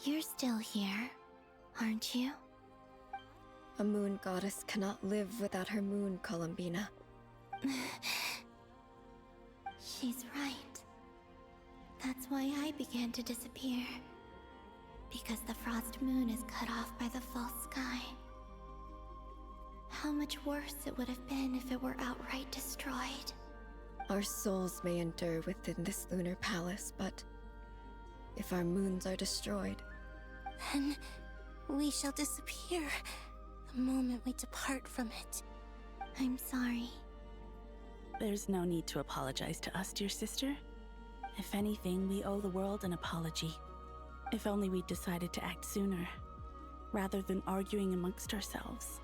you're still here, aren't you? A moon goddess cannot live without her moon, Columbina. She's right. That's why I began to disappear. Because the frost moon is cut off by the false sky. How much worse it would have been if it were outright destroyed. Our souls may endure within this lunar palace, but if our moons are destroyed, then we shall disappear the moment we depart from it. I'm sorry. There's no need to apologize to us, dear sister. If anything, we owe the world an apology. If only we'd decided to act sooner, rather than arguing amongst ourselves.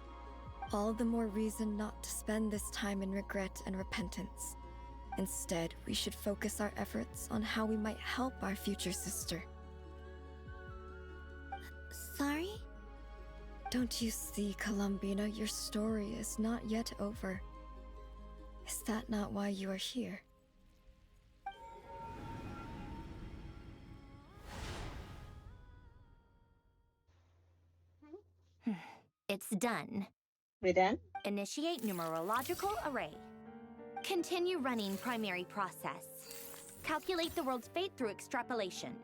All the more reason not to spend this time in regret and repentance. Instead, we should focus our efforts on how we might help our future sister. Sorry? Don't you see, Columbina, your story is not yet over. Is that not why you are here? It's done. We're done? Initiate numerological array. Continue running primary process. Calculate the world's fate through extrapolation.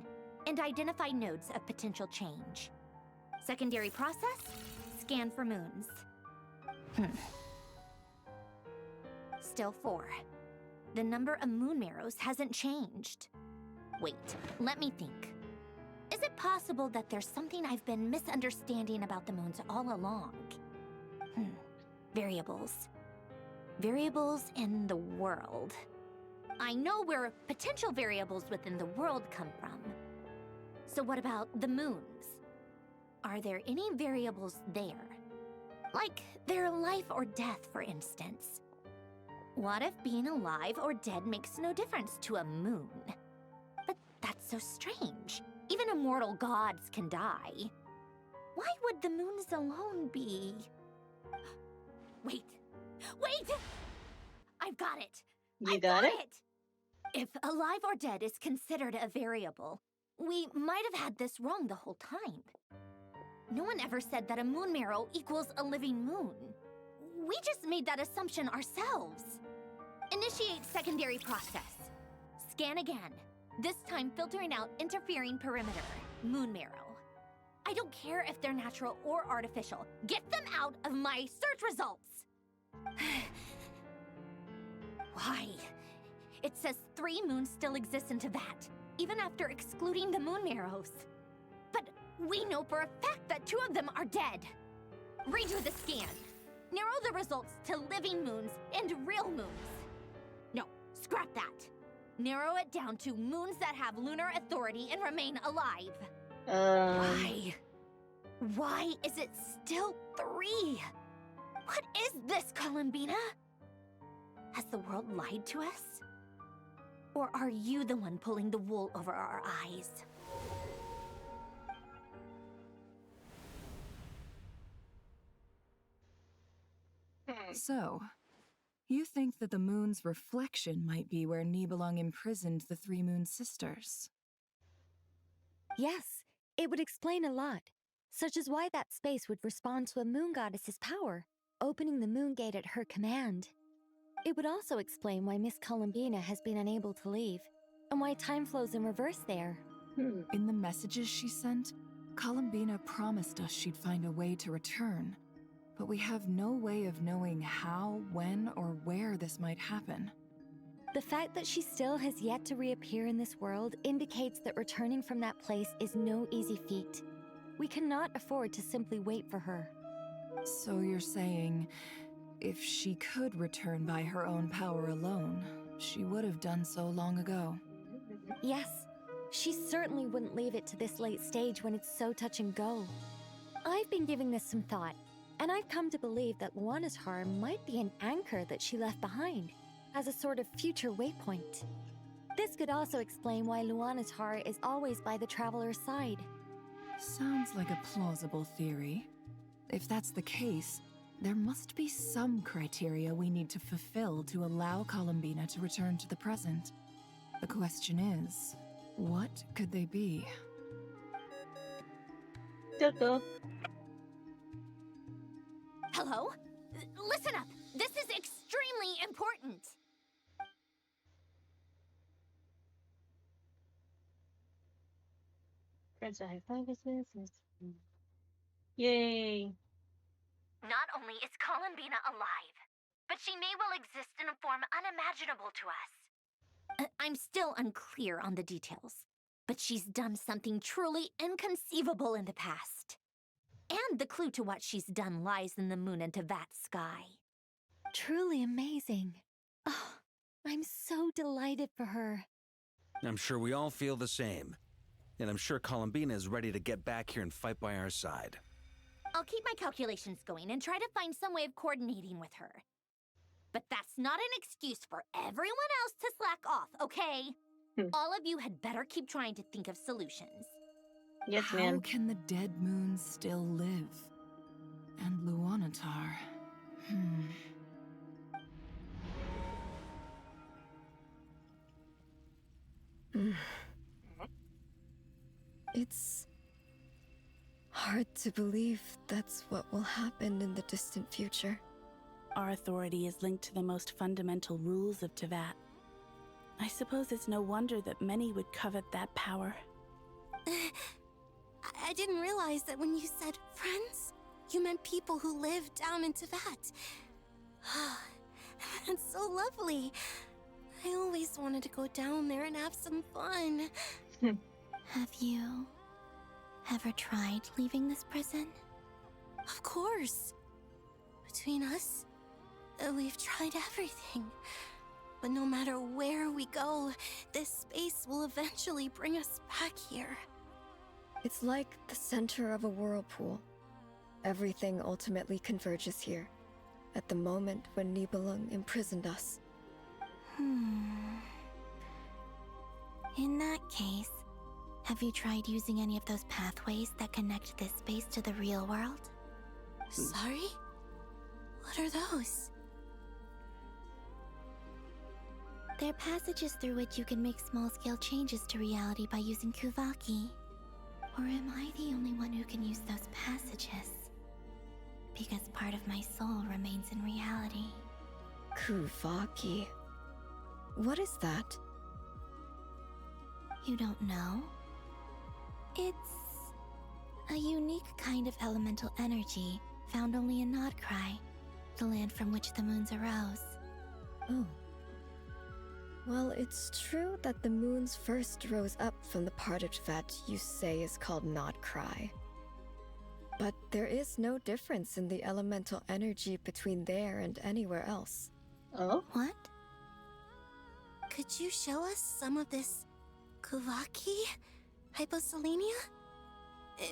And identify nodes of potential change. Secondary process, scan for moons. Still 4. The number of moon marrows hasn't changed. Wait, let me think. Is it possible that there's something I've been misunderstanding about the moons all along? Variables. Variables in the world. I know where potential variables within the world come from. So what about the moons? Are there any variables there? Like their life or death, for instance. What if being alive or dead makes no difference to a moon? But that's so strange. Even immortal gods can die. Why would the moons alone be? Wait! I've got it! You got it? If alive or dead is considered a variable, we might have had this wrong the whole time. No one ever said that a moon marrow equals a living moon. We just made that assumption ourselves. Initiate secondary process. Scan again. This time filtering out interfering perimeter, moon marrow. I don't care if they're natural or artificial. Get them out of my search results! Why? It says 3 moons still exist in Tevat, even after excluding the moon marrows. But we know for a fact that 2 of them are dead. Redo the scan. Narrow the results to living moons and real moons. No, scrap that. Narrow it down to moons that have lunar authority and remain alive. Why? Why is it still 3? What is this, Columbina? Has the world lied to us? Or are you the one pulling the wool over our eyes? So, you think that the moon's reflection might be where Nibelung imprisoned the 3 moon sisters? Yes, it would explain a lot, such as why that space would respond to a moon goddess's power, opening the moon gate at her command. It would also explain why Miss Columbina has been unable to leave, and why time flows in reverse there. In the messages she sent, Columbina promised us she'd find a way to return, but we have no way of knowing how, when, or where this might happen. The fact that she still has yet to reappear in this world indicates that returning from that place is no easy feat. We cannot afford to simply wait for her. So you're saying, if she could return by her own power alone, she would have done so long ago? Yes, she certainly wouldn't leave it to this late stage when it's so touch and go. I've been giving this some thought, and I've come to believe that Luanatar might be an anchor that she left behind, as a sort of future waypoint. This could also explain why Luanatar is always by the traveler's side. Sounds like a plausible theory. If that's the case, there must be some criteria we need to fulfill to allow Columbina to return to the present. The question is, what could they be? Hello? Listen up! This is extremely important! Yay! Not only is Columbina alive, but she may well exist in a form unimaginable to us. I'm still unclear on the details, but she's done something truly inconceivable in the past. And the clue to what she's done lies in the moon and Tevat sky. Truly amazing. Oh, I'm so delighted for her. I'm sure we all feel the same. And I'm sure Columbina is ready to get back here and fight by our side. I'll keep my calculations going and try to find some way of coordinating with her. But that's not an excuse for everyone else to slack off, okay? All of you had better keep trying to think of solutions. Yes, How ma'am. can the dead moon still live? And Luanatar... It's hard to believe that's what will happen in the distant future. Our authority is linked to the most fundamental rules of Tevat. I suppose it's no wonder that many would covet that power. I didn't realize that when you said friends, you meant people who live down in Tevat. That's so lovely. I always wanted to go down there and have some fun. Have you ever tried leaving this prison? Of course. Between us, we've tried everything. But no matter where we go, this space will eventually bring us back here. It's like the center of a whirlpool. Everything ultimately converges here, at the moment when Nibelung imprisoned us. In that case, have you tried using any of those pathways that connect this space to the real world? Sorry? What are those? They're passages through which you can make small-scale changes to reality by using Kuvaki. Or am I the only one who can use those passages? Because part of my soul remains in reality. Kuvaki. What is that? You don't know? It's a unique kind of elemental energy found only in Nodcry, the land from which the moons arose. Oh. Well, it's true that the moons first rose up from the part of Tevat you say is called Nodcry. But there is no difference in the elemental energy between there and anywhere else. Oh? What? Could you show us some of this Kuvaki? Hyposelenia?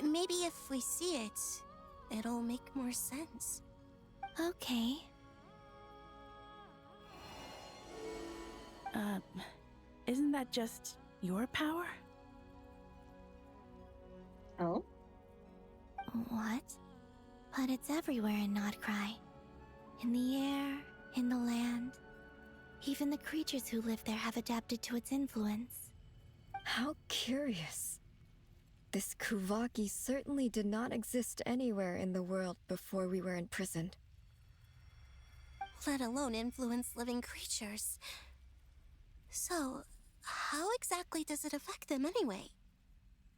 Maybe if we see it, it'll make more sense. Okay. Isn't that just your power? Oh? What? But it's everywhere in Nodcry. In the air, in the land. Even the creatures who live there have adapted to its influence. How curious. This Kuvaki certainly did not exist anywhere in the world before we were imprisoned. Let alone influence living creatures. So, how exactly does it affect them anyway?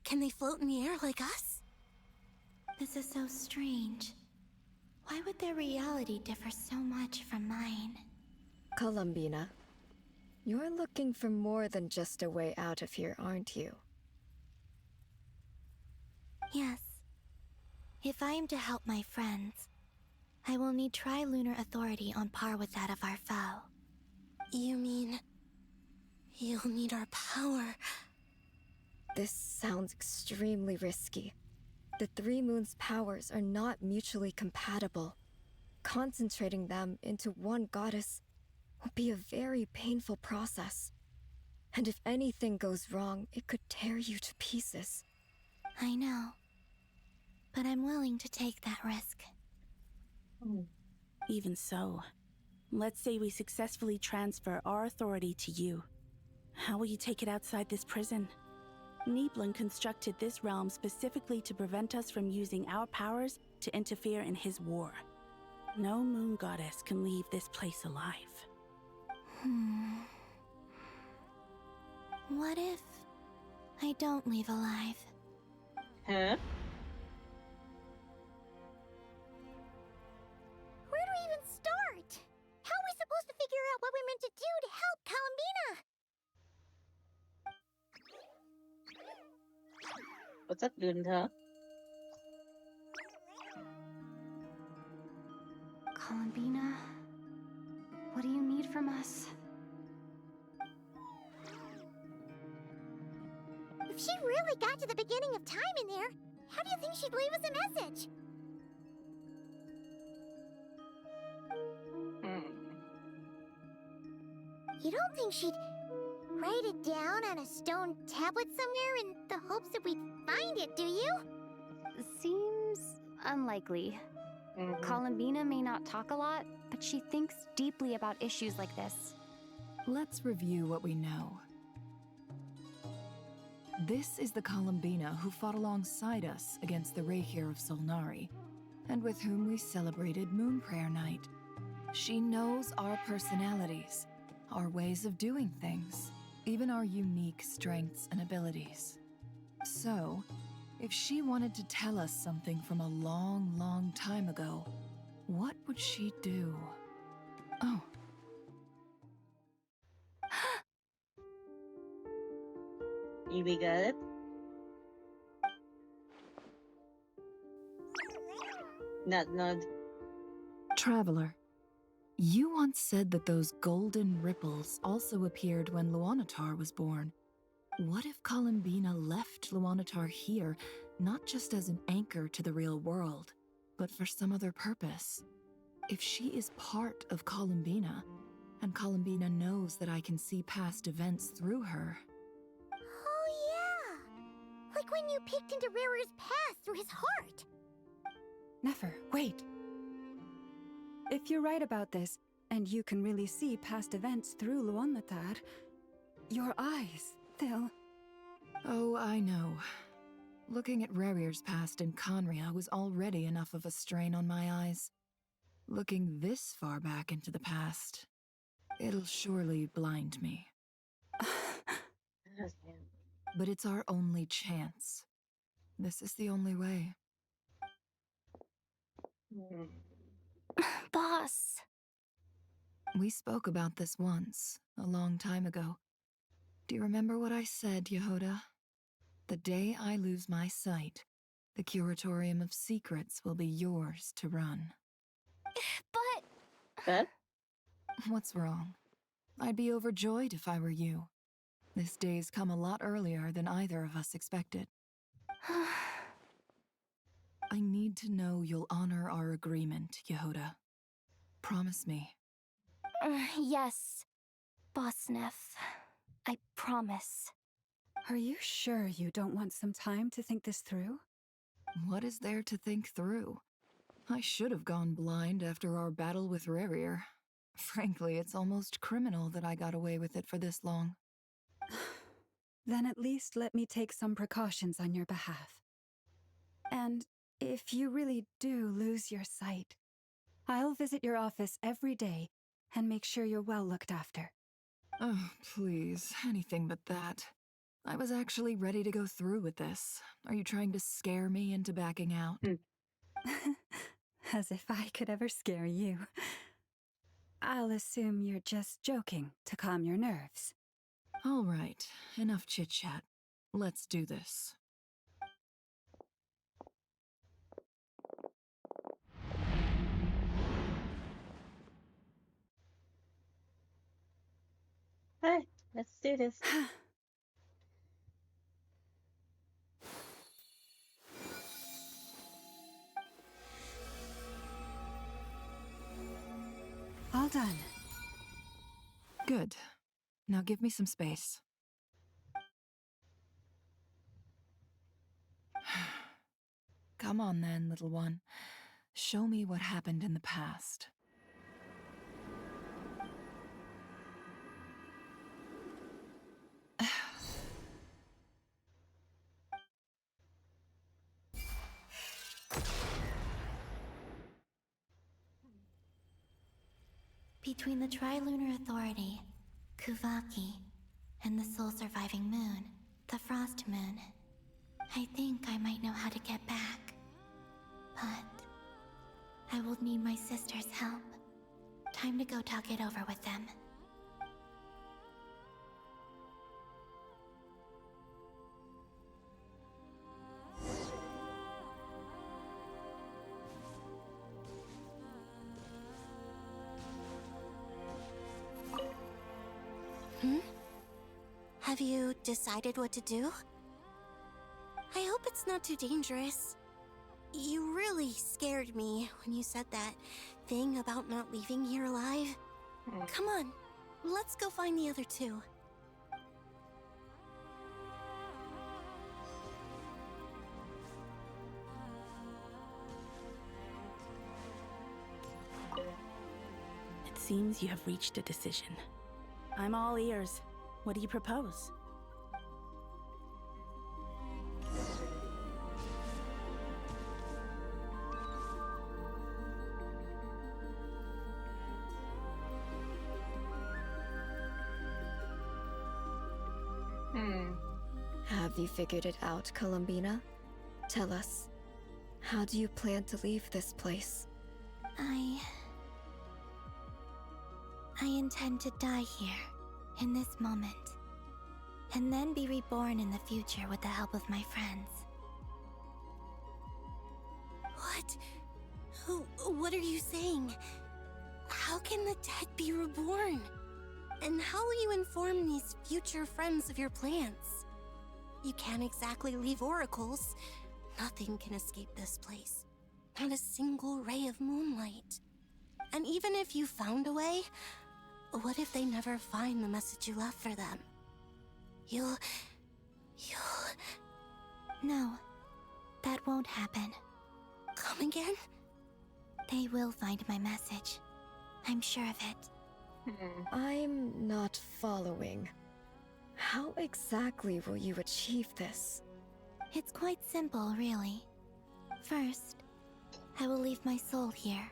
Can they float in the air like us? This is so strange. Why would their reality differ so much from mine? Columbina, You're looking for more than just a way out of here, aren't you? Yes. If I am to help my friends, I will need trilunar authority on par with that of our foe. You mean... you'll need our power? This sounds extremely risky. The Three Moons' powers are not mutually compatible. Concentrating them into one goddess will be a very painful process. And if anything goes wrong, it could tear you to pieces. I know. But I'm willing to take that risk. Even so, let's say we successfully transfer our authority to you. How will you take it outside this prison? Niblin constructed this realm specifically to prevent us from using our powers to interfere in his war. No moon goddess can leave this place alive. What if I don't leave alive? Huh? Where do we even start? How are we supposed to figure out what we're meant to do to help Columbina? What's up, Lunda? Columbina, what do you need from us? If she really got to the beginning of time in there, how do you think she'd leave us a message? You don't think she'd write it down on a stone tablet somewhere in the hopes that we'd find it, do you? Seems unlikely. Columbina may not talk a lot, but she thinks deeply about issues like this. Let's review what we know. This is the Columbina who fought alongside us against the Rayhir of Solnari, and with whom we celebrated Moon Prayer Night. She knows our personalities, our ways of doing things, even our unique strengths and abilities. So, if she wanted to tell us something from a long, long time ago, what would she do? Oh. You be good? Nod. Traveler, you once said that those golden ripples also appeared when Luanatar was born. What if Columbina left Luanatar here, not just as an anchor to the real world, but for some other purpose? If she is part of Columbina, and Columbina knows that I can see past events through her... Oh yeah! Like when you peeked into Rarer's past through his heart! Nefer, wait! If you're right about this, and you can really see past events through Luanatar, your eyes, they'll... Oh, I know. Looking at Rarir's past in Conria was already enough of a strain on my eyes. Looking this far back into the past, it'll surely blind me. But it's our only chance. This is the only way. Boss. We spoke about this once, a long time ago. Do you remember what I said, Yehoda? The day I lose my sight, the Curatorium of Secrets will be yours to run. But? What's wrong? I'd be overjoyed if I were you. This day's come a lot earlier than either of us expected. I need to know you'll honor our agreement, Yehoda. Promise me. Yes, Boss Neff. I promise. Are you sure you don't want some time to think this through? What is there to think through? I should have gone blind after our battle with Rarir. Frankly, it's almost criminal that I got away with it for this long. Then at least let me take some precautions on your behalf. And if you really do lose your sight, I'll visit your office every day and make sure you're well looked after. Oh, please, anything but that. I was actually ready to go through with this. Are you trying to scare me into backing out? As if I could ever scare you. I'll assume you're just joking to calm your nerves. All right, enough chit-chat. Let's do this. Alright, let's do this. All done. Good. Now give me some space. Come on then, little one. Show me what happened in the past. Between the Trilunar Authority, Kuvaki, and the soul-surviving moon, the Frost Moon, I think I might know how to get back. But I will need my sister's help. Time to go talk it over with them. Have you decided what to do? I hope it's not too dangerous. You really scared me when you said that thing about not leaving here alive. Come on, let's go find the other two. It seems you have reached a decision. I'm all ears. What do you propose? Have you figured it out, Columbina? Tell us, how do you plan to leave this place? I intend to die here, in this moment, and then be reborn in the future with the help of my friends. What are you saying? How can the dead be reborn? And how will you inform these future friends of your plans? You can't exactly leave oracles. Nothing can escape this place. Not a single ray of moonlight. And even if you found a way, what if they never find the message you left for them? You'll... No, that won't happen. Come again? They will find my message. I'm sure of it. I'm not following. How exactly will you achieve this? It's quite simple, really. First, I will leave my soul here.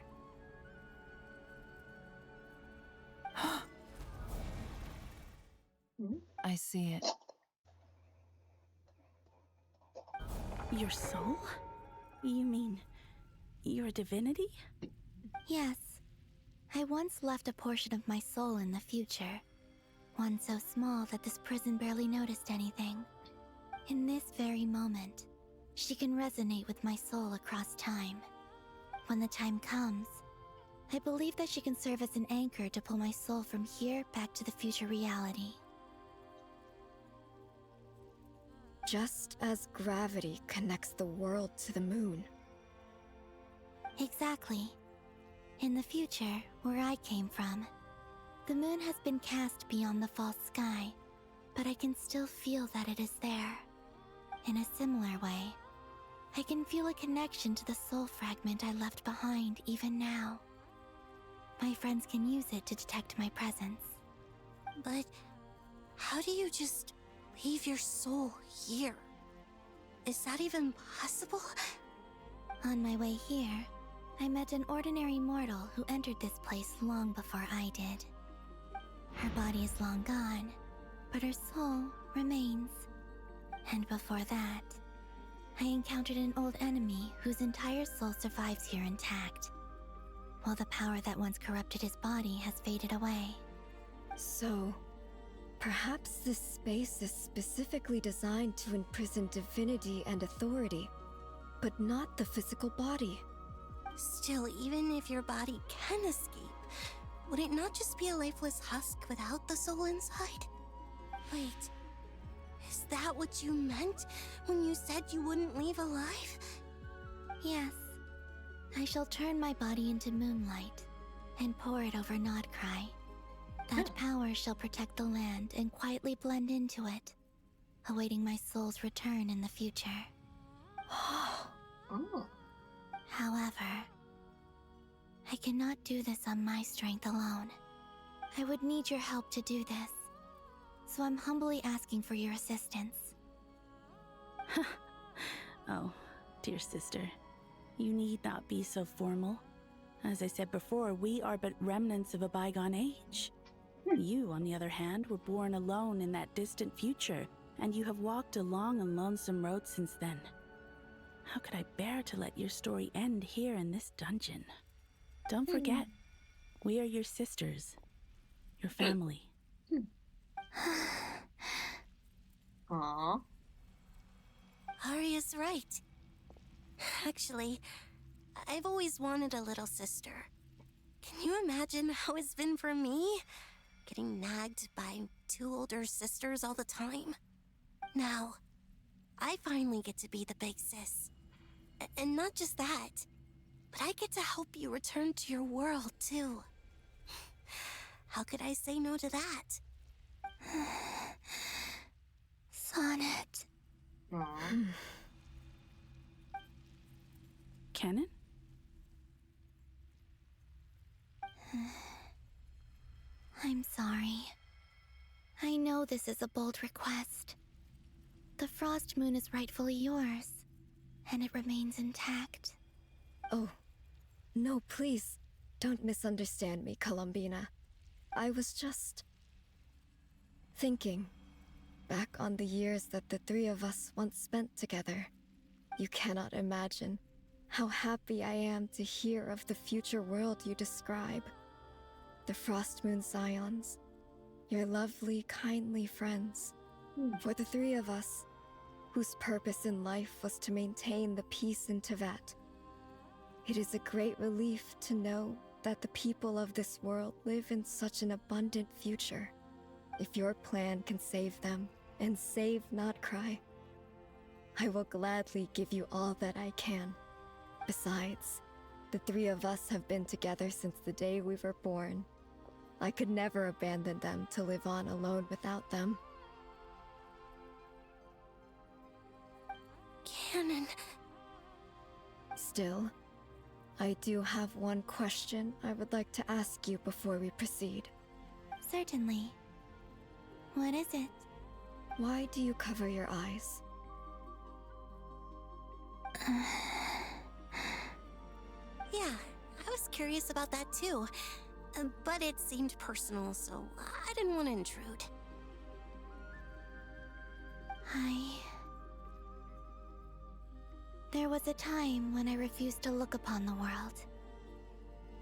I see it. Your soul? You mean your divinity? Yes. I once left a portion of my soul in the future. One so small that this prison barely noticed anything. In this very moment, she can resonate with my soul across time. When the time comes, I believe that she can serve as an anchor to pull my soul from here back to the future reality. Just as gravity connects the world to the moon. Exactly. In the future, where I came from, the moon has been cast beyond the false sky, but I can still feel that it is there. In a similar way, I can feel a connection to the soul fragment I left behind even now. My friends can use it to detect my presence. But how do you just leave your soul here? Is that even possible? On my way here, I met an ordinary mortal who entered this place long before I did. Her body is long gone, but her soul remains. And before that, I encountered an old enemy whose entire soul survives here intact. while the power that once corrupted his body has faded away. So, perhaps this space is specifically designed to imprison divinity and authority, but not the physical body. Still, even if your body can escape, would it not just be a lifeless husk without the soul inside? Wait, is that what you meant when you said you wouldn't leave alive? Yes. I shall turn my body into moonlight and pour it over Nodcry. That power shall protect the land and quietly blend into it, awaiting my soul's return in the future. However, I cannot do this on my strength alone. I would need your help to do this, so I'm humbly asking for your assistance. Oh, dear sister, you need not be so formal. As I said before, we are but remnants of a bygone age. You, on the other hand, were born alone in that distant future, and you have walked a long and lonesome road since then. How could I bear to let your story end here in this dungeon? Don't forget, we are your sisters, your family. Aww. Arya's right. Actually, I've always wanted a little sister. Can you imagine how it's been for me? Getting nagged by 2 older sisters all the time. Now, I finally get to be the big sis. And not just that, but I get to help you return to your world, too. How could I say no to that? Sonnet. Canon? I'm sorry. I know this is a bold request. The Frost Moon is rightfully yours, and it remains intact. Oh, no, please, don't misunderstand me, Columbina. I was just thinking back on the years that the 3 of us once spent together. You cannot imagine how happy I am to hear of the future world you describe. The Frost Moon Scions, your lovely, kindly friends. For the 3 of us, whose purpose in life was to maintain the peace in Tevat. It is a great relief to know that the people of this world live in such an abundant future. If your plan can save them, and save Nodcry, I will gladly give you all that I can. Besides, the 3 of us have been together since the day we were born. I could never abandon them to live on alone without them. Canon. Still, I do have one question I would like to ask you before we proceed. Certainly. What is it? Why do you cover your eyes? Yeah, I was curious about that too. But it seemed personal, so I didn't want to intrude. There was a time when I refused to look upon the world.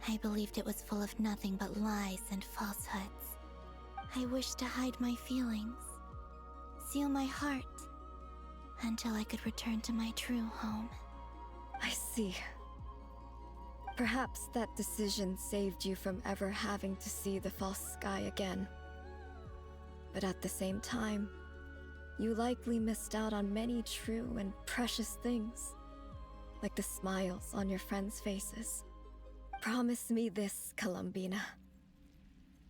I believed it was full of nothing but lies and falsehoods. I wished to hide my feelings, seal my heart, until I could return to my true home. I see. Perhaps that decision saved you from ever having to see the false sky again. But at the same time, you likely missed out on many true and precious things, like the smiles on your friends' faces. Promise me this, Columbina.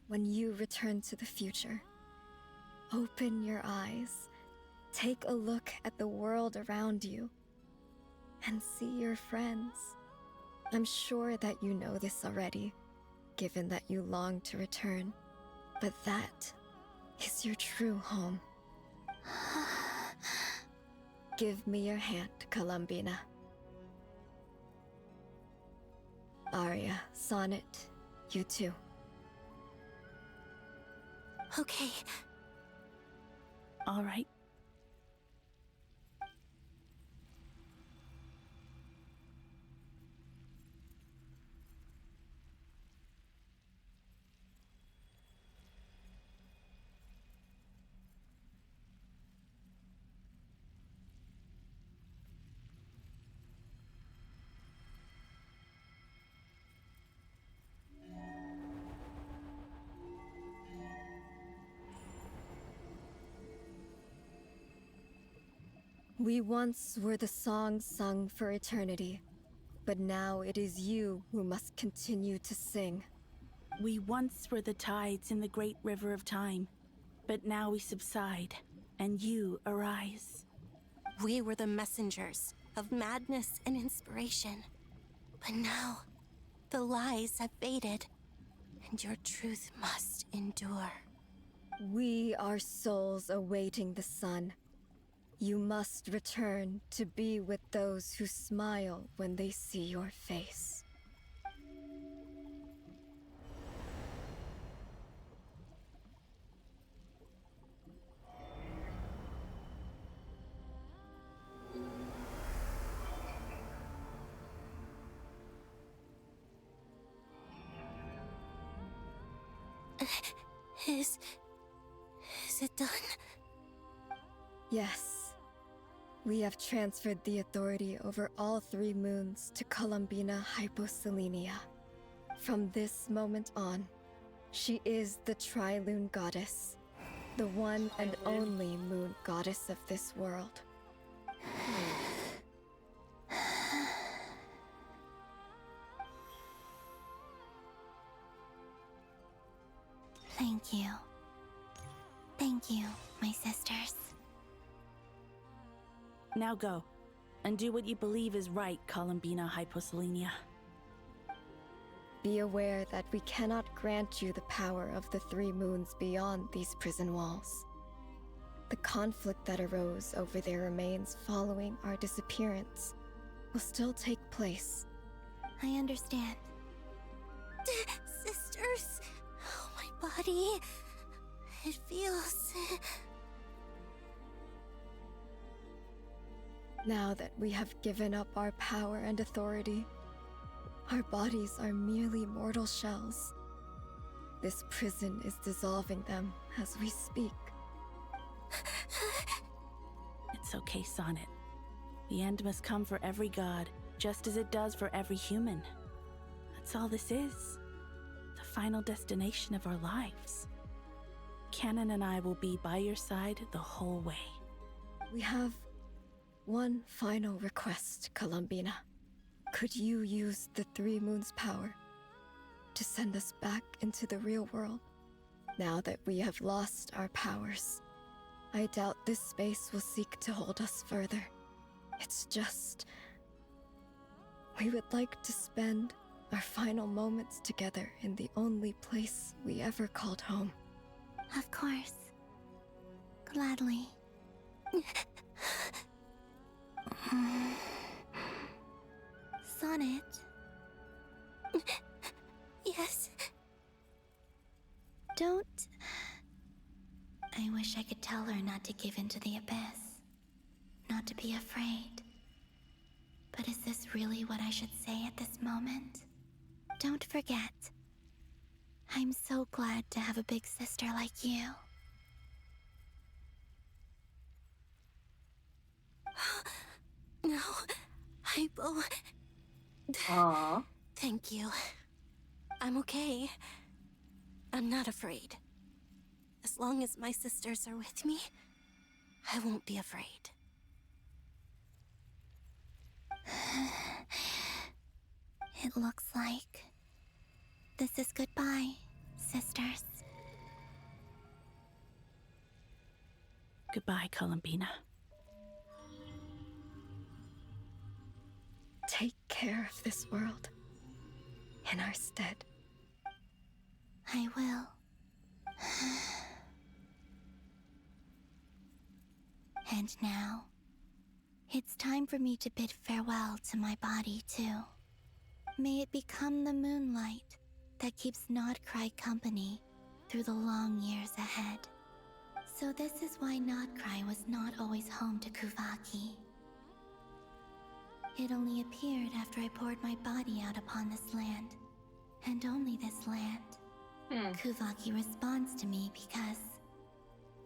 When you return to the future, open your eyes, take a look at the world around you, and see your friends. I'm sure that you know this already, given that you long to return, but that is your true home. Give me your hand, Columbina. Arya, Sonnet, you too. Okay. All right. We once were the songs sung for eternity, but now it is you who must continue to sing. We once were the tides in the great river of time, but now we subside, and you arise. We were the messengers of madness and inspiration, but now the lies have faded, and your truth must endure. We are souls awaiting the sun. You must return to be with those who smile when they see your face. Is it done? Yes. We have transferred the authority over all 3 moons to Columbina Hyposelenia. From this moment on, she is the Tri-Lune Goddess, the one and only moon goddess of this world. Thank you. Thank you, my sisters. Now go, and do what you believe is right, Columbina Hyposelenia. Be aware that we cannot grant you the power of the 3 moons beyond these prison walls. The conflict that arose over their remains following our disappearance will still take place. I understand. Sisters, oh, my body, it feels... Now that we have given up our power and authority, our bodies are merely mortal shells. This prison is dissolving them as we speak. It's okay, Sonnet. The end must come for every god, just as it does for every human. That's all this is. The final destination of our lives. Canon and I will be by your side the whole way. We have one final request, Columbina. Could you use the 3 moons' power to send us back into the real world? Now that we have lost our powers, I doubt this space will seek to hold us further. It's just... we would like to spend our final moments together in the only place we ever called home. Of course. Gladly. Sonnet? Yes? Don't... I wish I could tell her not to give in to the abyss. Not to be afraid. But is this really what I should say at this moment? Don't forget. I'm so glad to have a big sister like you. No, Hypo. Aww. Thank you. I'm okay. I'm not afraid. As long as my sisters are with me, I won't be afraid. It looks like this is goodbye, sisters. Goodbye, Columbina. Take care of this world in our stead. I will. And now, it's time for me to bid farewell to my body, too. May it become the moonlight that keeps Nodcry company through the long years ahead. So this is why Nodcry was not always home to Kuvaki. It only appeared after I poured my body out upon this land, and only this land. Kuvaki responds to me because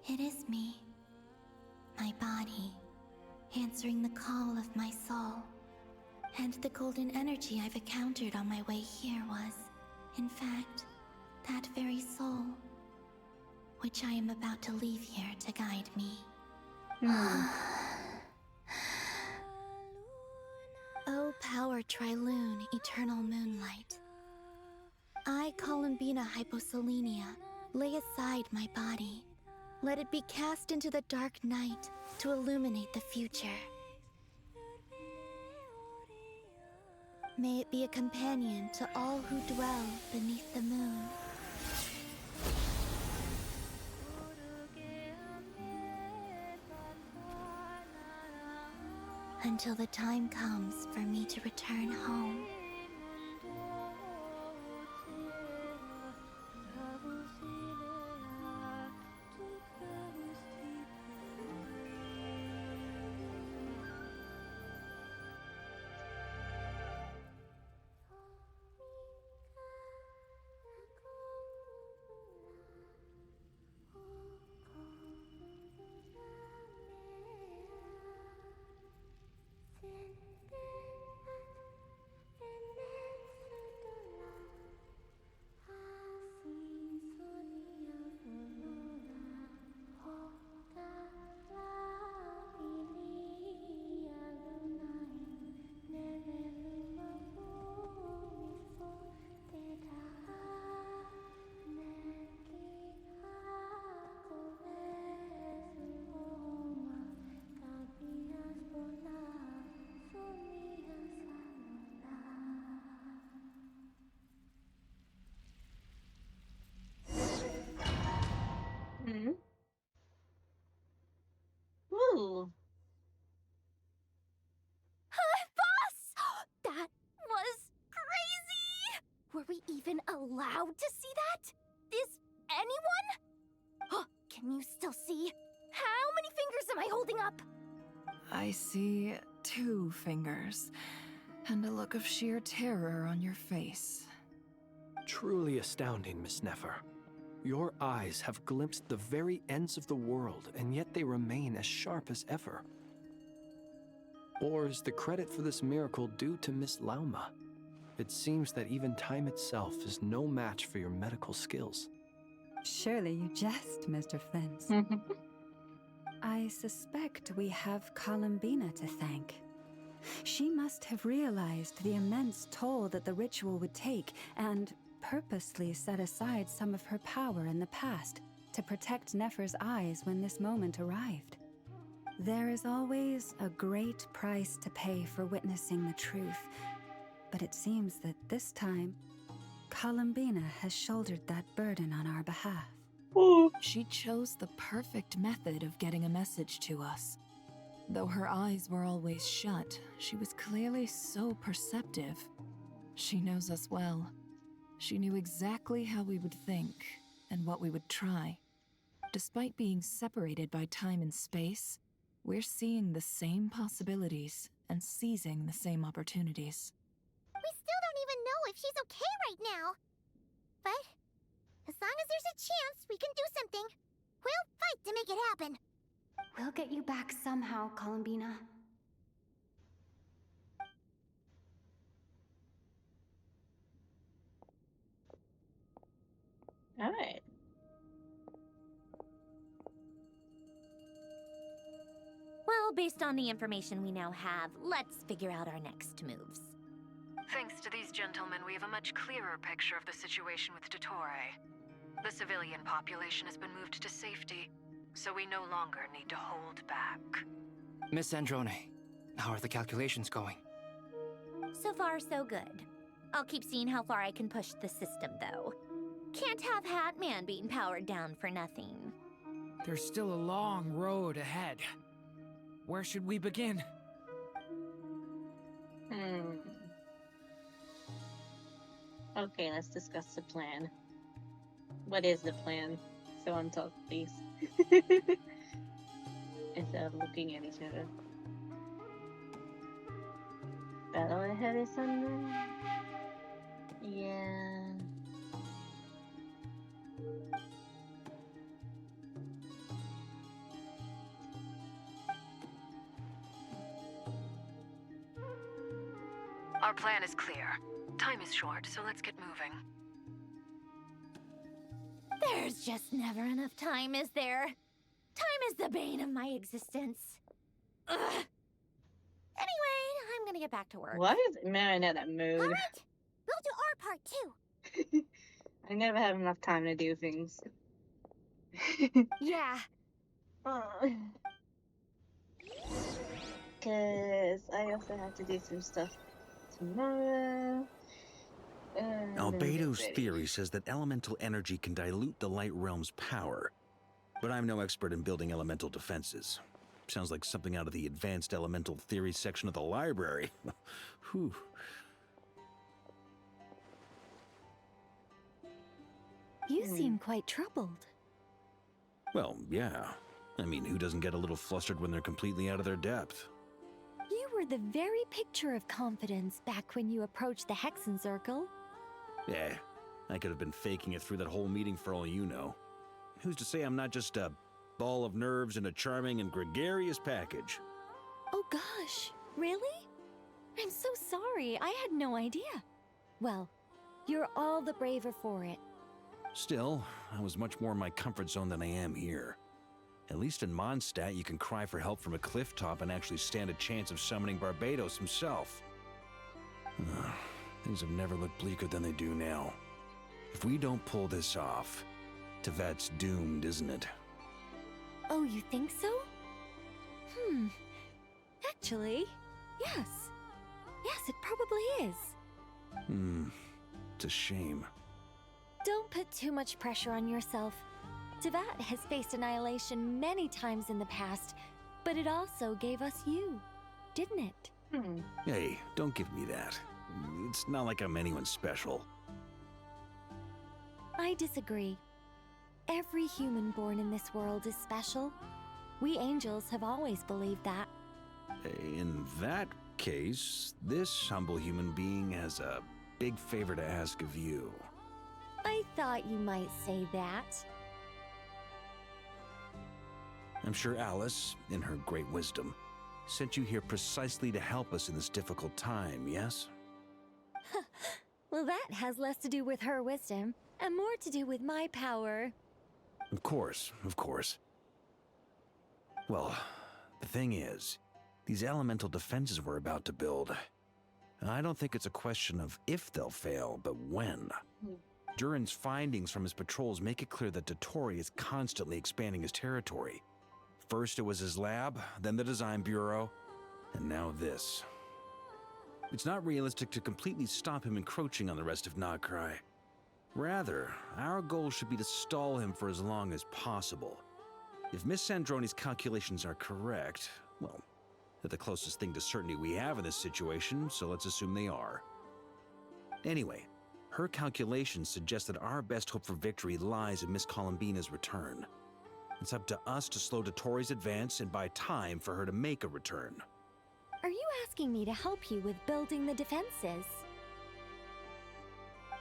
it is me, my body, answering the call of my soul. And the golden energy I've encountered on my way here was, in fact, that very soul, which I am about to leave here to guide me. Let it be cast into the dark night to illuminate the future. May it be a companion to all who dwell beneath the moon. Until the time comes for me to return home. Ooh. Boss! That was crazy! Were we even allowed to see that? Is anyone? Oh, can you still see? How many fingers am I holding up? I see 2 fingers, and a look of sheer terror on your face. Truly astounding, Miss Nefer. Your eyes have glimpsed the very ends of the world, and yet they remain as sharp as ever. Or is the credit for this miracle due to Miss Lauma? It seems that even time itself is no match for your medical skills. Surely you jest, Mr. Flint. I suspect we have Columbina to thank. She must have realized the immense toll that the ritual would take and purposely set aside some of her power in the past to protect Nefer's eyes when this moment arrived. There is always a great price to pay for witnessing the truth, but it seems that this time, Columbina has shouldered that burden on our behalf. She chose the perfect method of getting a message to us. Though her eyes were always shut, she was clearly so perceptive. She knows us well. She knew exactly how we would think and what we would try. Despite being separated by time and space, we're seeing the same possibilities and seizing the same opportunities. We still don't even know if she's okay right now. But as long as there's a chance we can do something, we'll fight to make it happen. We'll get you back somehow, Columbina. Alright. Well, based on the information we now have, let's figure out our next moves. Thanks to these gentlemen, we have a much clearer picture of the situation with Dottore. The civilian population has been moved to safety, so we no longer need to hold back. Miss Androne, how are the calculations going? So far, so good. I'll keep seeing how far I can push the system, though. Can't have Hatman being powered down for nothing. There's still a long road ahead. Where should we begin? Okay, let's discuss the plan. What is the plan? Someone talk, please. Instead of looking at each other. Battle ahead or something? Yeah. Our plan is clear. Time is short, so let's get moving. There's just never enough time, is there? Time is the bane of my existence. Ugh. Anyway, I'm gonna get back to work. Why is Marin at that mood? All right, we'll do our part too. I never have enough time to do things. Yeah. Because I also have to do some stuff tomorrow. Let me get Albedo's ready. theory says that elemental energy can dilute the light realm's power, but I'm no expert in building elemental defenses. Sounds like something out of the advanced elemental theory section of the library. Whew. You seem quite troubled. Well, yeah. I mean, who doesn't get a little flustered when they're completely out of their depth? You were the very picture of confidence back when you approached the Hexen Circle. Yeah, I could have been faking it through that whole meeting for all you know. Who's to say I'm not just a ball of nerves in a charming and gregarious package? Oh gosh, really? I'm so sorry, I had no idea. Well, you're all the braver for it. Still, I was much more in my comfort zone than I am here. At least in Mondstadt, you can cry for help from a cliff top and actually stand a chance of summoning Barbados himself. Things have never looked bleaker than they do now. If we don't pull this off, Tevet's doomed, isn't it? Oh, you think so? Actually, yes. Yes, it probably is. It's a shame. Don't put too much pressure on yourself. Tevat has faced annihilation many times in the past, but it also gave us you, didn't it? Hey, don't give me that. It's not like I'm anyone special. I disagree. Every human born in this world is special. We angels have always believed that. In that case, this humble human being has a big favor to ask of you. I thought you might say that. I'm sure Alice, in her great wisdom, sent you here precisely to help us in this difficult time, yes? Well, that has less to do with her wisdom, and more to do with my power. Of course, of course. Well, the thing is, these elemental defenses we're about to build, I don't think it's a question of if they'll fail, but when. Durin's findings from his patrols make it clear that Dottore is constantly expanding his territory. First it was his lab, then the design bureau, and now this. It's not realistic to completely stop him encroaching on the rest of Nagcry. Rather, our goal should be to stall him for as long as possible. If Miss Sandroni's calculations are correct, well, they're the closest thing to certainty we have in this situation, so let's assume they are. Anyway, her calculations suggest that our best hope for victory lies in Miss Columbina's return. It's up to us to slow Dottore's advance and buy time for her to make a return. Are you asking me to help you with building the defenses?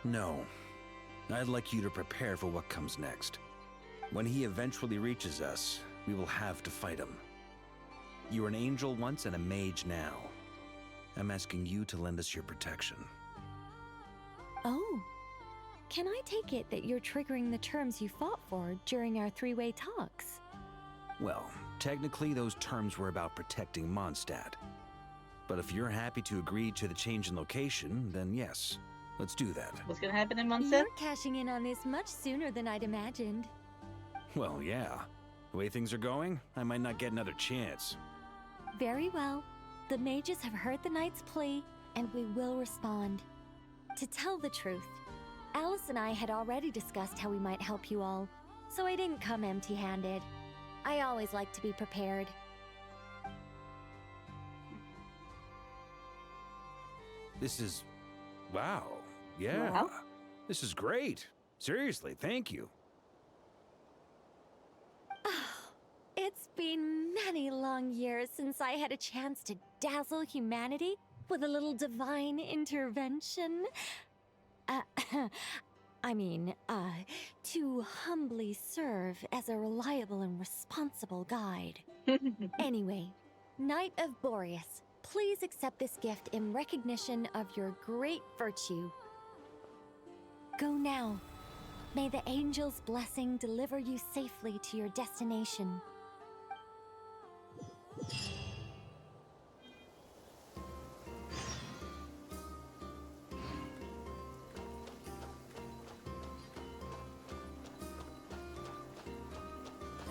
No. I'd like you to prepare for what comes next. When he eventually reaches us, we will have to fight him. You were an angel once and a mage now. I'm asking you to lend us your protection. Oh. Can I take it that you're triggering the terms you fought for during our three-way talks? Well, technically those terms were about protecting Mondstadt. But if you're happy to agree to the change in location, then yes, let's do that. What's gonna happen in Mondstadt? You're cashing in on this much sooner than I'd imagined. Well, yeah. The way things are going, I might not get another chance. Very well. The mages have heard the knight's plea, and we will respond. To tell the truth, Alice and I had already discussed how we might help you all, so I didn't come empty-handed. I always like to be prepared. This is... wow. Yeah. Wow. This is great. Seriously, thank you. It's been many long years since I had a chance to dazzle humanity with a little divine intervention. To humbly serve as a reliable and responsible guide. Anyway, Knight of Boreas, please accept this gift in recognition of your great virtue. Go now. May the angel's blessing deliver you safely to your destination.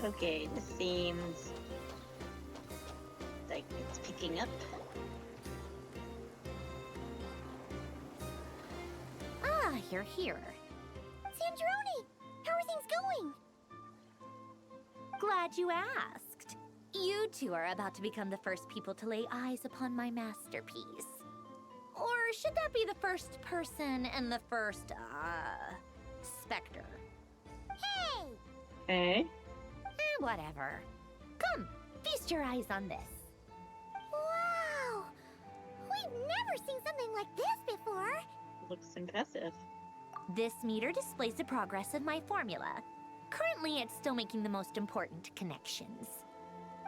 Okay, this seems like it's picking up. Ah, you're here. Sandrone! How are things going? Glad you asked. You two are about to become the first people to lay eyes upon my masterpiece. Or should that be the first person and the first, specter? Hey! Eh? Whatever. Come, feast your eyes on this. Wow! We've never seen something like this before. Looks impressive. This meter displays the progress of my formula. Currently, it's still making the most important connections.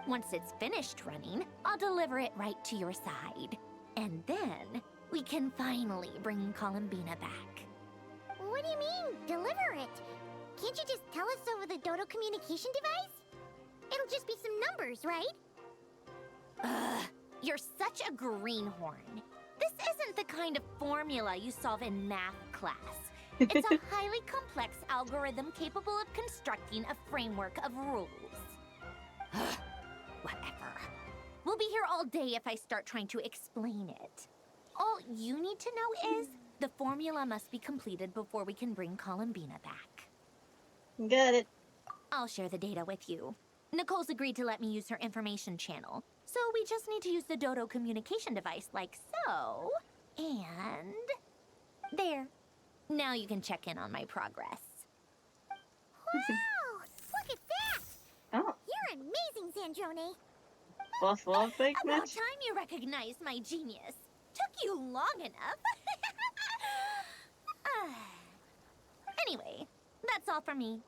Once it's finished running, I'll deliver it right to your side. And then, we can finally bring Columbina back. What do you mean, deliver it? Can't you just tell us over the Dodo communication device? It'll just be some numbers, right? Ugh, you're such a greenhorn. This isn't the kind of formula you solve in math class. It's a highly complex algorithm capable of constructing a framework of rules. Whatever. We'll be here all day if I start trying to explain it. All you need to know is the formula must be completed before we can bring Columbina back. Got it. I'll share the data with you. Nicole's agreed to let me use her information channel, so we just need to use the Dodo communication device like so. And... there. Now you can check in on my progress. Wow! Look at that! Oh. You're amazing, Sandrone. Buff big About match? time you recognized my genius. Took you long enough. Anyway, that's all for me.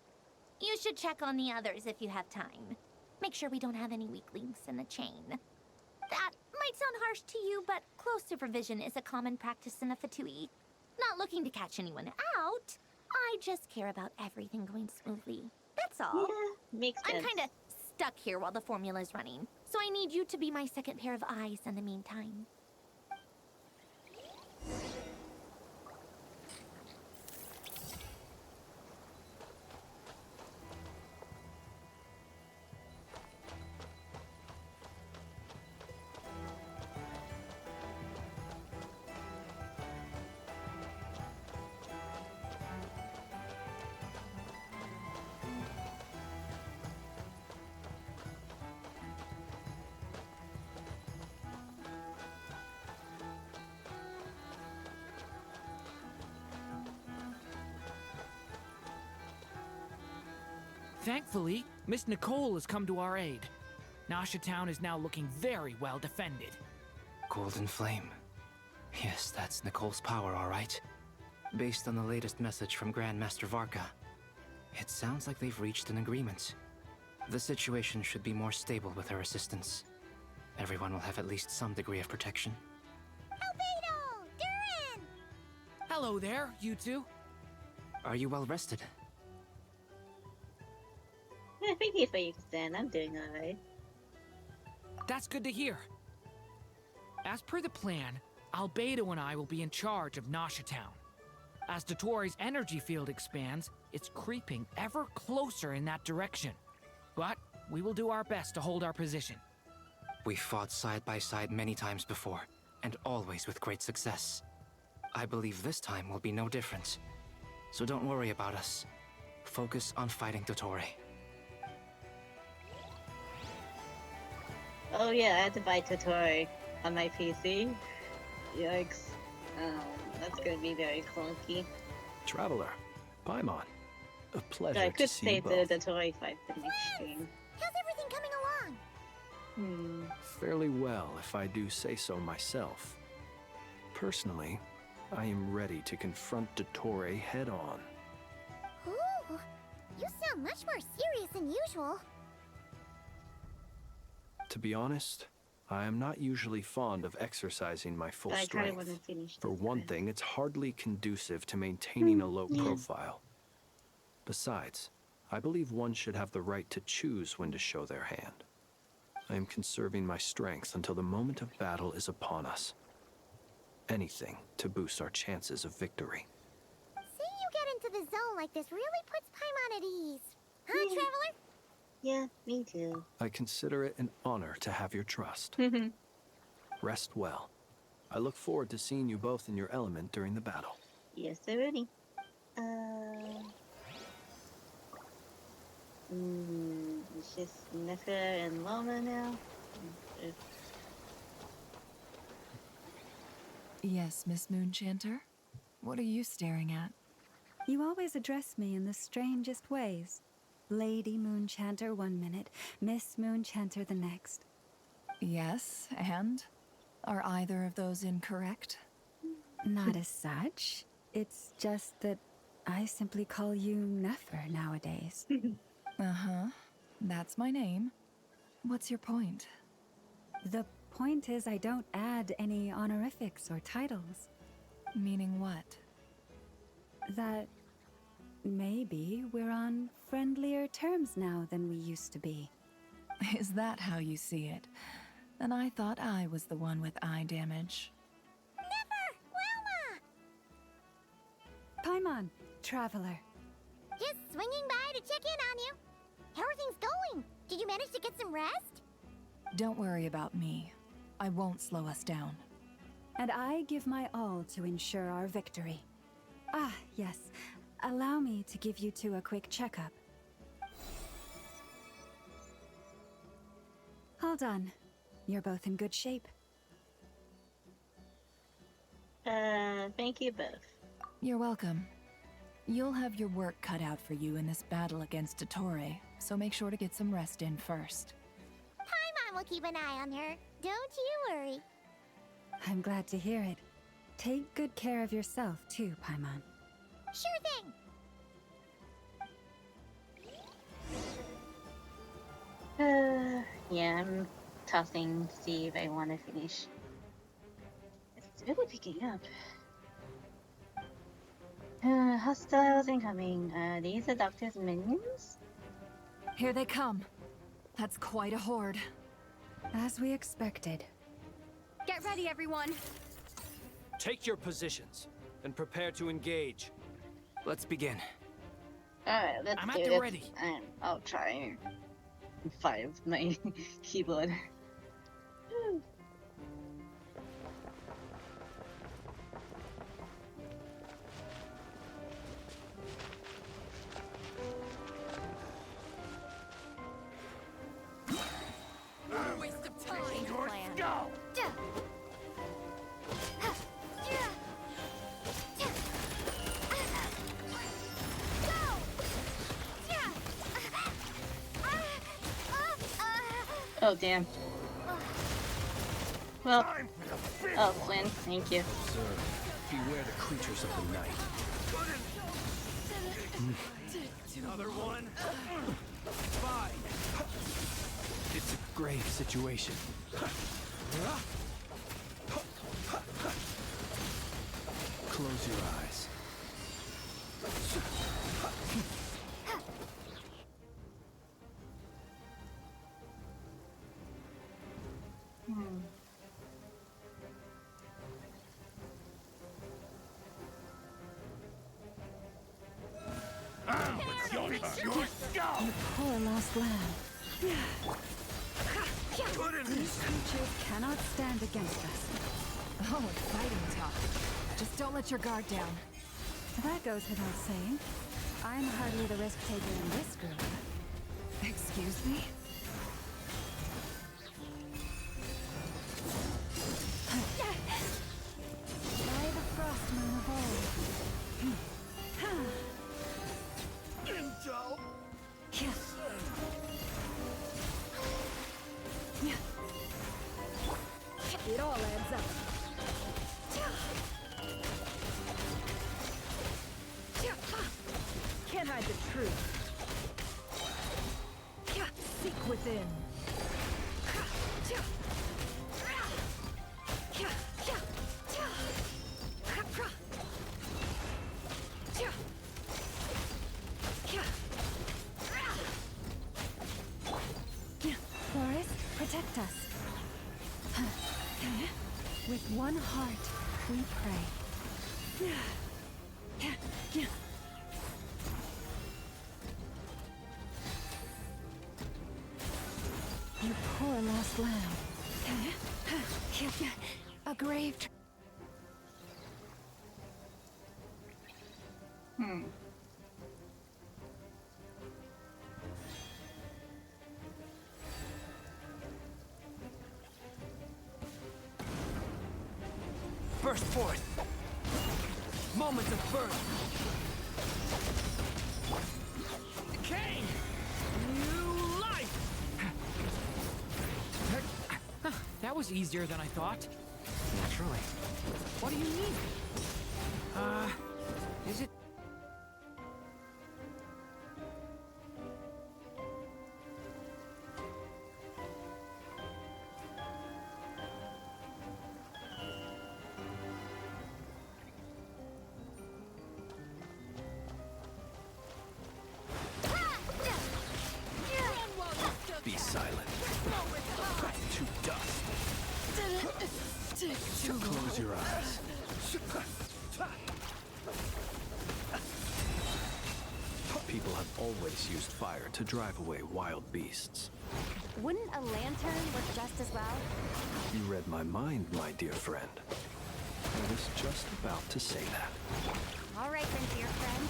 You should check on the others if you have time. Make sure we don't have any weak links in the chain. That might sound harsh to you, but close supervision is a common practice in the Fatui. Not looking to catch anyone out. I just care about everything going smoothly. That's all. Yeah, makes sense. I'm kind of stuck here while the formula's running, so I need you to be my second pair of eyes in the meantime. Thankfully, Miss Nicole has come to our aid. Nasha Town is now looking very well defended. Golden Flame. Yes, that's Nicole's power, all right. Based on the latest message from Grandmaster Varka, it sounds like they've reached an agreement. The situation should be more stable with her assistance. Everyone will have at least some degree of protection. Albedo! Durin! Hello there, you two. Are you well rested? Yeah, thank you for your stand. I'm doing alright. That's good to hear. As per the plan, Albedo and I will be in charge of Nasha Town. As Dottoro's energy field expands, it's creeping ever closer in that direction. But we will do our best to hold our position. We fought side by side many times before, and always with great success. I believe this time will be no different. So don't worry about us. Focus on fighting Dottore. Oh yeah, I had to buy Tottori on my PC. Yikes. That's gonna be very clunky. Traveler, Paimon, a pleasure I to could see say you the both. Tottori fight the next stream. How's everything coming along? Fairly well, if I do say so myself. Personally, I am ready to confront Dottore head-on. Ooh, you sound much more serious than usual. To be honest, I am not usually fond of exercising my full I kinda strength. wanna finish For this one one. thing, it's hardly conducive to maintaining a low profile. Besides, I believe one should have the right to choose when to show their hand. I am conserving my strength until the moment of battle is upon us. Anything to boost our chances of victory. Seeing you get into the zone like this really puts Paimon at ease. Huh, Traveler? Yeah, me too. I consider it an honor to have your trust. Rest well. I look forward to seeing you both in your element during the battle. Yes, already. It's just Nefer and Loma now. Yes, Miss Moonchanter? What are you staring at? You always address me in the strangest ways. Lady Moonchanter 1 minute, Miss Moonchanter the next. Yes, and? Are either of those incorrect? Not as such. It's just that I simply call you Nefer nowadays. Uh-huh. That's my name. What's your point? The point is I don't add any honorifics or titles. Meaning what? That maybe we're on friendlier terms now than we used to be. Is that how you see it? And I thought I was the one with eye damage. Never! Wilma! Paimon, traveler. Just swinging by to check in on you. How are things going? Did you manage to get some rest? Don't worry about me. I won't slow us down. And I give my all to ensure our victory. Ah, yes. Allow me to give you two a quick checkup. All done. You're both in good shape. Thank you both. You're welcome. You'll have your work cut out for you in this battle against Dottore, so make sure to get some rest in first. Paimon will keep an eye on her. Don't you worry. I'm glad to hear it. Take good care of yourself, too, Paimon. Sure thing. Yeah, I'm tossing to see if I want to finish. It's really picking up. Hostiles incoming. These are Doctor's minions? Here they come. That's quite a horde. As we expected. Get ready, everyone. Take your positions and prepare to engage. Let's begin. Alright, let's I'm do at the it. ready. I'll try. 5 my keyboard. Waste of time. Plan. Go. Oh, damn. Well, oh, Flynn, thank you. Sir, beware the creatures of the night. Another one. 5. It's a grave situation. Close your eyes. You poor lost lamb. These creatures cannot stand against us. Oh, exciting talk. Just don't let your guard down. That goes without saying. I'm hardly the risk taker in this group. Excuse me? By the frost moon of old. Intel. It all adds up. Can't hide the truth. Seek within. Forest, protect us. With one heart, we pray. slam. A grave. Burst forth! Moments of birth! Decay! New life! That was easier than I thought. Naturally. What do you need? Is it... Be silent. To dust. Close your eyes. People have always used fire to drive away wild beasts. Wouldn't a lantern work just as well? You read my mind, my dear friend. I was just about to say that. All right then, dear friend.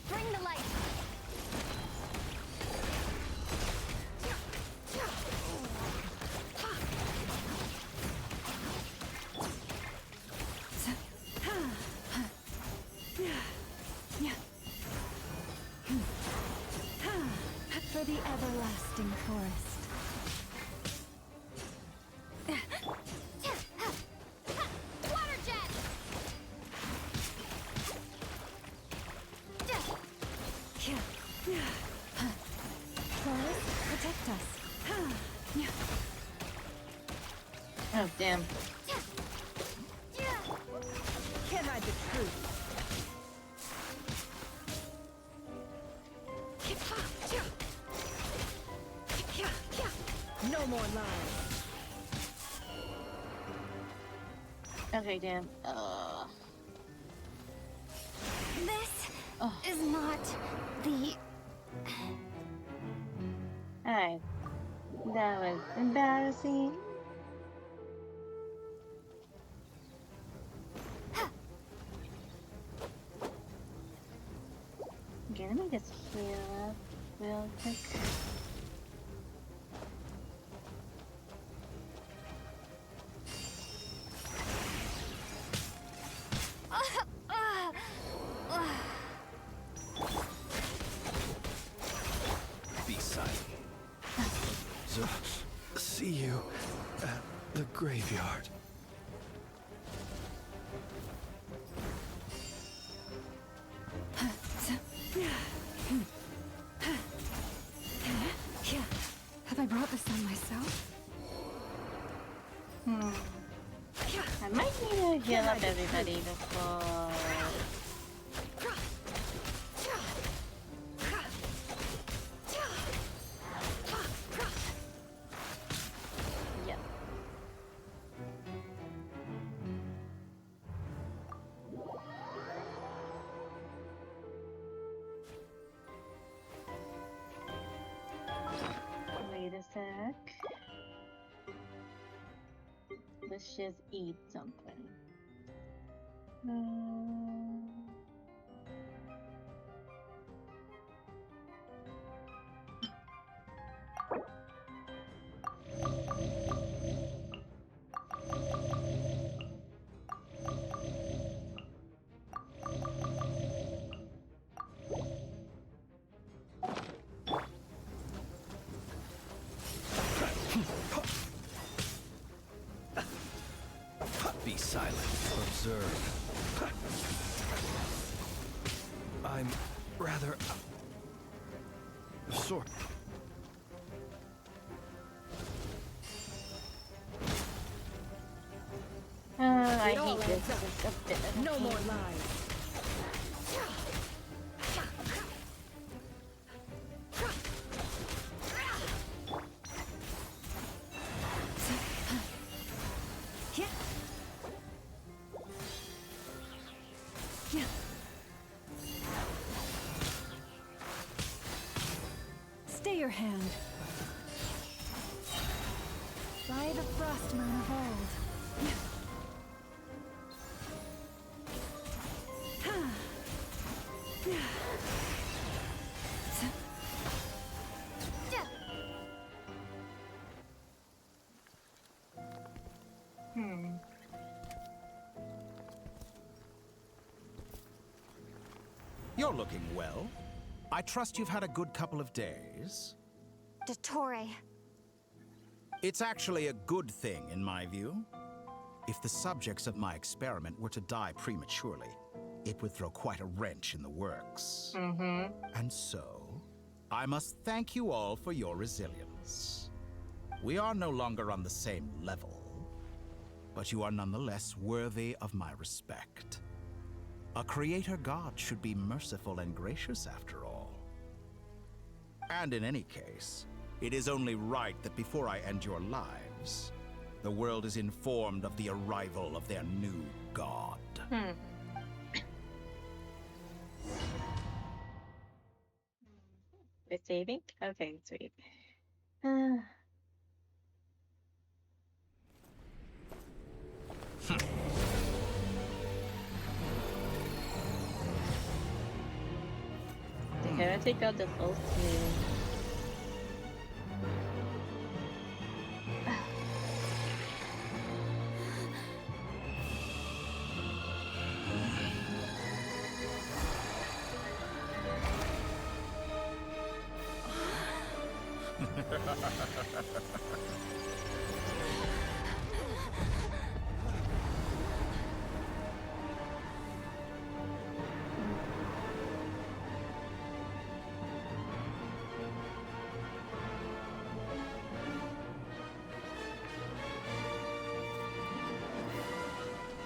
Bring the light. For the everlasting forest. Water jet! Forest, protect us. Oh, damn. Can't hide the truth. No more lies. Okay, damn. This is not the... Alright. That was embarrassing. Okay, let me just heal up real quick. Be silent. See you at the graveyard. Have I brought this on myself? I might need to heal up everybody before... Yep. Wait a sec. Let's just eat something. Be silent. Observe. I'm rather... sore. I hate this. It's a bit of a No more pain. lies. Stay your hand. By the frost moon of old. You're looking well. I trust you've had a good couple of days. Dottore. It's actually a good thing, in my view. If the subjects of my experiment were to die prematurely, it would throw quite a wrench in the works. And so, I must thank you all for your resilience. We are no longer on the same level, but you are nonetheless worthy of my respect. A creator god should be merciful and gracious after all. And in any case, it is only right that before I end your lives, the world is informed of the arrival of their new god. We're saving? Okay, sweet. Can I take out the false moon?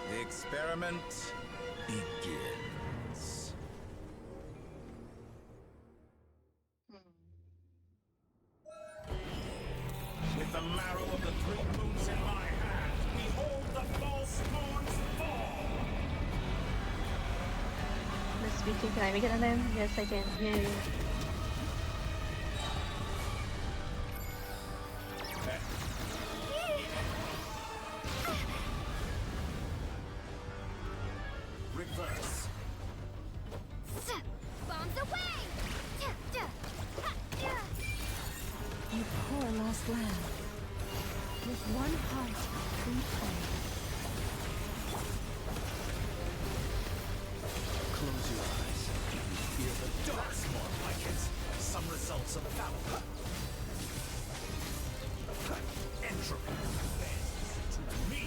The experiment begins. With the marrow of the 3 moons in my hand, behold the false moons fall! Miss speaking, can I make it on them? Yes, I can. Yay. Reverse. Bombs away! You poor lost lamb. With one heart, we pray. Close your eyes. Feel the dark more like it. Some results of battle. Entropy bends to me.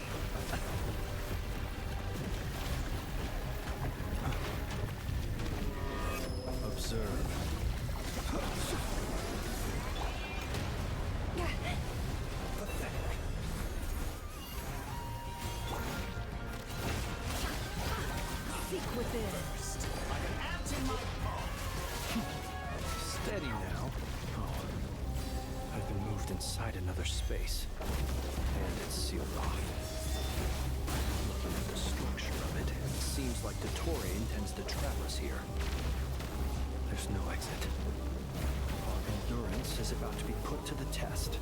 Observe. Pathetic. Seek within. First, like an ant in my palm. Steady now. Oh. I've been moved inside another space. And it's sealed off. Looking at the structure of it, it seems like Dottore intends to trap us here. There's no exit. Our endurance is about to be put to the test.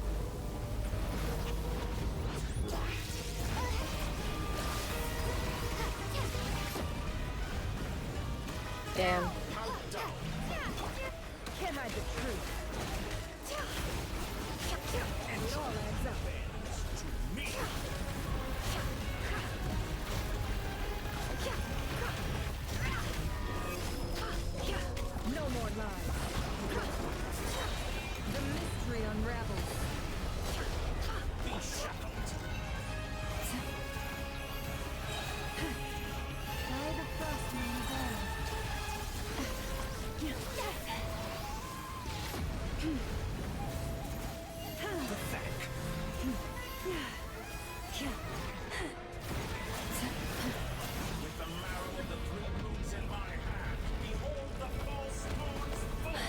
Damn. Can't hide the truth. And it all adds up. To me. No more lies. The mystery unravels. Be shackled. By the frost moon of old. Pathetic. With the marrow of the 3 moons in my hand, behold the false moons fall!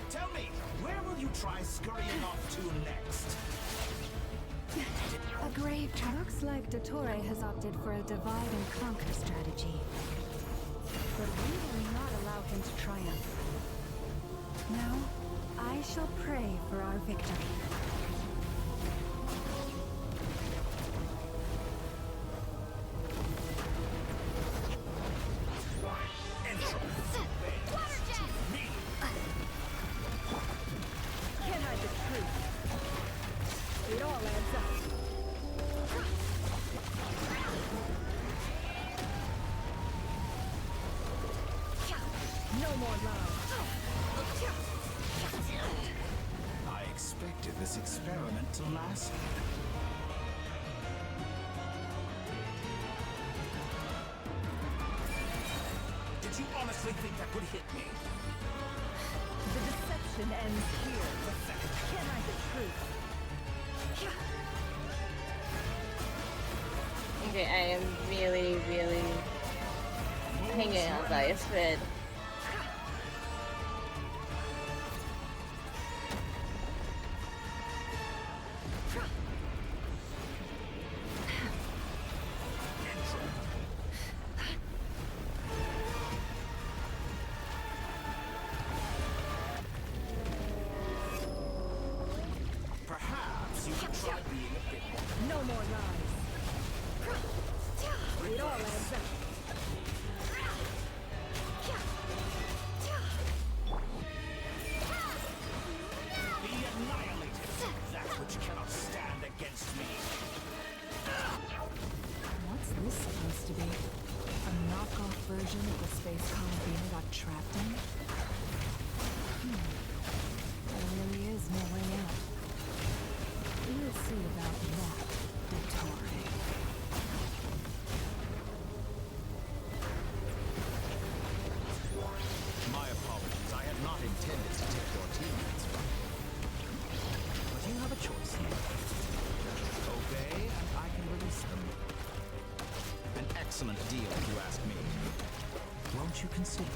Tell me, where will you try scurrying off to next? A grave trap. Looks like Dottore has opted for a divide and conquer strategy. But shall pray for our victory. Can't hide the truth. It all adds up. No more love. I expected this experiment to last. Did you honestly think that would hit me? The deception ends here. Can't hide the truth. Okay, I am really, really hanging on by a thread. Perhaps you should try being a bit more. No more lies. It all adds up. Be annihilated, that which cannot stand against me. What's this supposed to be? A knockoff version of the space Columbina got trapped in? There really is no way out. We'll see about that, Dottore. My apologies. I had not intended to take your teammates from you. But you have a choice here. Obey, and I can release them. An excellent deal, if you ask me. Won't you consider it?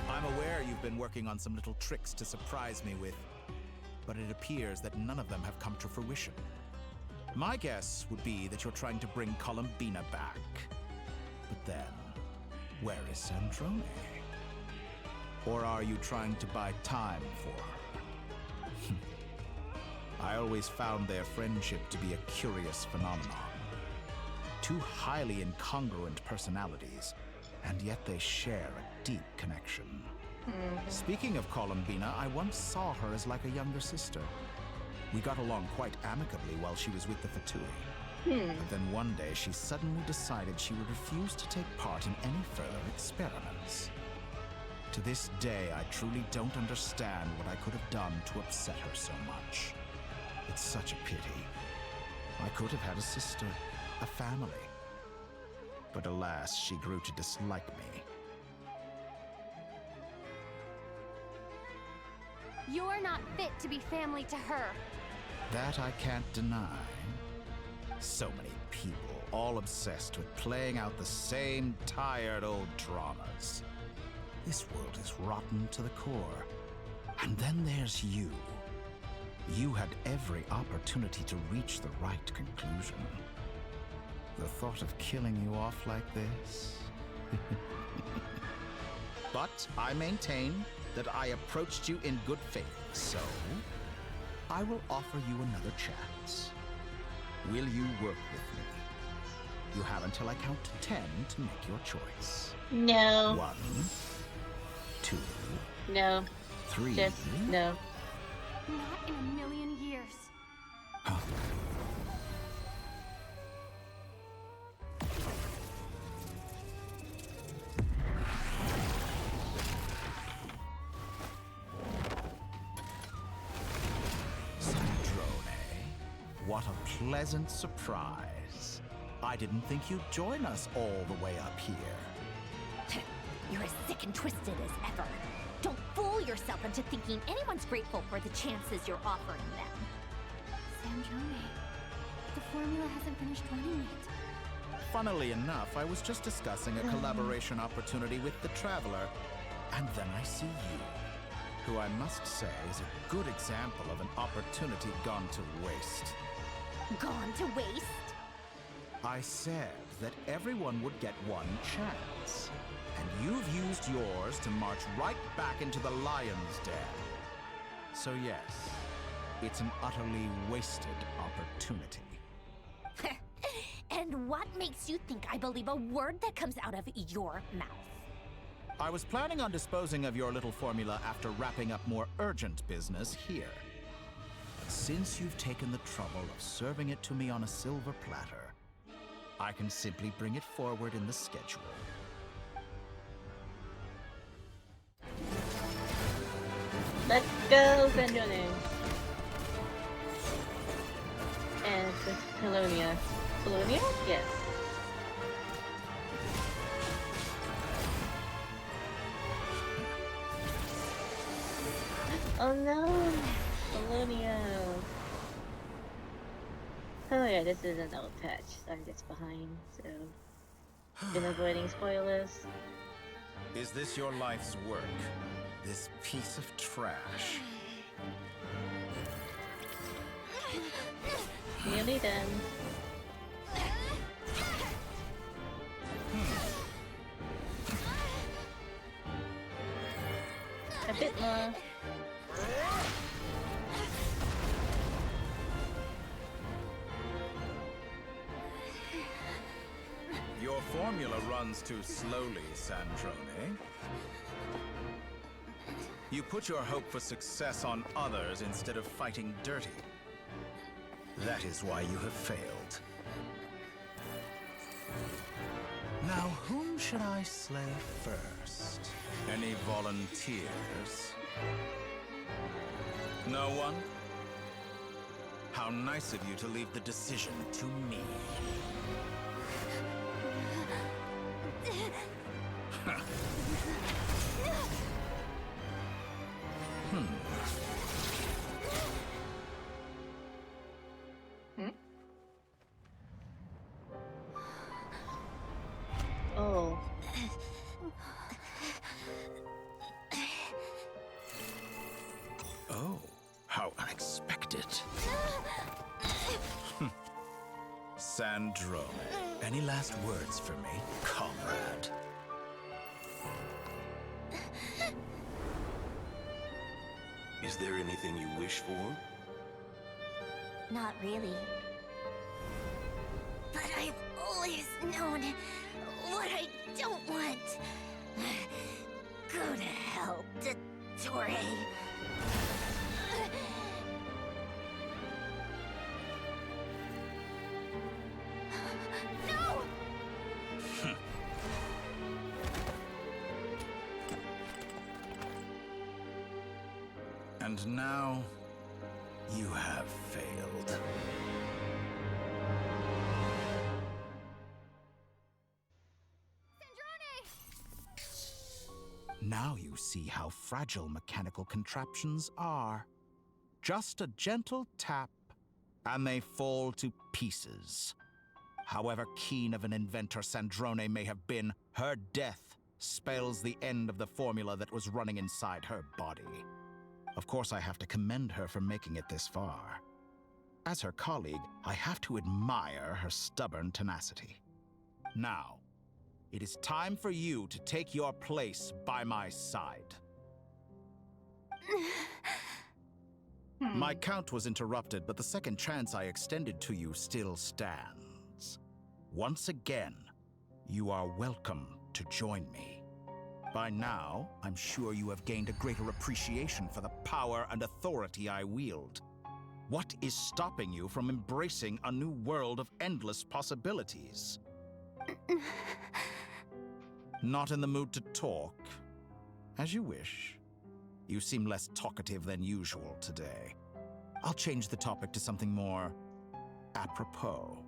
I'm aware you've been working on some little tricks to surprise me with, but it appears that none of them have come to fruition. My guess would be that you're trying to bring Columbina back. But then, where is Sandrone? Or are you trying to buy time for her? I always found their friendship to be a curious phenomenon. Two highly incongruent personalities, and yet they share a deep connection. Speaking of Columbina, I once saw her as like a younger sister. We got along quite amicably while she was with the Fatui. But then one day she suddenly decided she would refuse to take part in any further experiments. To this day, I truly don't understand what I could have done to upset her so much. It's such a pity. I could have had a sister, a family. But alas, she grew to dislike me. You're not fit to be family to her. That I can't deny. So many people, all obsessed with playing out the same tired old dramas. This world is rotten to the core. And then there's you. You had every opportunity to reach the right conclusion. The thought of killing you off like this? But I maintain that I approached you in good faith, so I will offer you another chance. Will you work with me? You have until I count to 10 to make your choice. No. 1, 2, No. 3. Just no. Not in a million years. What a pleasant surprise. I didn't think you'd join us all the way up here. You're as sick and twisted as ever. Don't fool yourself into thinking anyone's grateful for the chances you're offering them. Sandrone, the formula hasn't finished running yet. Funnily enough, I was just discussing a collaboration opportunity with the Traveler, and then I see you, who I must say is a good example of an opportunity gone to waste. Gone to waste? I said that everyone would get one chance, and you've used yours to march right back into the lion's den. So yes, it's an utterly wasted opportunity. And what makes you think I believe a word that comes out of your mouth? I was planning on disposing of your little formula after wrapping up more urgent business here. But since you've taken the trouble of serving it to me on a silver platter, I can simply bring it forward in the schedule. Let's go, Sandrone. And it's Colonia. Colonia? Yes. Oh no! Colonia. Oh yeah, this is an old patch, so I'm just behind, so... Been avoiding spoilers. Is this your life's work? This piece of trash? Nearly done. A bit more. Your formula runs too slowly, Sandrone. You put your hope for success on others instead of fighting dirty. That is why you have failed. Now, whom should I slay first? Any volunteers? No one? How nice of you to leave the decision to me. Oh. Oh, how unexpected. Sandrone, any last words for me, comrade? Is there anything you wish for? Not really. But I've always known what I don't want. Go to hell, Dottore. No! And now, you have failed. Now you see how fragile mechanical contraptions are. Just a gentle tap, and they fall to pieces. However keen of an inventor Sandrone may have been, her death spells the end of the formula that was running inside her body. Of course, I have to commend her for making it this far. As her colleague, I have to admire her stubborn tenacity. Now, it is time for you to take your place by my side. My count was interrupted, but the second chance I extended to you still stands. Once again, you are welcome to join me. By now, I'm sure you have gained a greater appreciation for the power and authority I wield. What is stopping you from embracing a new world of endless possibilities? Not in the mood to talk? As you wish. You seem less talkative than usual today. I'll change the topic to something more apropos.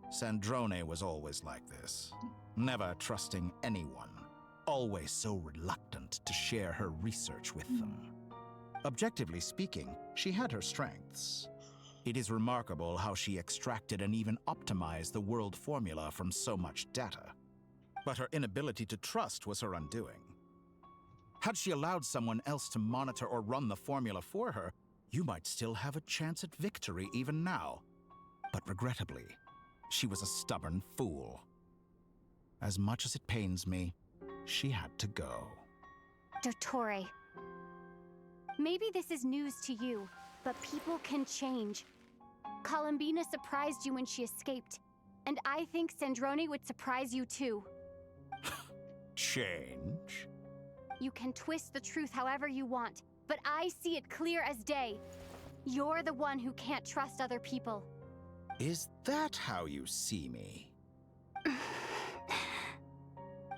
Sandrone was always like this, never trusting anyone, always so reluctant to share her research with them. Objectively speaking, she had her strengths. It is remarkable how she extracted and even optimized the world formula from so much data. But her inability to trust was her undoing. Had she allowed someone else to monitor or run the formula for her, you might still have a chance at victory even now. But regrettably, she was a stubborn fool. As much as it pains me, she had to go. Dottore. Maybe this is news to you, but people can change. Columbina surprised you when she escaped, and I think Sandrone would surprise you too. Change? You can twist the truth however you want, but I see it clear as day. You're the one who can't trust other people. Is that how you see me?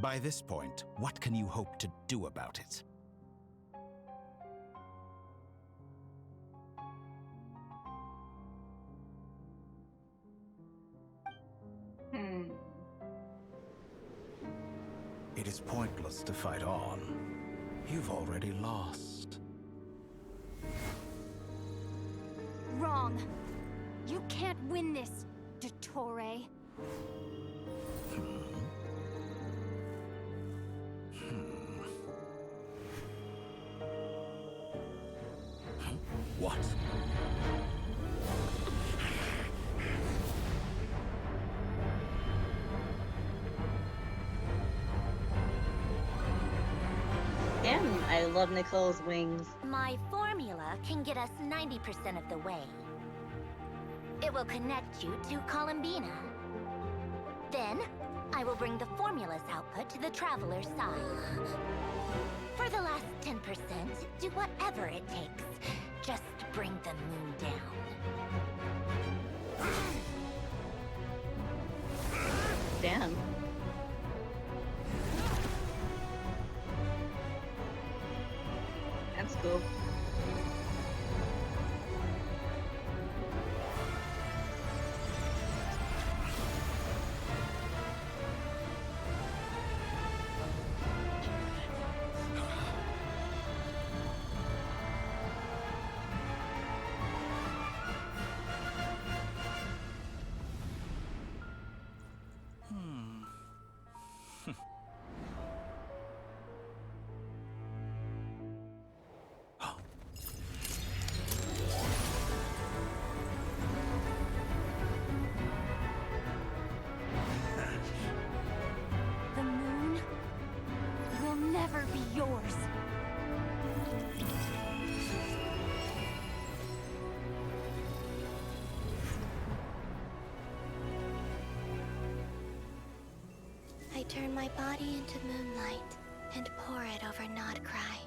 By this point, what can you hope to do about it? It is pointless to fight on. You've already lost. Wrong. You can't win this, Dottore. What? Damn, I love Nicole's wings. My formula can get us 90% of the way. It will connect you to Columbina. Then, I will bring the formula's output to the Traveler's side. For the last 10%, do whatever it takes. Just bring the moon down. Damn. That's cool. The moon will never be yours. I turn my body into moonlight and pour it over Nodcry.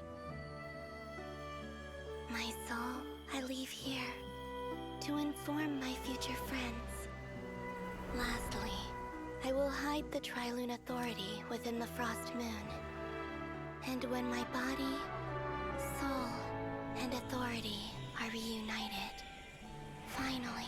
My soul I leave here to inform my future friends. Lastly, I will hide the Trilune Authority within the Frost Moon. And when my body, soul, and authority are reunited, finally...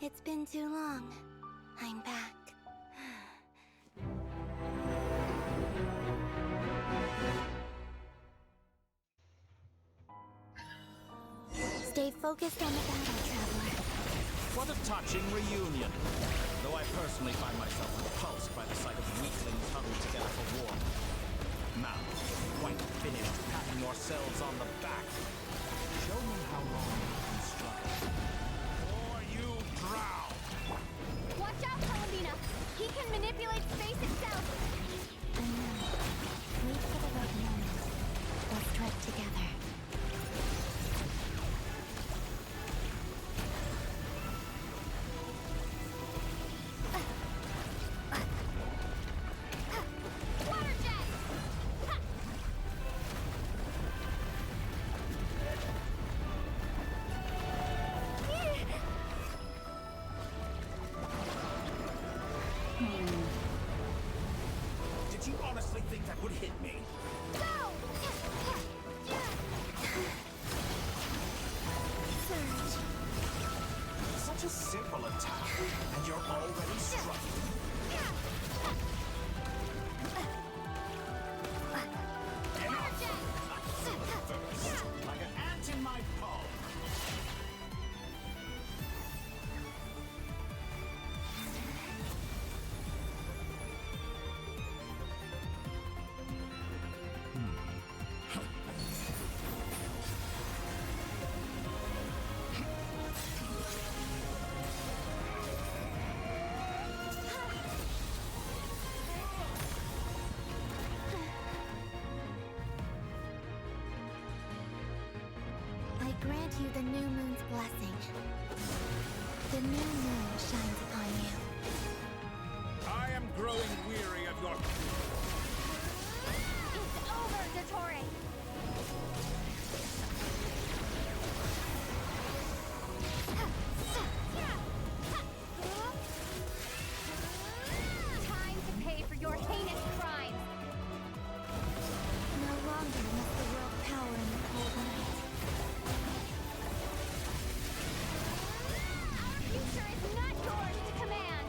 It's been too long. I'm back. Stay focused on the battle, Traveler. What a touching reunion. Though I personally find myself repulsed by the sight of weaklings huddled together for war. Now, quite finished patting yourselves on the back. Show me how long you can struggle. Or you drown! Watch out, Columbina! He can manipulate space itself! And now, wait for the right moment. Let's strike together. me. Such a simple attack, and you're already struck. First, like an ant in my palm. I grant you the new moon's blessing. The new moon shines upon you. I am growing weary of your... It's over, Dottore! Time to pay for your heinous crimes! No longer must the world cower in the cold night. Our future is not yours to command!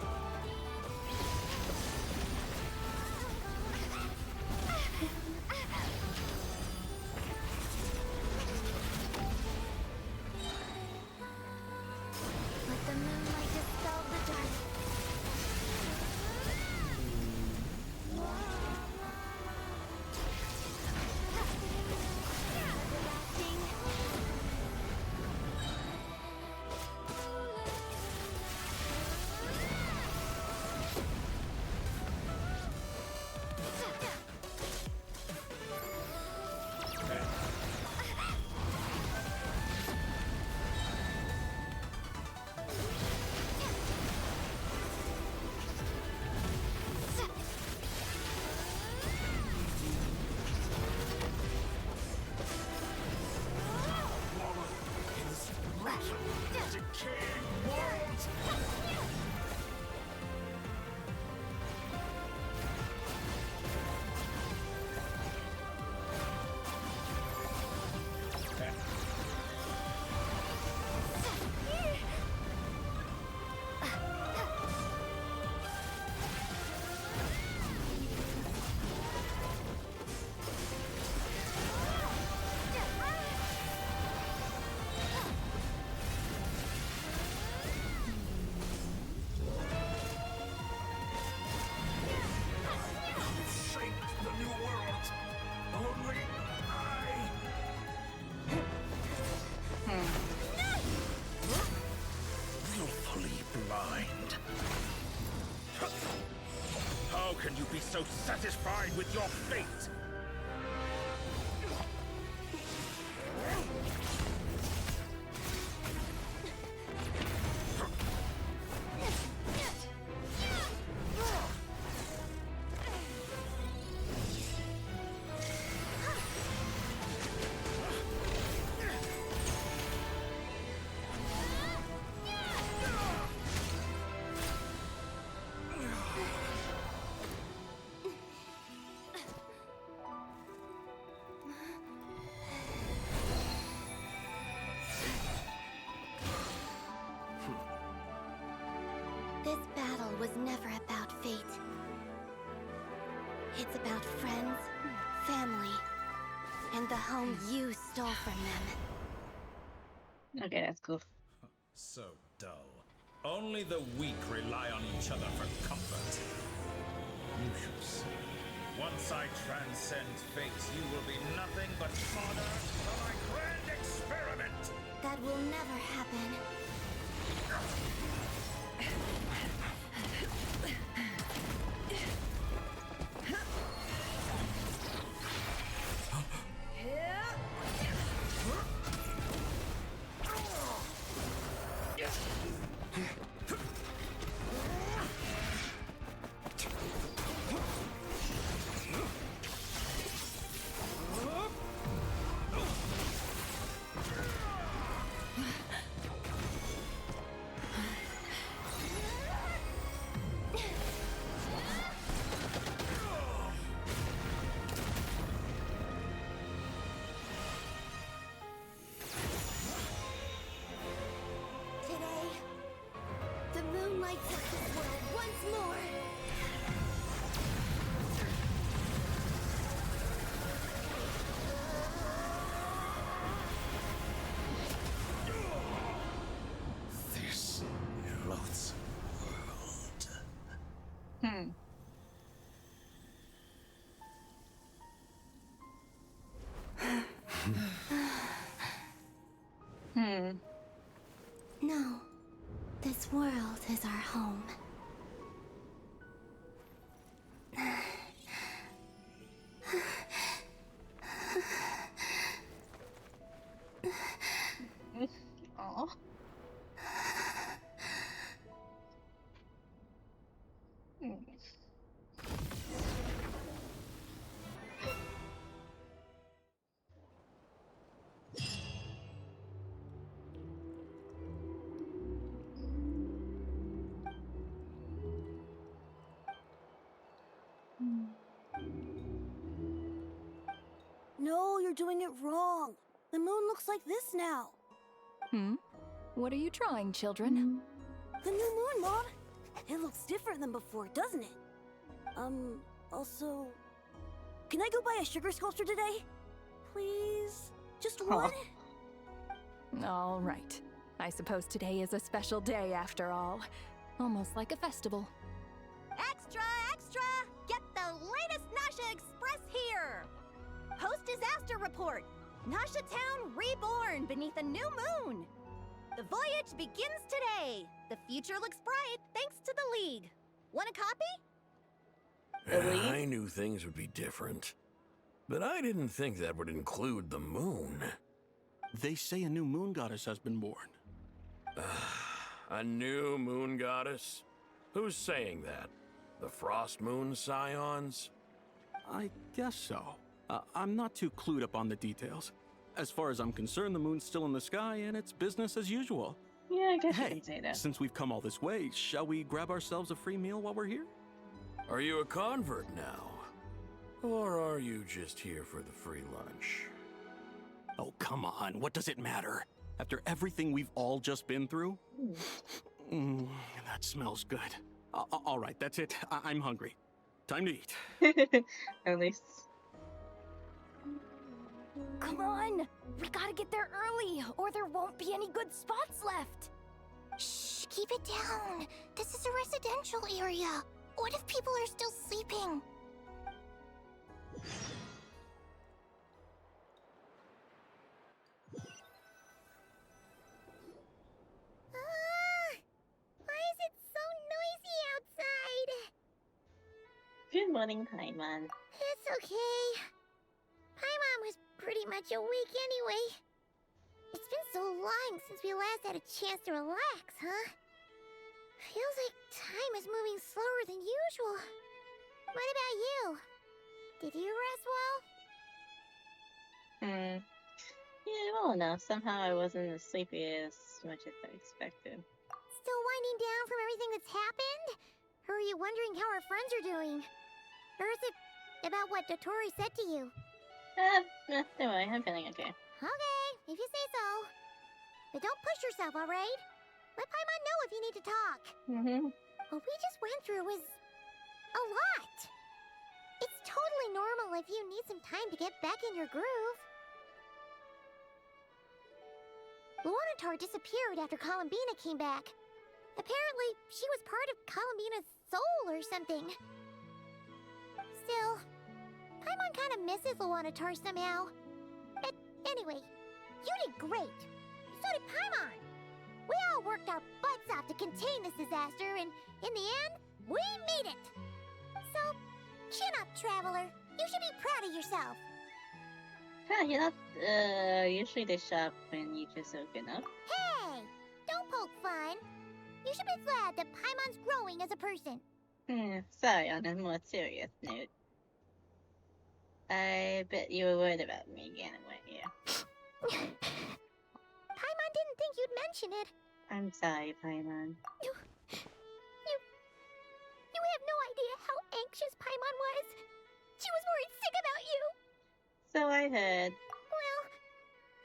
Let the moonlight dispel the dark. How can you be so satisfied with your fate? This battle was never about fate. It's about friends, family, and the home you stole from them. Okay, that's cool. So dull. Only the weak rely on each other for comfort. You shall see. Once I transcend fate, you will be nothing but fodder for my grand experiment! That will never happen. lights up this world once more! This loathsome world. No. This world is our home. Aw. No, you're doing it wrong. The moon looks like this now. What are you drawing, children? The new moon, Mom. It looks different than before, doesn't it? Also... Can I go buy a sugar sculpture today? Please? Just one? All right. I suppose today is a special day after all. Almost like a festival. Extra, extra! Get the latest Nasha Express here! Post-disaster report! Nasha Town reborn beneath a new moon! The voyage begins today! The future looks bright thanks to the League. Want a copy? I knew things would be different. But I didn't think that would include the moon. They say a new moon goddess has been born. A new moon goddess? Who's saying that? The Frost Moon Scions? I guess so. I'm not too clued up on the details. As far as I'm concerned, the moon's still in the sky and it's business as usual. Yeah, I guess you Hey, can say that. since we've come all this way, shall we grab ourselves a free meal while we're here? Are you a convert now? Or are you just here for the free lunch? Oh, come on. What does it matter? After everything we've all just been through? That smells good. All right, that's it. I'm hungry. Time to eat. At least. Come on! We gotta get there early, or there won't be any good spots left! Shh, keep it down. This is a residential area. What if people are still sleeping? Why is it so noisy outside? Good morning, Paimon. It's okay. Paimon was pretty much awake anyway. It's been so long since we last had a chance to relax, huh? Feels like time is moving slower than usual. What about you? Did you rest well? Yeah, well enough. Somehow I wasn't as sleepy as much as I expected. Still winding down from everything that's happened? Or are you wondering how our friends are doing? Or is it about what Dotori said to you? Don't worry, I'm feeling okay. Okay, if you say so. But don't push yourself, alright? Let Paimon know if you need to talk. What we just went through was a lot. It's totally normal if you need some time to get back in your groove. Luanatar disappeared after Columbina came back. Apparently, she was part of Columbina's soul or something. Still, Paimon kind of misses Luanatar somehow. But anyway, you did great. So did Paimon. We all worked our butts off to contain this disaster, and in the end, we made it. So, chin up, Traveler. You should be proud of yourself. Huh, you're not, usually they shop when you just open up. Hey! Don't poke fun. You should be glad that Paimon's growing as a person. Sorry, on a more serious note. I bet you were worried about me again, weren't you? Paimon didn't think you'd mention it. I'm sorry, Paimon. You have no idea how anxious Paimon was. She was worried sick about you. So I heard. Well,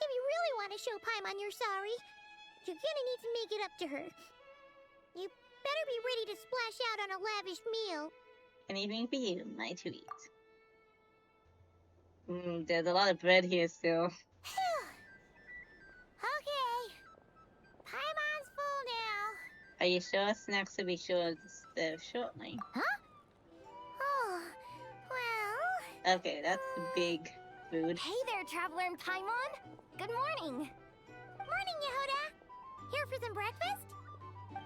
if you really want to show Paimon you're sorry, you're gonna need to make it up to her. You Better be ready to splash out on a lavish meal. Anything for you, my treat. There's a lot of bread here still. Okay. Paimon's full now. Are you sure snacks will be served shortly? Huh? Oh, well... Okay, that's big food. Hey there, Traveler and Paimon. Good morning. Morning, Yehuda. Here for some breakfast?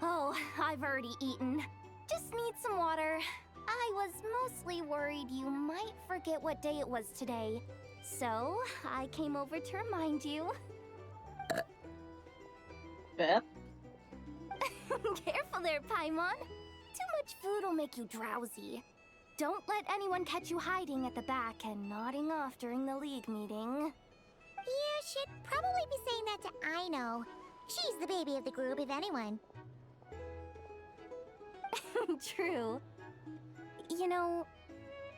Oh, I've already eaten. Just need some water. I was mostly worried you might forget what day it was today. So, I came over to remind you. Yep. Careful there, Paimon. Too much food will make you drowsy. Don't let anyone catch you hiding at the back and nodding off during the league meeting. You should probably be saying that to Aino. She's the baby of the group, if anyone. True. You know,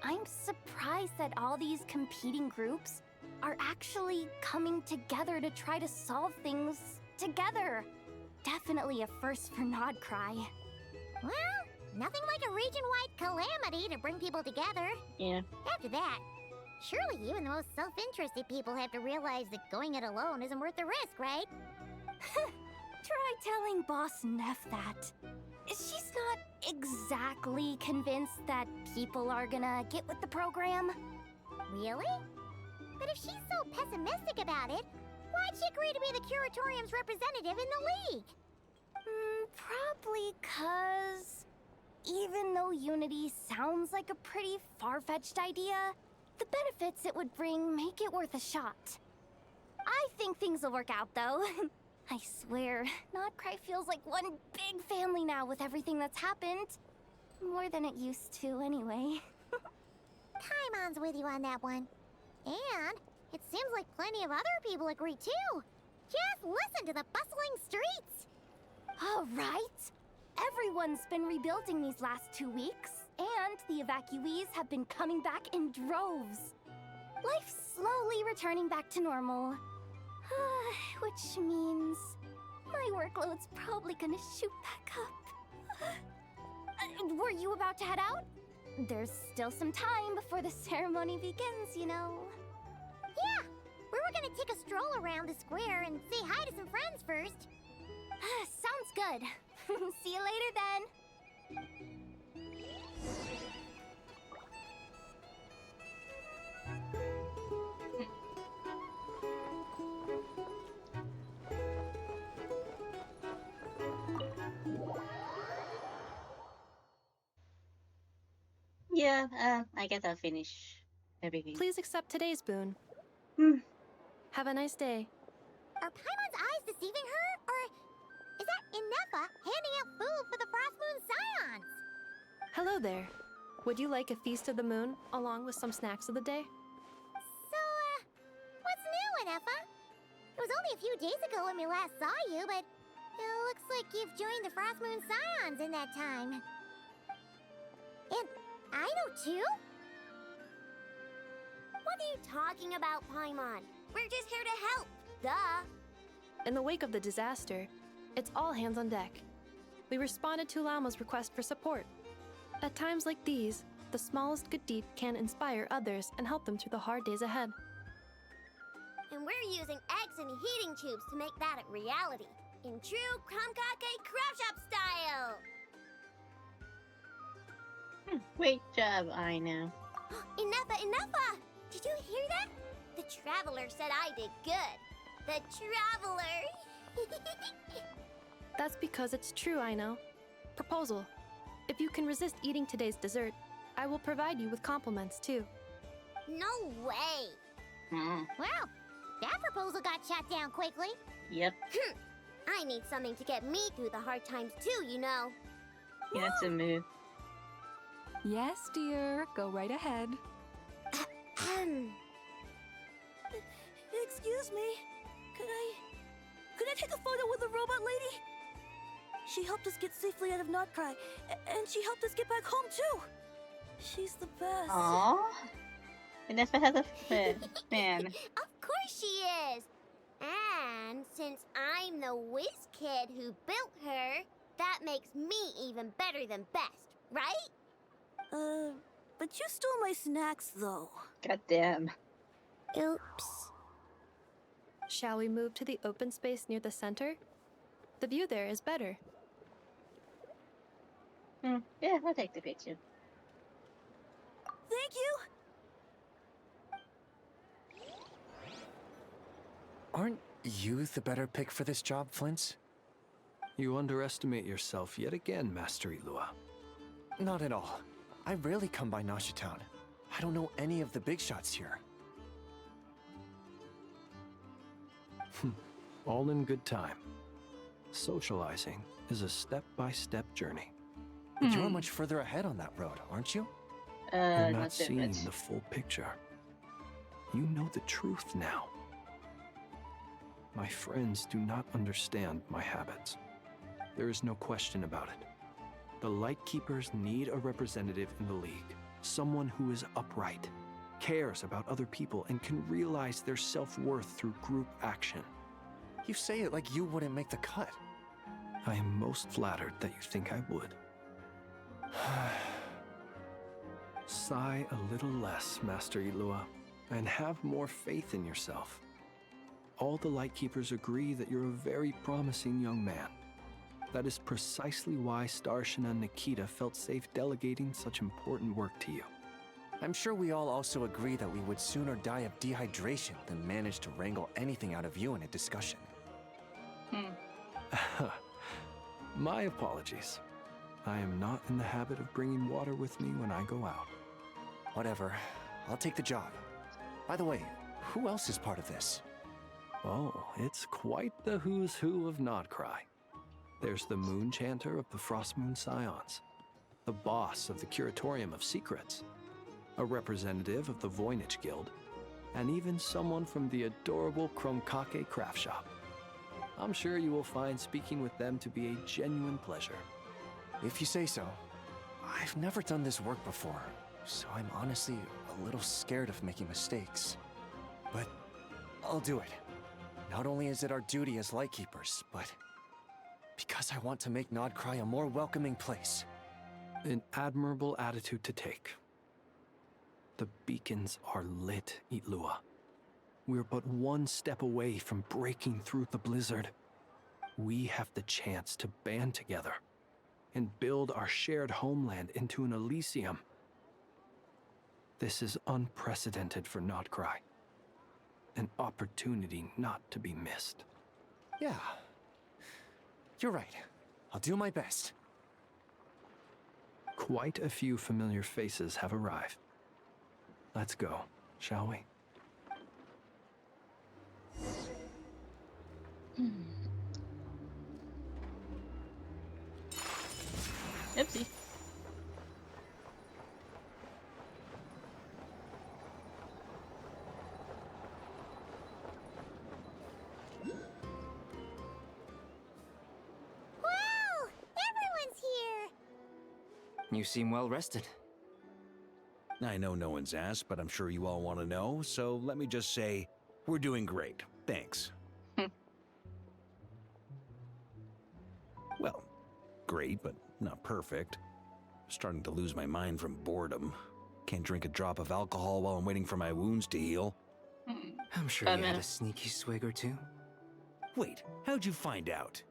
I'm surprised that all these competing groups are actually coming together to try to solve things together. Definitely a first for Nodcry. Well, nothing like a region-wide calamity to bring people together. Yeah. After that, surely even the most self-interested people have to realize that going it alone isn't worth the risk, right? Try telling Boss Neff that. She's not exactly convinced that people are gonna get with the program. Really? But if she's so pessimistic about it, why'd she agree to be the Curatorium's representative in the league? Probably 'cause even though Unity sounds like a pretty far-fetched idea, the benefits it would bring make it worth a shot. I think things will work out, though. I swear, Nodcry feels like one big family now with everything that's happened. More than it used to, anyway. Paimon's with you on that one. And it seems like plenty of other people agree, too. Just listen to the bustling streets. All right. Everyone's been rebuilding these last 2 weeks, and the evacuees have been coming back in droves. Life's slowly returning back to normal. Which means my workload's probably gonna shoot back up. Were you about to head out? There's still some time before the ceremony begins, you know. Yeah, we were gonna take a stroll around the square and say hi to some friends first. Sounds good. See you later then. Yeah, I guess I'll finish everything. Please accept today's boon. Have a nice day. Are Paimon's eyes deceiving her? Or is that Inefa handing out food for the Frost Moon Scions? Hello there. Would you like a feast of the moon along with some snacks of the day? So, what's new, Inefa? It was only a few days ago when we last saw you, but it looks like you've joined the Frost Moon Scions in that time. And I know too? What are you talking about, Paimon? We're just here to help. Duh. In the wake of the disaster, it's all hands on deck. We responded to Lama's request for support. At times like these, the smallest good deed can inspire others and help them through the hard days ahead. And we're using eggs and heating tubes to make that a reality. In true Krumkake Crab Shop style! Great job, I know. Inefa! Did you hear that? The Traveler said I did good. The Traveler! That's because it's true, I know. Proposal. If you can resist eating today's dessert, I will provide you with compliments too. No way! Well, that proposal got shot down quickly. Yep. I need something to get me through the hard times too, you know. Yeah, that's a move. Yes, dear. Go right ahead. Excuse me. Could I take a photo with the robot lady? She helped us get safely out of Nodcry, and she helped us get back home too. She's the best. Aww. Vanessa has a fan. Of course she is. And since I'm the whiz kid who built her, That makes me even better than best, right? But you stole my snacks, though. Goddamn. Oops. Shall we move to the open space near the center? The view there is better. Yeah, I'll take the picture. Thank you! Aren't you the better pick for this job, Flint's? You underestimate yourself yet again, Master Ilua. Not at all. I rarely come by Nasha Town. I don't know any of the big shots here. All in good time. Socializing is a step-by-step journey. But you're much further ahead on that road, aren't you? You're not seeing the full picture. You know the truth now. My friends do not understand my habits. There is no question about it. The Lightkeepers need a representative in the League. Someone who is upright, cares about other people, and can realize their self-worth through group action. You say it like you wouldn't make the cut. I am most flattered that you think I would. Sigh a little less, Master Ilua, and have more faith in yourself. All the Lightkeepers agree that you're a very promising young man. That is precisely why Starshina Nikita felt safe delegating such important work to you. I'm sure we all also agree that we would sooner die of dehydration than manage to wrangle anything out of you in a discussion. My apologies. I am not in the habit of bringing water with me when I go out. Whatever. I'll take the job. By the way, who else is part of this? Oh, it's quite the who's who of Nodcry. There's the Moon Chanter of the Frostmoon Scions, the boss of the Curatorium of Secrets, a representative of the Voynich Guild, and even someone from the adorable Kromkake craft shop. I'm sure you will find speaking with them to be a genuine pleasure. If you say so. I've never done this work before, so I'm honestly a little scared of making mistakes. But I'll do it. Not only is it our duty as Lightkeepers, but because I want to make Nodcry a more welcoming place. An admirable attitude to take. The beacons are lit, Ilua. We're but one step away from breaking through the blizzard. We have the chance to band together and build our shared homeland into an Elysium. This is unprecedented for Nodcry. An opportunity not to be missed. Yeah. You're right. I'll do my best. Quite a few familiar faces have arrived. Let's go, shall we? Oopsie. Wow! Everyone's here! You seem well rested. I know no one's asked, but I'm sure you all want to know, so let me just say, we're doing great. Thanks. Well, great, but not perfect. Starting to lose my mind from boredom. Can't drink a drop of alcohol while I'm waiting for my wounds to heal. I'm sure you had a sneaky swig or two. Wait, how'd you find out?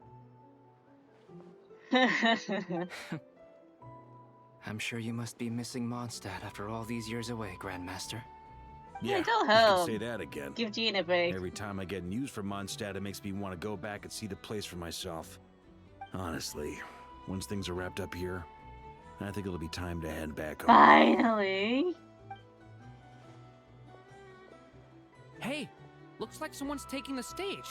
I'm sure you must be missing Mondstadt after all these years away, Grandmaster. Yeah, go you home. can say that again. Give Jean a break. Every time I get news from Mondstadt, it makes me want to go back and see the place for myself. Honestly, once things are wrapped up here, I think it'll be time to head back home. Finally. Hey, looks like someone's taking the stage.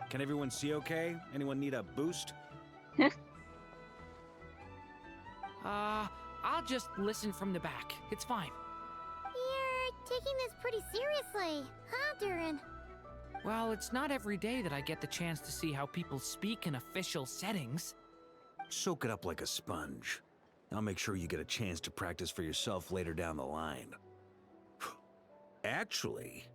Can everyone see okay? Anyone need a boost? I'll just listen from the back. It's fine. You're taking this pretty seriously, huh, Durin? Well, it's not every day that I get the chance to see how people speak in official settings. Soak it up like a sponge. I'll make sure you get a chance to practice for yourself later down the line. Actually,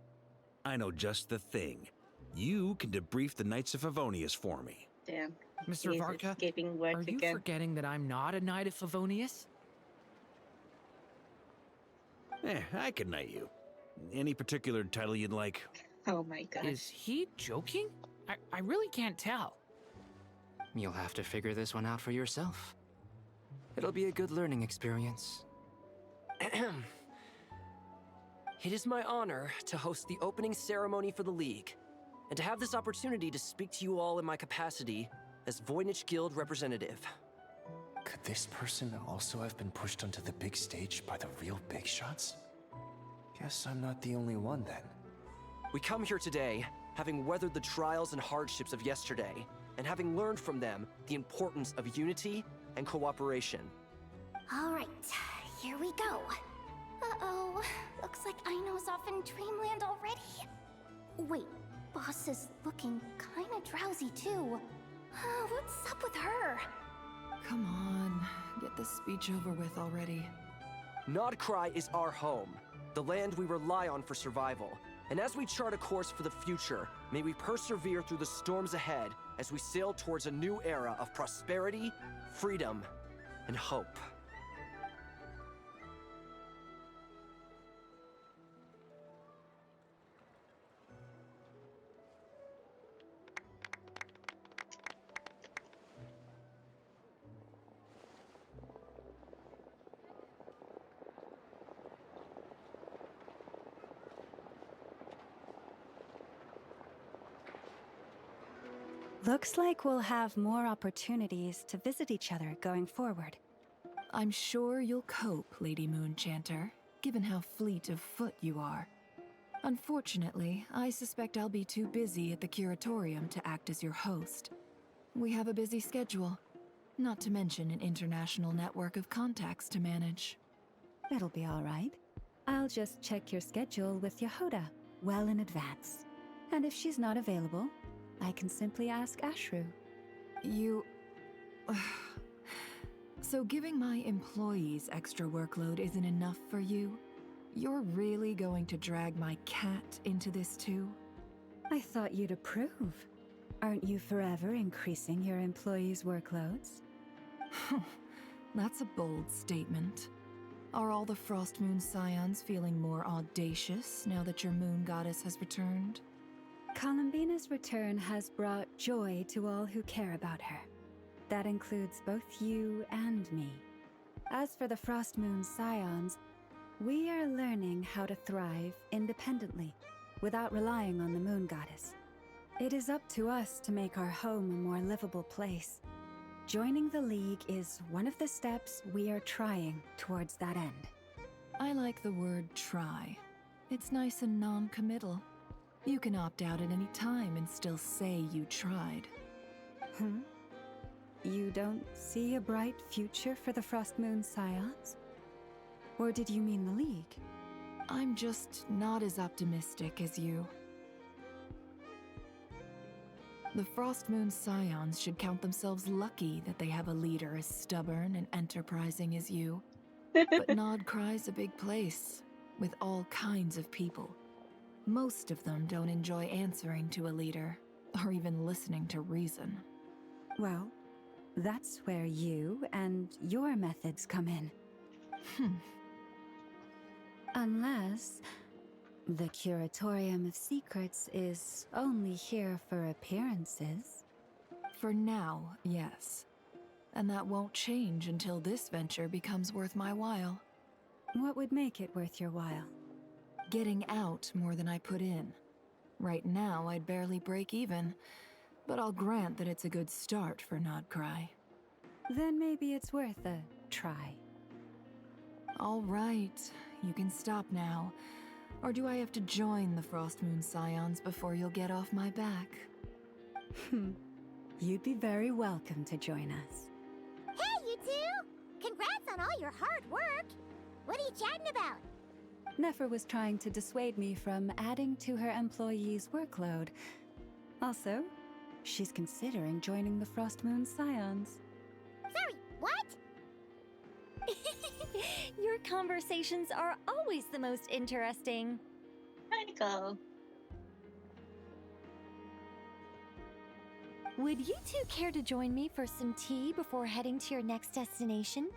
I know just the thing. You can debrief the Knights of Favonius for me. Damn. Mr. He's Varka, escaping work are you again. forgetting that I'm not a Knight of Favonius? I can knight you. Any particular title you'd like? Oh my gosh. Is he joking? I really can't tell. You'll have to figure this one out for yourself. It'll be a good learning experience. It is my honor to host the opening ceremony for the League, and to have this opportunity to speak to you all in my capacity as Voynich Guild representative. Could this person also have been pushed onto the big stage by the real big shots? Guess I'm not the only one then. We come here today, having weathered the trials and hardships of yesterday, and having learned from them the importance of unity and cooperation. All right, here we go. Uh-oh, looks like Aino's off in dreamland already. Wait, Boss is looking kinda drowsy too. What's up with her? Come on, get this speech over with already. Nodcry is our home, the land we rely on for survival. And as we chart a course for the future, may we persevere through the storms ahead as we sail towards a new era of prosperity, freedom, and hope. Looks like we'll have more opportunities to visit each other going forward. I'm sure you'll cope, Lady Moonchanter, given how fleet of foot you are. Unfortunately, I suspect I'll be too busy at the Curatorium to act as your host. We have a busy schedule, not to mention an international network of contacts to manage. It'll be all right. I'll just check your schedule with Yehoda well in advance. And if she's not available, I can simply ask Ashru. You... So giving my employees extra workload isn't enough for you? You're really going to drag my cat into this too? I thought you'd approve. Aren't you forever increasing your employees' workloads? That's a bold statement. Are all the Frost Moon Scions feeling more audacious now that your moon goddess has returned? Columbina's return has brought joy to all who care about her. That includes both you and me. As for the Frost Moon Scions, we are learning how to thrive independently, without relying on the moon goddess. It is up to us to make our home a more livable place. Joining the League is one of the steps we are trying towards that end. I like the word try. It's nice and non-committal. You can opt out at any time and still say you tried. You don't see a bright future for the Frost Moon Scions? Or did you mean the League? I'm just not as optimistic as you. The Frost Moon Scions should count themselves lucky that they have a leader as stubborn and enterprising as you. But Nodcry's a big place, with all kinds of people. Most of them don't enjoy answering to a leader, or even listening to reason. Well, that's where you and your methods come in. Unless the Curatorium of Secrets is only here for appearances. For now, yes. And that won't change until this venture becomes worth my while. What would make it worth your while? Getting out more than I put in. Right now, I'd barely break even, but I'll grant that it's a good start for Nodcry. Then maybe it's worth a try. All right, you can stop now. Or do I have to join the Frost Moon Scions before you'll get off my back? You'd be very welcome to join us. Hey, you two! Congrats on all your hard work! What are you chatting about? Nefer was trying to dissuade me from adding to her employees' workload. Also, she's considering joining the Frost Moon Scions. Sorry, what? Your conversations are always the most interesting. Michael. Would you two care to join me for some tea before heading to your next destination?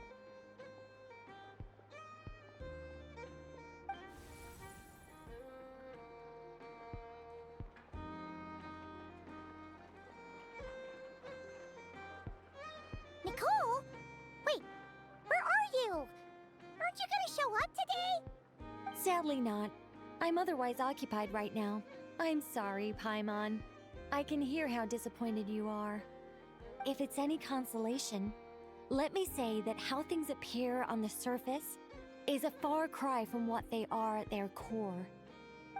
Nicole? Wait, where are you? Aren't you gonna show up today? Sadly not. I'm otherwise occupied right now. I'm sorry, Paimon. I can hear how disappointed you are. If it's any consolation, let me say that how things appear on the surface is a far cry from what they are at their core.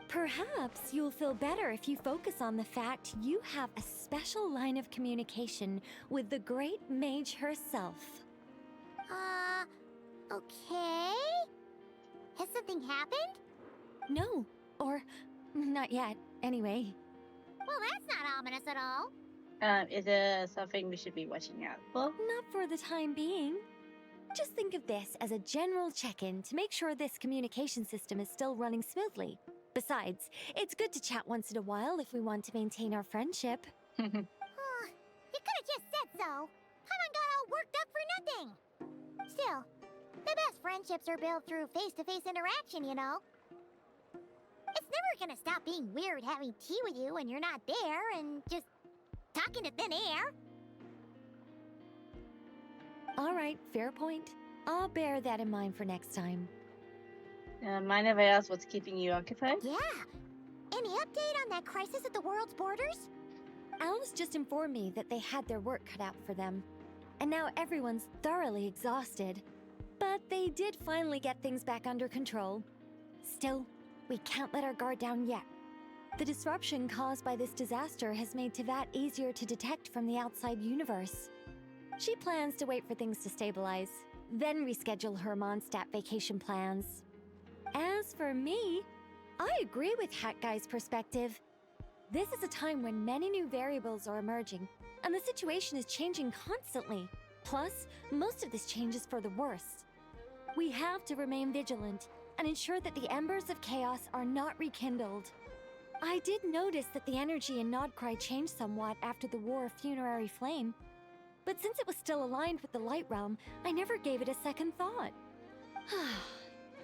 Perhaps you'll feel better if you focus on the fact you have a special line of communication with the great mage herself. Okay? Has something happened? No, or not yet, anyway. Well, that's not ominous at all. Is there something we should be watching out for? Not for the time being. Just think of this as a general check-in to make sure this communication system is still running smoothly. Besides, it's good to chat once in a while if we want to maintain our friendship. You could have just said so. Paimon got all worked up for nothing. Still, the best friendships are built through face-to-face interaction, you know. It's never gonna stop being weird having tea with you when you're not there and just talking to thin air. All right, fair point. I'll bear that in mind for next time. Mind if I ask what's keeping you occupied? Yeah. Any update on that crisis at the world's borders? Alice just informed me that they had their work cut out for them. And now everyone's thoroughly exhausted. But they did finally get things back under control. Still, we can't let our guard down yet. The disruption caused by this disaster has made Teyvat easier to detect from the outside universe. She plans to wait for things to stabilize, then reschedule her Mondstadt vacation plans. As for me, I agree with Hat Guy's perspective. This is a time when many new variables are emerging, and the situation is changing constantly. Plus, most of this change is for the worse. We have to remain vigilant and ensure that the embers of chaos are not rekindled. I did notice that the energy in Nodcry changed somewhat after the War of Funerary Flame, but since it was still aligned with the Light Realm, I never gave it a second thought.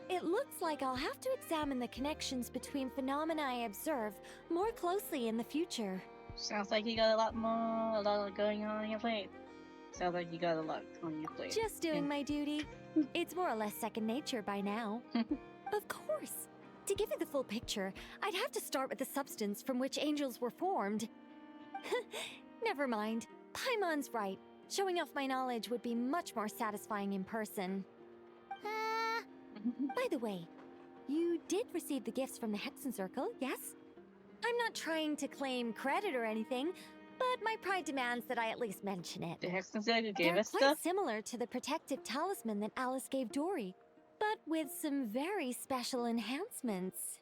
It looks like I'll have to examine the connections between phenomena I observe more closely in the future. Sounds like you got a lot going on your plate. Sounds like you got a lot on your plate. Just doing my duty. It's more or less second nature by now. Of course. To give you the full picture, I'd have to start with the substance from which angels were formed. Never mind. Paimon's right. Showing off my knowledge would be much more satisfying in person. By the way, you did receive the gifts from the Hexen Circle, yes? I'm not trying to claim credit or anything, but my pride demands that I at least mention it. The Hexen Circle gave They're us quite stuff? similar to the protective talisman that Alice gave Dory, but with some very special enhancements.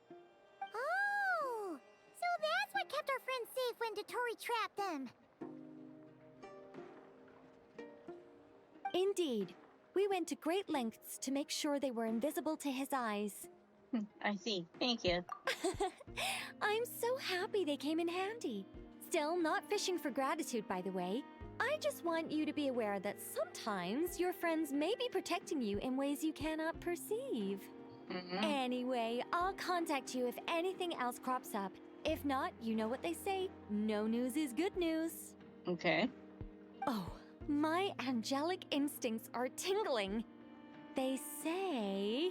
Oh, so that's what kept our friends safe when Dotori trapped them. Indeed. We went to great lengths to make sure they were invisible to his eyes. I see. Thank you. I'm so happy they came in handy. Still, not fishing for gratitude, by the way. I just want you to be aware that sometimes your friends may be protecting you in ways you cannot perceive. Anyway, I'll contact you if anything else crops up. If not, you know what they say, no news is good news. Okay. Oh, my angelic instincts are tingling. They say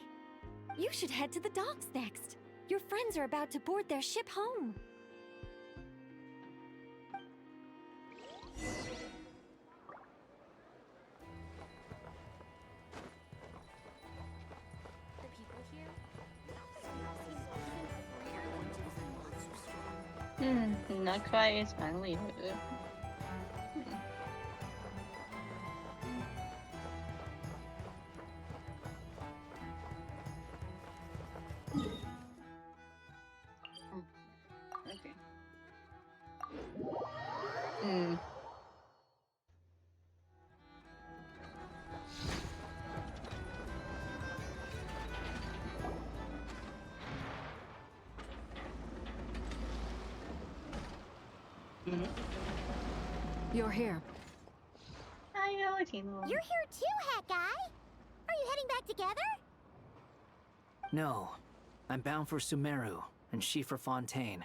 you should head to the docks next. Your friends are about to board their ship home. The people here? Nodcry is finally over. Okay. You're here. You're here too, Hat Guy. Are you heading back together? No. I'm bound for Sumeru, and she for Fontaine.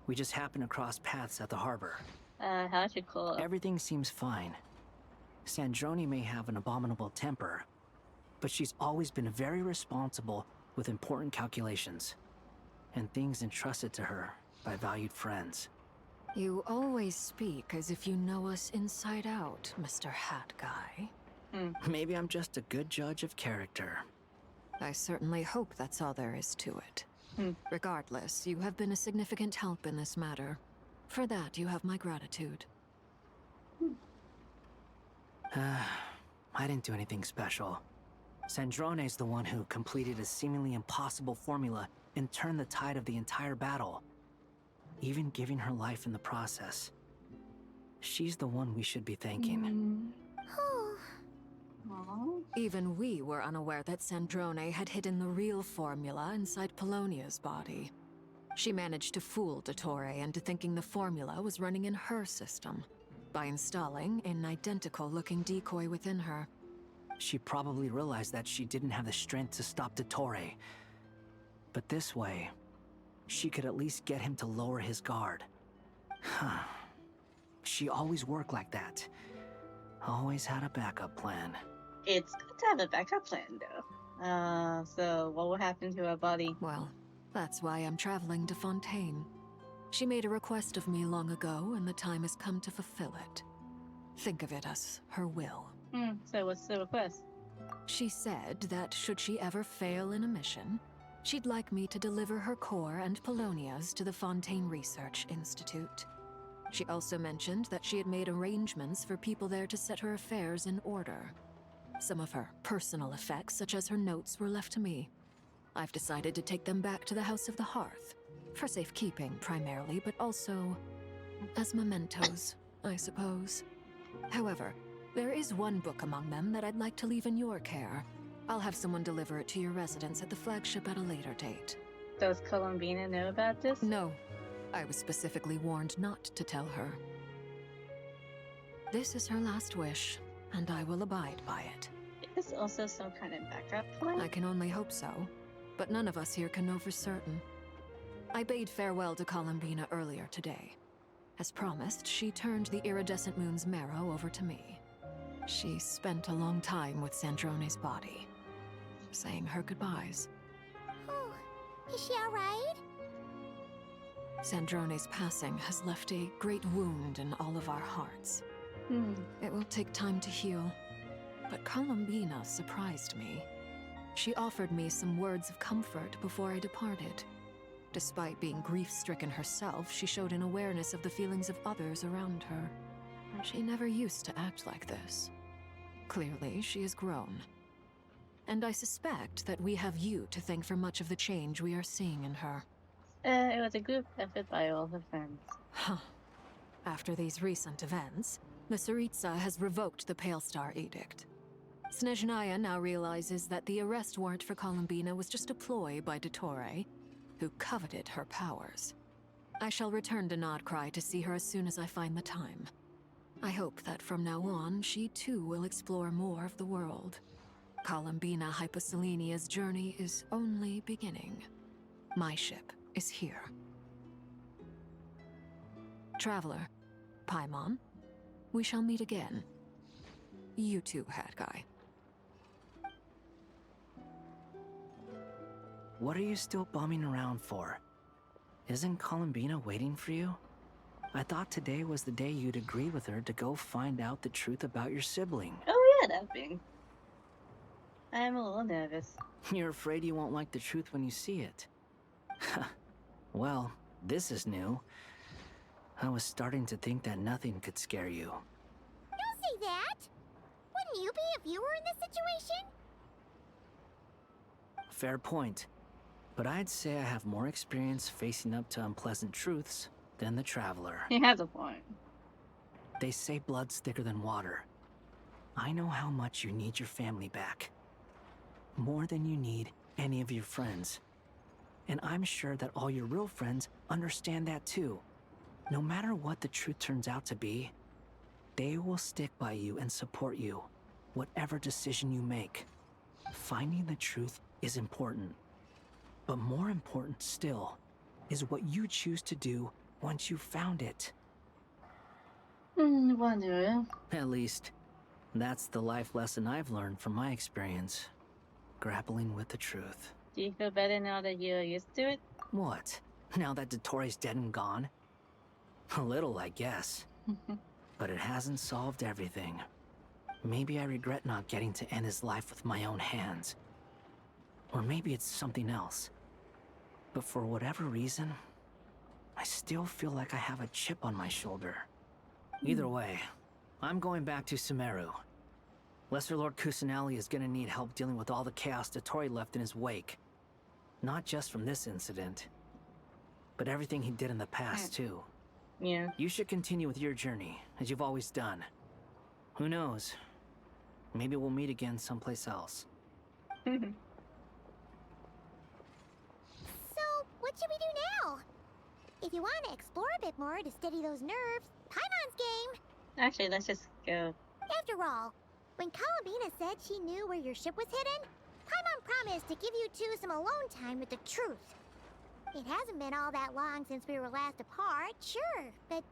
We just happened to cross paths at the harbor. How's your cool? Everything seems fine. Sandrone may have an abominable temper, but she's always been very responsible with important calculations, and things entrusted to her by valued friends. You always speak as if you know us inside out, Mr. Hat Guy. Maybe I'm just a good judge of character. I certainly hope that's all there is to it. Regardless, you have been a significant help in this matter. For that, you have my gratitude. I didn't do anything special. Sandrone's the one who completed a seemingly impossible formula and turned the tide of the entire battle, even giving her life in the process. She's the one we should be thanking. Even we were unaware that Sandrone had hidden the real formula inside Polonia's body. She managed to fool Dottore into thinking the formula was running in her system by installing an identical-looking decoy within her. She probably realized that she didn't have the strength to stop Dottore. But this way, she could at least get him to lower his guard. She always worked like that. Always had a backup plan. It's good to have a backup plan, though. So what will happen to her body? Well, that's why I'm traveling to Fontaine. She made a request of me long ago, and the time has come to fulfill it. Think of it as her will. So what's the request? She said that should she ever fail in a mission, she'd like me to deliver her core and Polonia's to the Fontaine Research Institute. She also mentioned that she had made arrangements for people there to set her affairs in order. Some of her personal effects, such as her notes, were left to me. I've decided to take them back to the House of the Hearth, for safekeeping primarily, but also as mementos, I suppose. However, there is one book among them that I'd like to leave in your care. I'll have someone deliver it to your residence at the flagship at a later date. Does Columbina know about this? No. I was specifically warned not to tell her. This is her last wish, and I will abide by it. Is this also some kind of backup plan? I can only hope so, but none of us here can know for certain. I bade farewell to Columbina earlier today. As promised, she turned the iridescent moon's marrow over to me. She spent a long time with Sandrone's body, saying her goodbyes. Oh, is she alright? Sandrone's passing has left a great wound in all of our hearts. It will take time to heal, but Columbina surprised me. She offered me some words of comfort before I departed. Despite being grief-stricken herself, she showed an awareness of the feelings of others around her. She never used to act like this. Clearly, she has grown. And I suspect that we have you to thank for much of the change we are seeing in her. It was a group effort by all her friends. Huh. After these recent events, the Tsaritsa has revoked the Pale Star Edict. Snezhnaya now realizes that the arrest warrant for Columbina was just a ploy by Dottore, who coveted her powers. I shall return to Nodcry to see her as soon as I find the time. I hope that from now on, she too will explore more of the world. Columbina Hyposelenia's journey is only beginning. My ship is here. Traveler, Paimon, we shall meet again. You too, Hat Guy. What are you still bumming around for? Isn't Columbina waiting for you? I thought today was the day you'd agree with her to go find out the truth about your sibling. Oh yeah, that thing. I'm a little nervous. You're afraid you won't like the truth when you see it. Well, this is new. I was starting to think that nothing could scare you. Don't say that! Wouldn't you be if you were in this situation? Fair point. But I'd say I have more experience facing up to unpleasant truths than the Traveler. He has a point. They say blood's thicker than water. I know how much you need your family back. More than you need any of your friends. And I'm sure that all your real friends understand that too. No matter what the truth turns out to be, They will stick by you and support you, whatever decision you make. Finding the truth is important. But more important still is what you choose to do once you've found it. Wonder. At least, that's the life lesson I've learned from my experience. Grappling with the truth. Do you feel better now that you're used to it? What? Now that Dottoro's dead and gone? A little, I guess. But it hasn't solved everything. Maybe I regret not getting to end his life with my own hands. Or maybe it's something else. But for whatever reason, I still feel like I have a chip on my shoulder. Either way, I'm going back to Sumeru. Lesser Lord Kusanali is gonna need help dealing with all the chaos Dottori left in his wake. Not just from this incident, but everything he did in the past, too. Yeah. You should continue with your journey, as you've always done. Who knows? Maybe we'll meet again someplace else. So, what should we do now? If you want to explore a bit more to steady those nerves, Paimon's game! Actually, let's just go. After all, when Columbina said she knew where your ship was hidden, Paimon promised to give you two some alone time with the truth. It hasn't been all that long since we were last apart, sure, but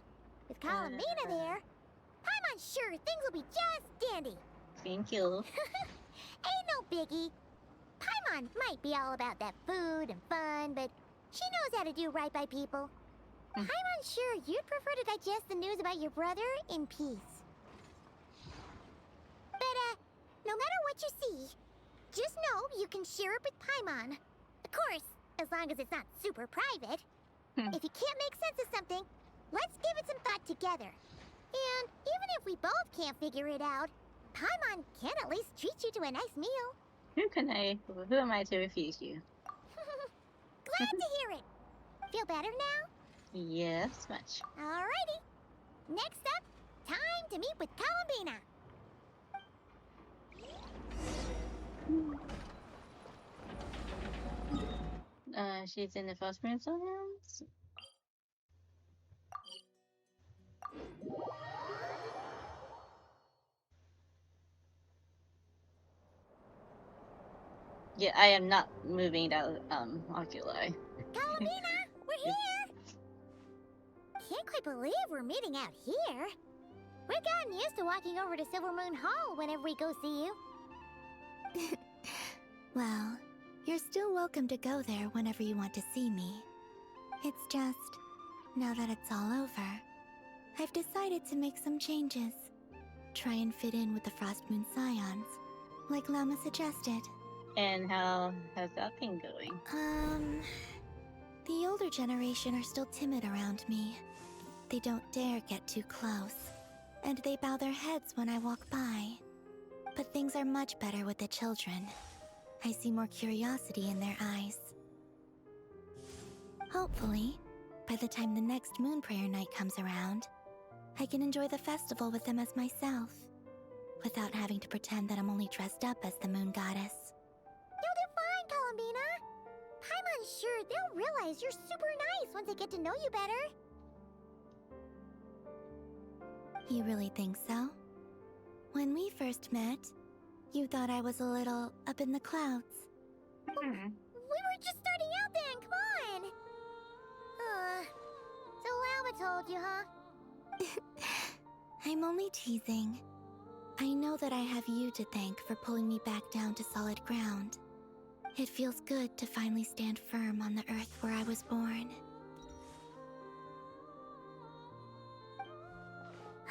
with Columbina there, Paimon's sure things will be just dandy. Thank you. Ain't no biggie. Paimon might be all about that food and fun, but she knows how to do right by people. Paimon's sure you'd prefer to digest the news about your brother in peace. But, no matter what you see, just know you can share it with Paimon. Of course, as long as it's not super private. If you can't make sense of something, let's give it some thought together. And even if we both can't figure it out, Paimon can at least treat you to a nice meal. Who am I to refuse you? Glad to hear it. Feel better now? Yes, much. Alrighty. Next up, time to meet with Columbina. She's in the first room sometimes. Yeah, I am not moving that oculi. Columbina, we're here! Can't quite believe we're meeting out here. We've gotten used to walking over to Silver Moon Hall whenever we go see you. Well, you're still welcome to go there whenever you want to see me. It's just, now that it's all over, I've decided to make some changes. Try and fit in with the Frost Moon Scions, like Lama suggested. And how has that been going? The older generation are still timid around me. They don't dare get too close, and they bow their heads when I walk by. But things are much better with the children. I see more curiosity in their eyes. Hopefully, by the time the next Moon Prayer Night comes around, I can enjoy the festival with them as myself, without having to pretend that I'm only dressed up as the Moon Goddess. You'll do fine, Columbina. Paimon's sure they'll realize you're super nice once they get to know you better. You really think so? When we first met, you thought I was a little up in the clouds. We were just starting out then, come on! So Lama told you, huh? I'm only teasing. I know that I have you to thank for pulling me back down to solid ground. It feels good to finally stand firm on the earth where I was born.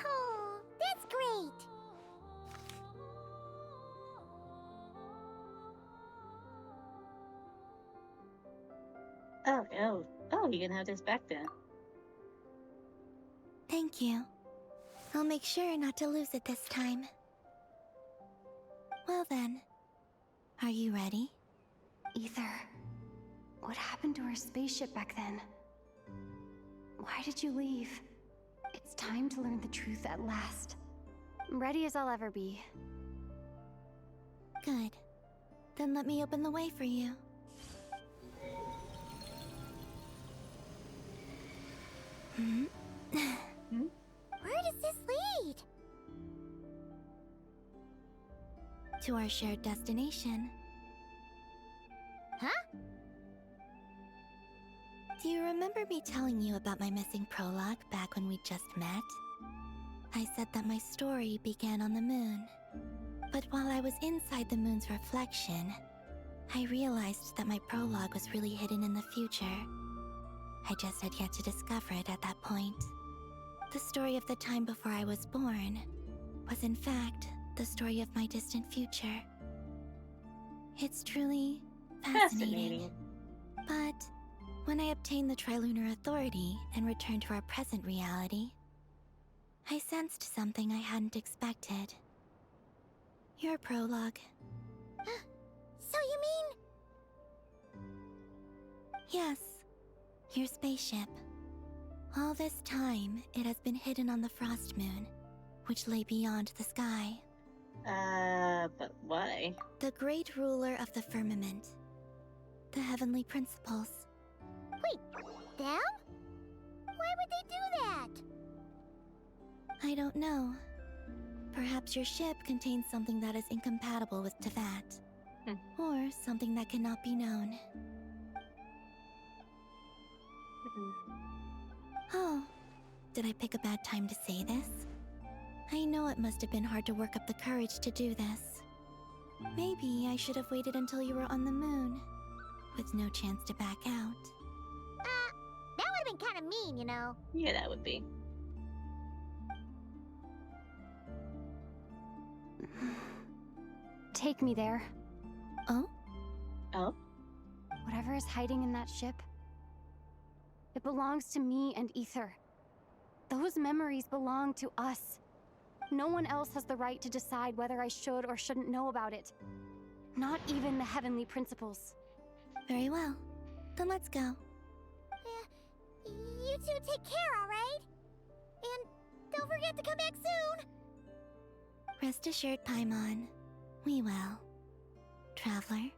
Oh, that's great! Oh, you can have this back then. Thank you. I'll make sure not to lose it this time. Well then, are you ready? Ether, what happened to our spaceship back then? Why did you leave? It's time to learn the truth at last. I'm ready as I'll ever be. Good. Then let me open the way for you. Where does this lead? to our shared destination. Huh? Do you remember me telling you about my missing prologue back when we just met? I said that my story began on the moon. But while I was inside the moon's reflection, I realized that my prologue was really hidden in the future. I just had yet to discover it at that point. The story of the time before I was born was in fact the story of my distant future. It's truly fascinating. But when I obtained the Trilunar Authority and returned to our present reality, I sensed something I hadn't expected. Your prologue. So you mean... Yes, your spaceship. All this time, it has been hidden on the Frost Moon, which lay beyond the sky. But why? The great ruler of the firmament. The heavenly principles. Wait, them? Why would they do that? I don't know. Perhaps your ship contains something that is incompatible with Teyvat. Or something that cannot be known. Oh, did I pick a bad time to say this? I know it must have been hard to work up the courage to do this. Maybe I should have waited until you were on the moon, with no chance to back out. That would have been kind of mean, you know. Yeah, that would be. Take me there. Oh? Oh? Whatever is hiding in that ship, it belongs to me and Ether. Those memories belong to us. No one else has the right to decide whether I should or shouldn't know about it. Not even the heavenly principles. Very well. Then let's go. You two take care, alright? And don't forget to come back soon! Rest assured, Paimon. We will. Traveler,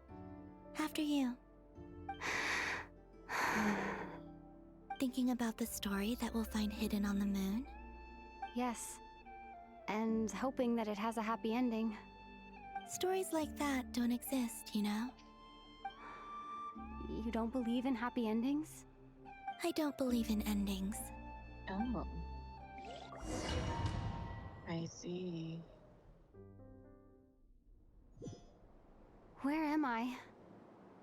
after you. Thinking about the story that we'll find hidden on the moon? Yes. And hoping that it has a happy ending. Stories like that don't exist, you know? You don't believe in happy endings? I don't believe in endings. Oh. I see. Where am I?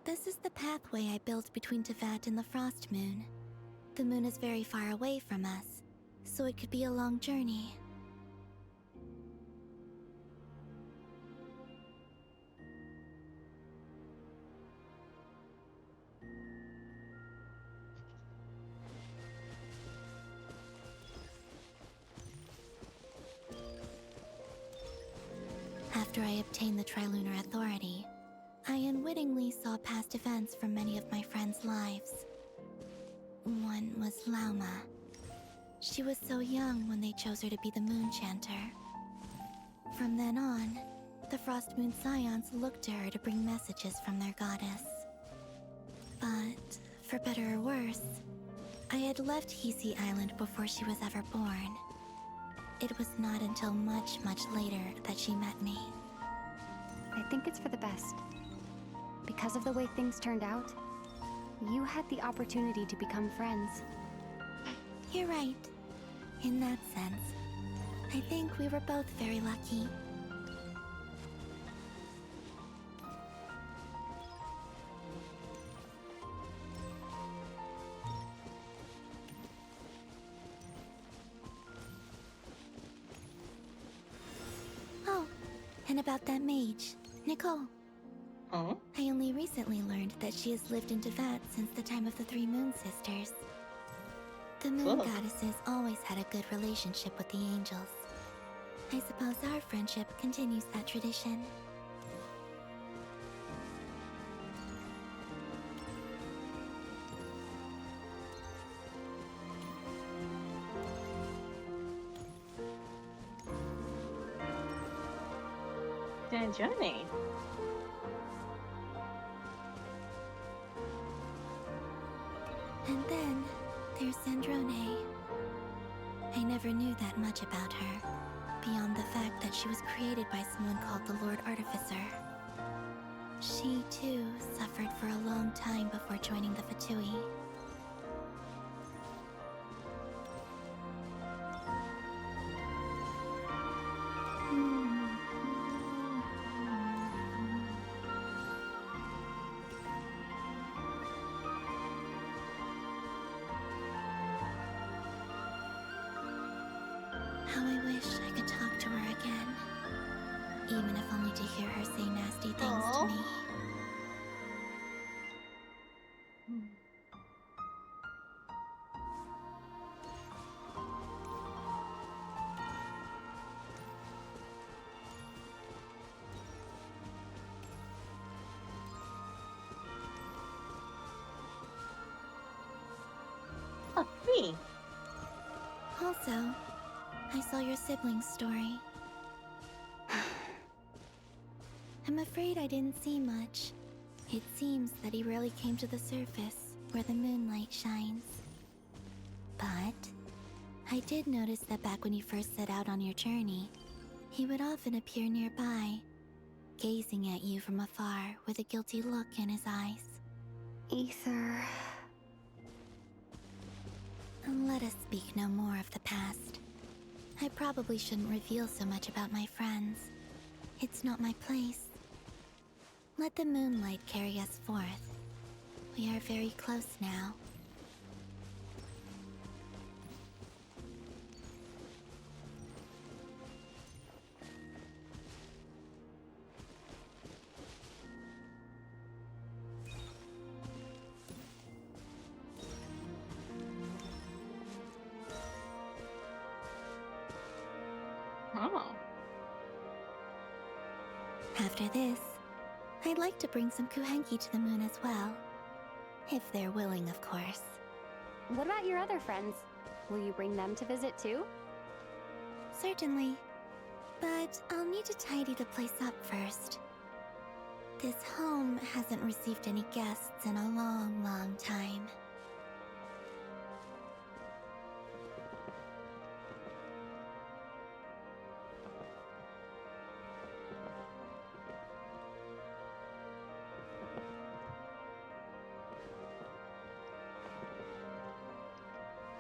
This is the pathway I built between Teyvat and the Frost Moon. The moon is very far away from us, so it could be a long journey. After I obtained the Trilunar Authority, I unwittingly saw past events from many of my friends' lives. One was Lauma. She was so young when they chose her to be the Moon Chanter. From then on, the Frost Moon Scions looked to her to bring messages from their goddess. But, for better or worse, I had left Hisi Island before she was ever born. It was not until much, much later that she met me. I think it's for the best. Because of the way things turned out, you had the opportunity to become friends. You're right. In that sense, I think we were both very lucky. Oh, and about that mage, Nicole. Huh? I only recently learned that she has lived in Teyvat since the time of the Three Moon Sisters. The Moon Goddesses always had a good relationship with the angels. I suppose our friendship continues that tradition. The journey. And then, there's Sandrone. I never knew that much about her, beyond the fact that she was created by someone called the Lord Artificer. She, too, suffered for a long time before joining the Fatui. How I wish I could talk to her again. Even if only to hear her say nasty things to me. Oh, me. Also, I saw your sibling's story. I'm afraid I didn't see much. It seems that he rarely came to the surface, where the moonlight shines. But I did notice that back when you first set out on your journey, he would often appear nearby, gazing at you from afar with a guilty look in his eyes. Ether. Let us speak no more of the past. I probably shouldn't reveal so much about my friends. It's not my place. Let the moonlight carry us forth. We are very close now. Oh. After this, I'd like to bring some Kuhenki to the moon as well. If they're willing, of course. What about your other friends? Will you bring them to visit too? Certainly. But I'll need to tidy the place up first. This home hasn't received any guests in a long, long time.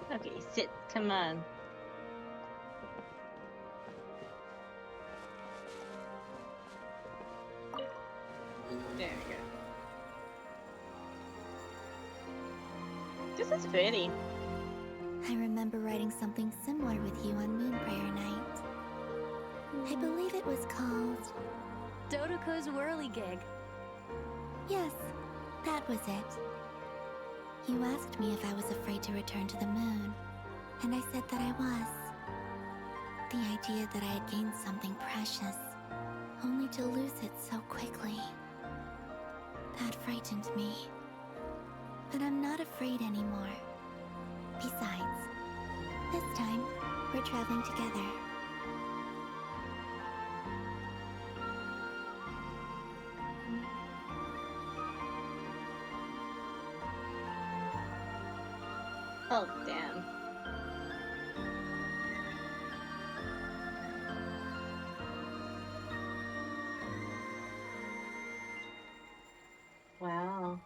Okay, sit. Come on. There we go. This is pretty. I remember writing something similar with you on Moon Prayer Night. I believe it was called... Dodoko's Whirligig. Yes, that was it. You asked me if I was afraid to return to the moon, and I said that I was. The idea that I had gained something precious, only to lose it so quickly. That frightened me. But I'm not afraid anymore. Besides, this time, we're traveling together. Oh, damn. Wow.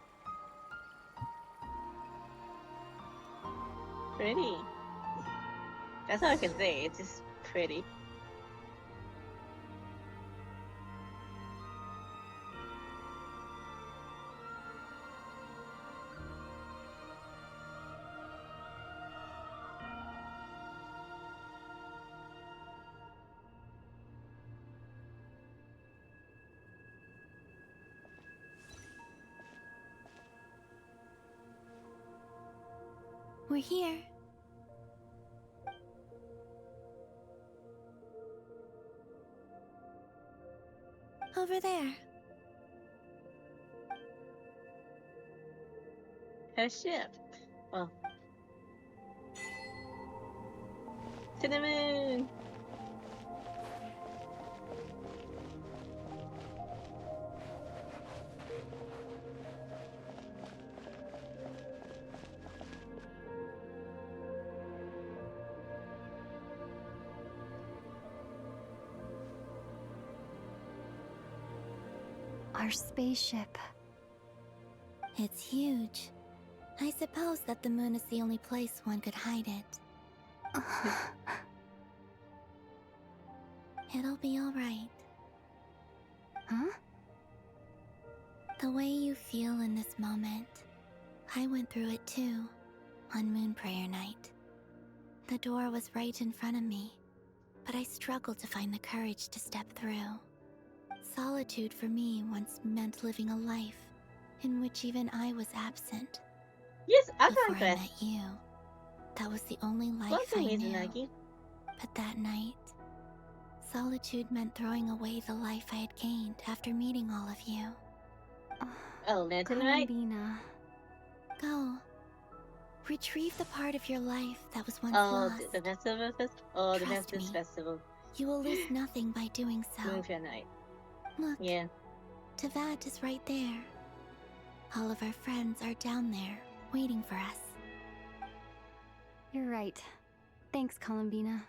Pretty. That's all I can say. It's just pretty. We're here. Over there. Her ship. Well. To the moon! Our spaceship. It's huge. I suppose that the moon is the only place one could hide it. It'll be alright. Huh? The way you feel in this moment, I went through it too, on Moon Prayer Night. The door was right in front of me, but I struggled to find the courage to step through. Solitude for me once meant living a life in which even I was absent. Yes, I Before like I that. met you, that was the only life What's I amazing, knew. Nike? But that night, solitude meant throwing away the life I had gained after meeting all of you. Oh, Lantern Night? Columbina. Go. Retrieve the part of your life that was once Oh, lost. the festival? Oh, the Trust Memphis me. Festival. You will lose nothing by doing so. Moonfair Night. Look. Yeah. Tevat is right there. All of our friends are down there, waiting for us. You're right. Thanks, Columbina.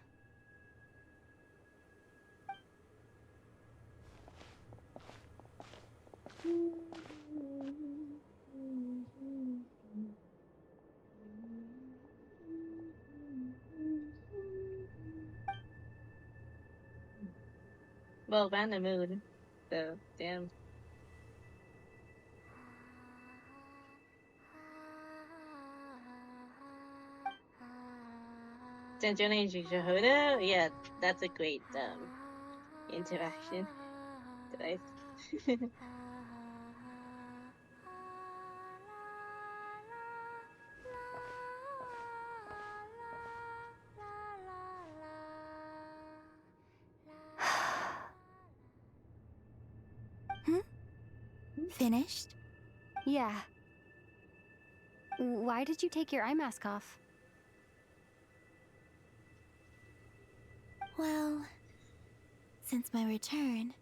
Well, we're in the mood. So, damn. Sanjona Jehoda? Yeah, that's a great interaction. Did I? Finished? Yeah. Why did you take your eye mask off? Well, since my return,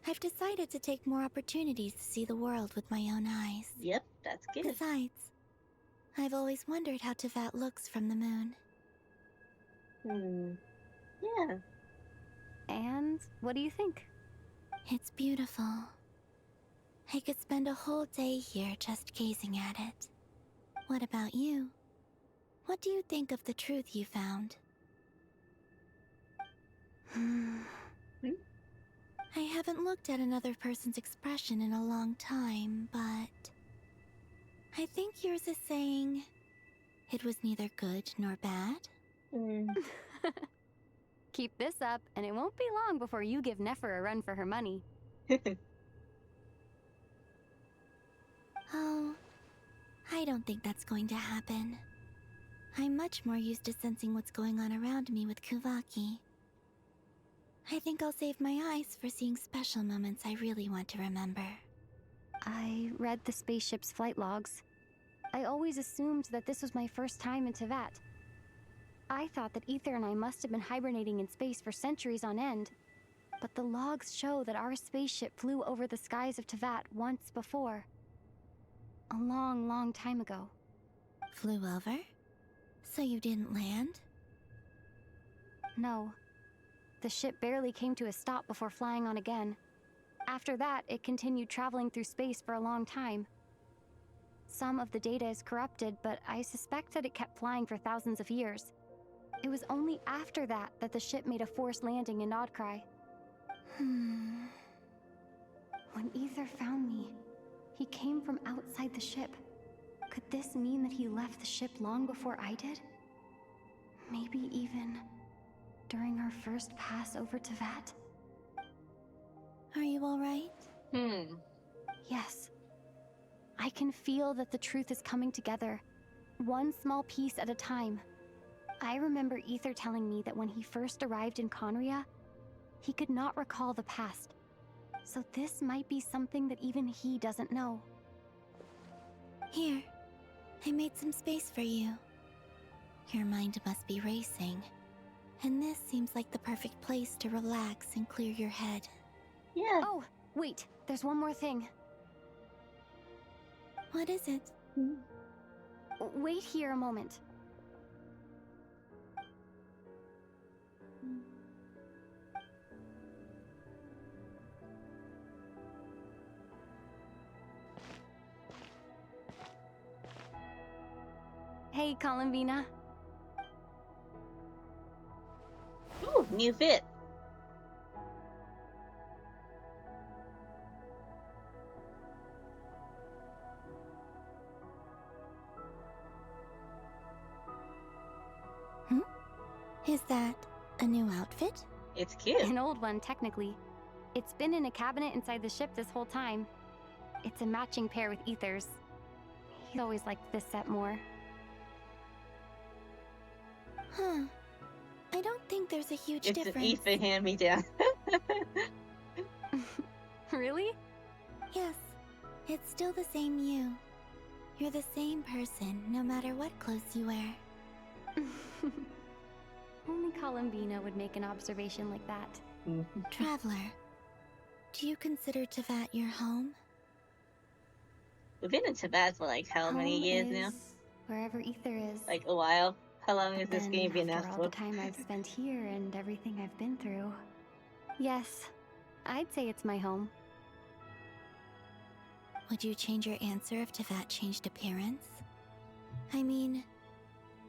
I've decided to take more opportunities to see the world with my own eyes. Yep, that's good. Besides, I've always wondered how Tevat looks from the moon. Yeah. And what do you think? It's beautiful. I could spend a whole day here just gazing at it. What about you? What do you think of the truth you found? I haven't looked at another person's expression in a long time, but I think yours is saying it was neither good nor bad. Keep this up, and it won't be long before you give Nefer a run for her money. Oh, I don't think that's going to happen. I'm much more used to sensing what's going on around me with Kuvaki. I think I'll save my eyes for seeing special moments I really want to remember. I read the spaceship's flight logs. I always assumed that this was my first time in Tevat. I thought that Ether and I must have been hibernating in space for centuries on end, but the logs show that our spaceship flew over the skies of Tevat once before. A long, long time ago. Flew over? So you didn't land? No. The ship barely came to a stop before flying on again. After that, it continued traveling through space for a long time. Some of the data is corrupted, but I suspect that it kept flying for thousands of years. It was only after that that the ship made a forced landing in Nodcry. When Ether found me, he came from outside the ship. Could this mean that he left the ship long before I did? Maybe even during our first pass over Tevat? Are you alright? Yes. I can feel that the truth is coming together, one small piece at a time. I remember Ether telling me that when he first arrived in Conria, he could not recall the past. So this might be something that even he doesn't know. Here, I made some space for you. Your mind must be racing, and this seems like the perfect place to relax and clear your head. Yeah. Oh, wait, there's one more thing. What is it? Wait here a moment. Hey, Columbina. Ooh, new fit. Is that a new outfit? It's cute. An old one, technically. It's been in a cabinet inside the ship this whole time. It's a matching pair with Ether's. He always liked this set more. Huh. I don't think there's a huge It's difference. an Ether hand-me-down. Really? Yes. It's still the same you. You're the same person, no matter what clothes you wear. Only Columbina would make an observation like that. Traveler, do you consider Teyvat your home? We've been in Tibet for like how many Home years is now? Wherever Ether is. Like a while. How long has this Then game been out after all for? the time I've spent here and everything I've been through. Yes, I'd say it's my home. Would you change your answer if Teyvat changed appearance? I mean,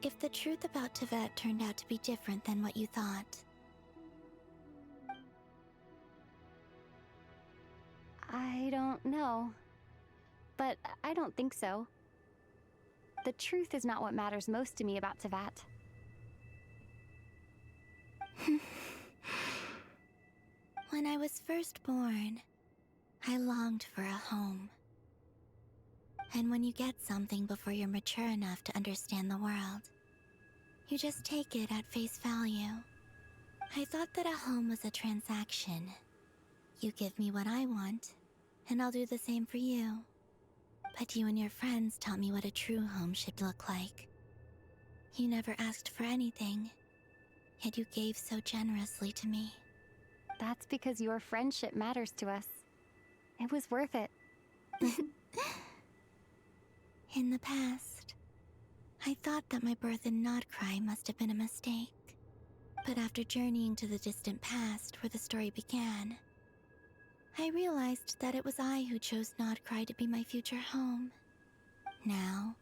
if the truth about Teyvat turned out to be different than what you thought. I don't know. But I don't think so. The truth is not what matters most to me about Teyvat. When I was first born, I longed for a home. And when you get something before you're mature enough to understand the world, you just take it at face value. I thought that a home was a transaction. You give me what I want, and I'll do the same for you. But you and your friends taught me what a true home should look like. You never asked for anything, yet you gave so generously to me. That's because your friendship matters to us. It was worth it. In the past, I thought that my birth in Nodcry must have been a mistake. But after journeying to the distant past where the story began, I realized that it was I who chose Nodcry to be my future home. Now,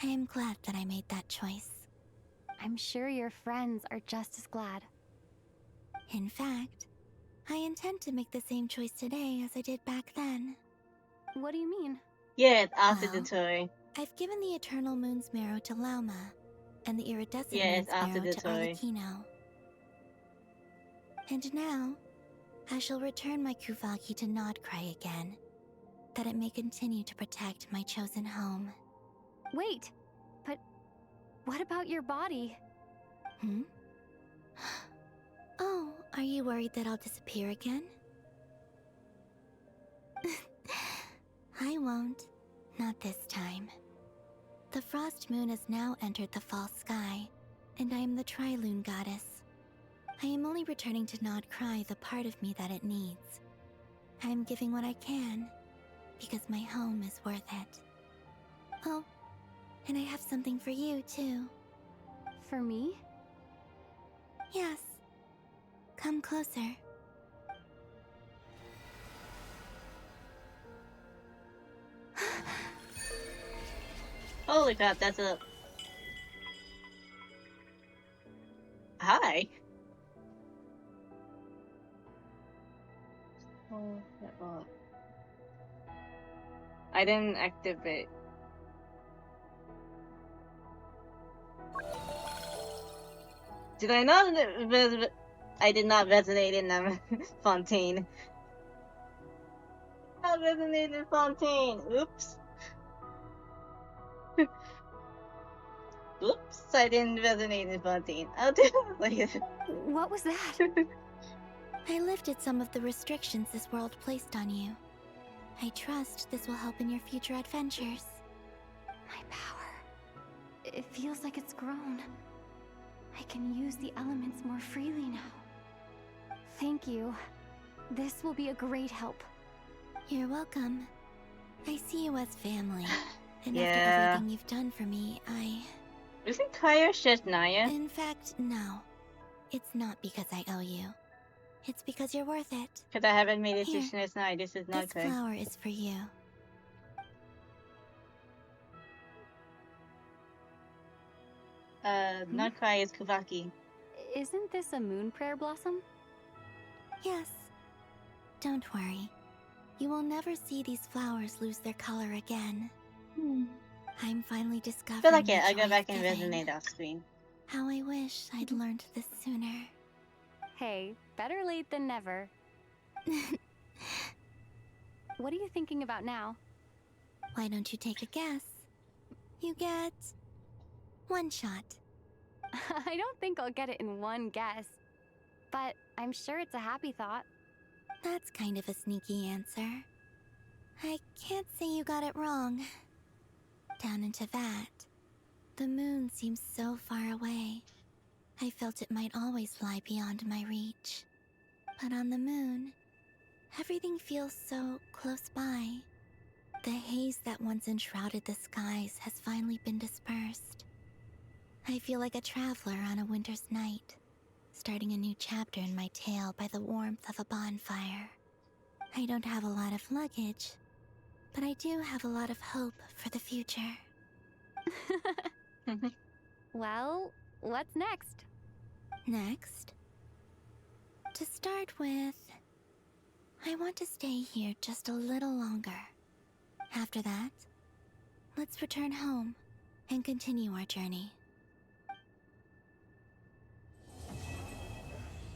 I am glad that I made that choice. I'm sure your friends are just as glad. In fact, I intend to make the same choice today as I did back then. What do you mean? Yeah, it's after the toy. I've given the Eternal Moon's Marrow to Lauma, and the Iridescent Yeah, Moon's it's after Marrow the to toy. Arlecchino. And now, I shall return my Kuvagi to Nodcry again, that it may continue to protect my chosen home. Wait, but what about your body? Oh, are you worried that I'll disappear again? I won't. Not this time. The Frost Moon has now entered the false sky, and I am the Trilune Goddess. I am only returning to Nodcry the part of me that it needs. I am giving what I can, because my home is worth it. Oh, and I have something for you, too. For me? Yes. Come closer. Holy crap, that's a... Hi. Oh, I didn't activate. Did I not? I did not resonate in Fontaine. Not resonate in Fontaine. Oops. Oops, I didn't resonate in Fontaine. I'll do it later. What was that? I lifted some of the restrictions this world placed on you. I trust this will help in your future adventures. My power. It feels like it's grown. I can use the elements more freely now. Thank you. This will be a great help. You're welcome. I see you as family. And Yeah. after everything you've done for me, Isn't Kaya just Naya? In fact, no. It's not because I owe you. It's because you're worth it. Because I haven't made a Here. decision as Naya. This is not This correct. flower is for you. Not Cry is Kuvaki. Isn't this a moon prayer blossom? Yes. Don't worry. You will never see these flowers lose their color again. I'm finally discovering I feel like the I go joy back of and giving. resonate off screen. How I wish I'd learned this sooner. Hey, better late than never. What are you thinking about now? Why don't you take a guess? You get one shot. I don't think I'll get it in one guess. But I'm sure it's a happy thought. That's kind of a sneaky answer. I can't say you got it wrong. Down into that, the moon seems so far away. I felt it might always lie beyond my reach. But on the moon, everything feels so close by. The haze that once enshrouded the skies has finally been dispersed. I feel like a traveler on a winter's night, starting a new chapter in my tale by the warmth of a bonfire. I don't have a lot of luggage, but I do have a lot of hope for the future. Well, what's next? Next? To start with, I want to stay here just a little longer. After that, let's return home and continue our journey.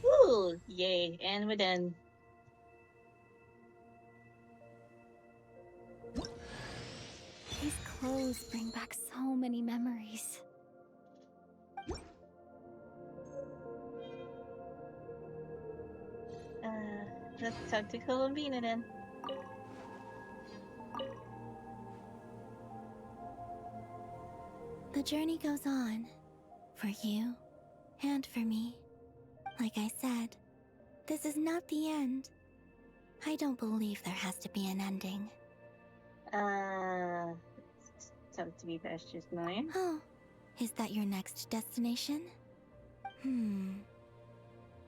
Woo! Yay, and we're done. These clothes bring back so many memories. Let's talk to Columbina then. The journey goes on, for you and for me. Like I said, this is not the end. I don't believe there has to be an ending. Sounds to be best just now. Oh, is that your next destination?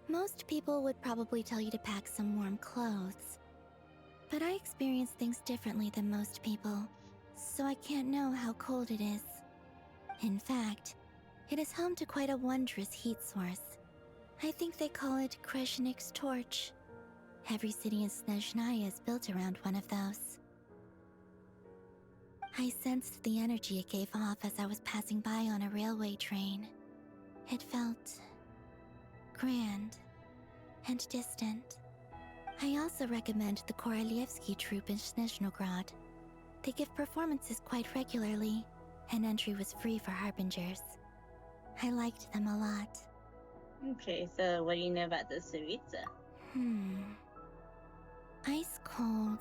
Most people would probably tell you to pack some warm clothes. But I experience things differently than most people, so I can't know how cold it is. In fact, it is home to quite a wondrous heat source. I think they call it Kreshnik's torch. Every city in Snezhnaya is built around one of those. I sensed the energy it gave off as I was passing by on a railway train. It felt grand and distant. I also recommend the Korolievsky troupe in Snezhnograd. They give performances quite regularly, and entry was free for harbingers. I liked them a lot. Okay, so what do you know about the Saritsa? Ice cold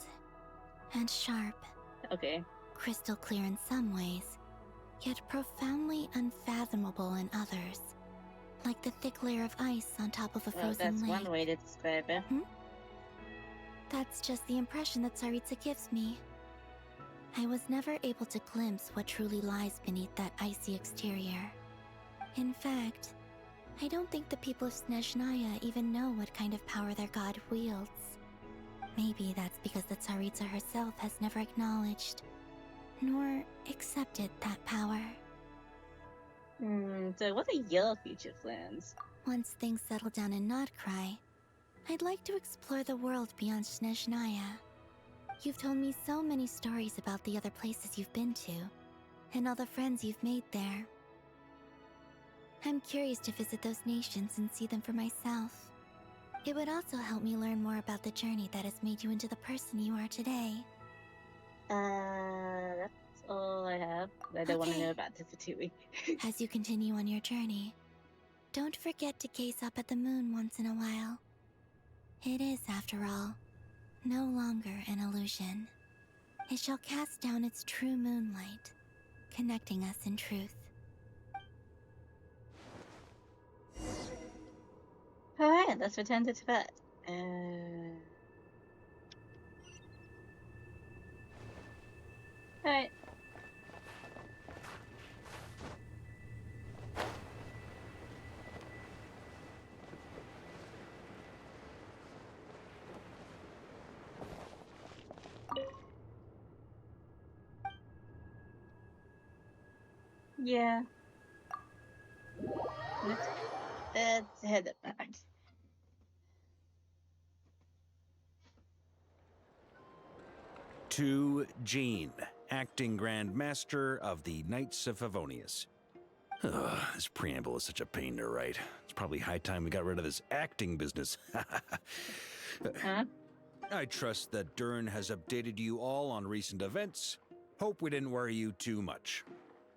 and sharp. Okay. Crystal clear in some ways, yet profoundly unfathomable in others. Like the thick layer of ice on top of a frozen that's lake. one way to describe it. That's just the impression that Tsaritsa gives me. I was never able to glimpse what truly lies beneath that icy exterior. In fact, I don't think the people of Snezhnaya even know what kind of power their god wields. Maybe that's because the Tsaritsa herself has never acknowledged, nor accepted that power. So what are your future plans? Once things settle down in Notcry, I'd like to explore the world beyond Snezhnaya. You've told me so many stories about the other places you've been to, and all the friends you've made there. I'm curious to visit those nations and see them for myself. It would also help me learn more about the journey that has made you into the person you are today. That's all I have. I don't want to know about Tiffatui. As you continue on your journey, don't forget to gaze up at the moon once in a while. It is, after all, no longer an illusion. It shall cast down its true moonlight, connecting us in truth. Alright, let's return to Tibet. Alright. Yeah. let's head back. To Jean, acting Grand Master of the Knights of Favonius. Ugh, this preamble is such a pain to write. It's probably high time we got rid of this acting business. Huh? I trust that Dern has updated you all on recent events. Hope we didn't worry you too much.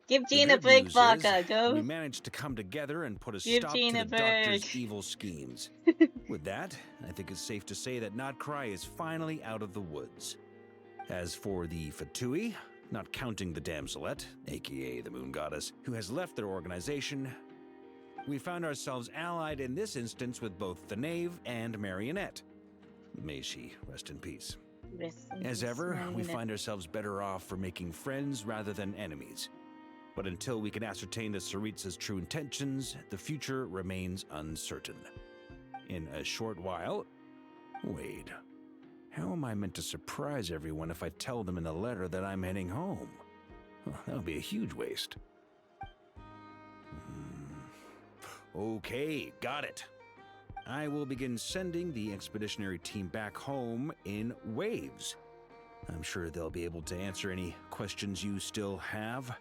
Give The Jean a good break, news Baka. is, Go. we managed to come together and put a Give stop Jean to a the Doctor's break. evil schemes. With that, I think it's safe to say that Notcry is finally out of the woods. As for the Fatui, not counting the Damselette, aka the Moon Goddess, who has left their organization, we found ourselves allied in this instance with both the Knave and Marionette. May she rest in peace. As ever, we find ourselves better off for making friends rather than enemies. But until we can ascertain the Tsaritsa's true intentions, the future remains uncertain. In a short while... Wait. How am I meant to surprise everyone if I tell them in the letter that I'm heading home? Well, that would be a huge waste. Okay, got it. I will begin sending the expeditionary team back home in waves. I'm sure they'll be able to answer any questions you still have.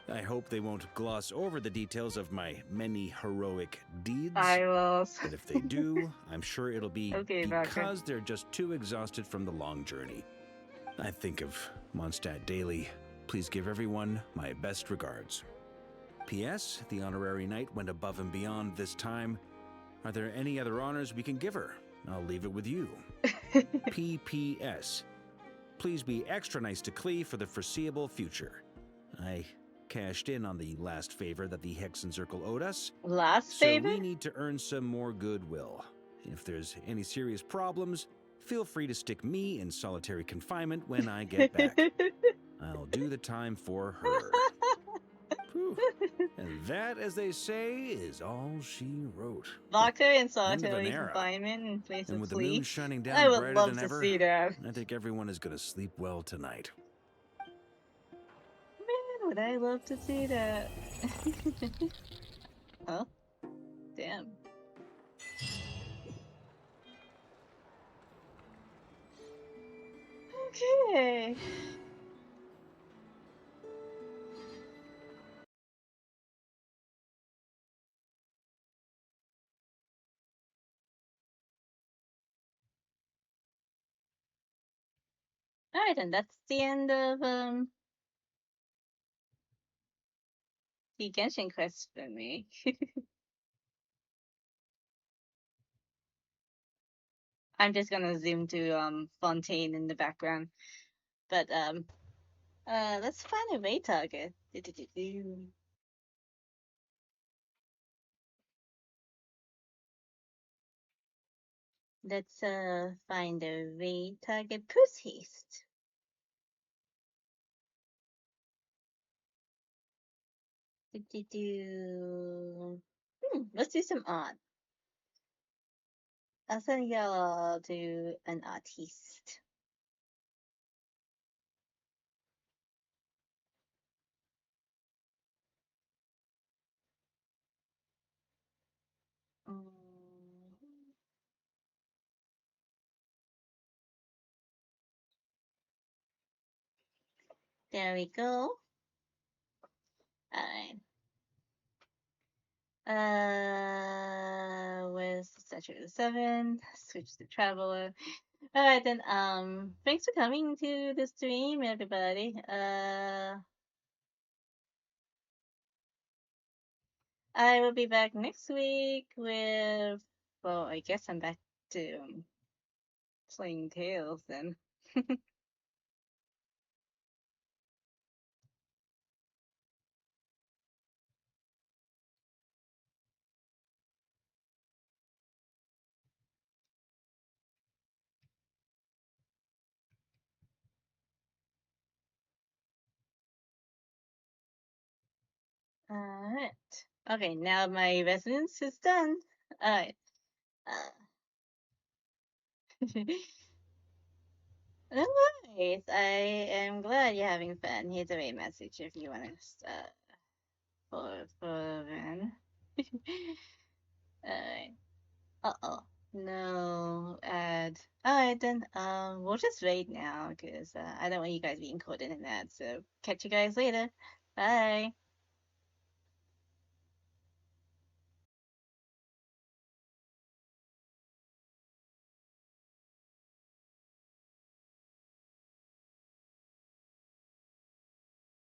I hope they won't gloss over the details of my many heroic deeds. I will. But if they do, I'm sure it'll be Okay, because they're just too exhausted from the long journey. I think of Mondstadt daily. Please give everyone my best regards. P.S. The honorary knight went above and beyond this time. Are there any other honors we can give her? I'll leave it with you. P.P.S. Please be extra nice to Klee for the foreseeable future. I cashed in on the last favor that the Hexen Circle owed us. Last so favor? We need to earn some more goodwill. If there's any serious problems, feel free to stick me in solitary confinement when I get back. I'll do the time for her. Whew. And that, as they say, is all she wrote. Baka in End of an solitary era. confinement in place And of with the moon Klee. shining down I would brighter love than to ever, see that. I think everyone is gonna sleep well tonight. Man, would I love to see that. Huh? Damn. Okay. Alright, then that's the end of the Genshin quest for me. I'm just gonna zoom to Fontaine in the background. But let's find a way target. Let's find a way target. Puss haste. Let's do some art. I'll send y'all to an artiste. There we go. Alright. Where's the Statue of the Seven? Switch to Traveler. Alright then, thanks for coming to the stream, everybody. I will be back next week with, well, I guess I'm back to playing Tales then. Alright. Okay, now my residence is done. Alright. No worries. I am glad you're having fun. Here's a way message if you want to for Ren. we'll just wait now because I don't want you guys being caught in that. So catch you guys later. Bye.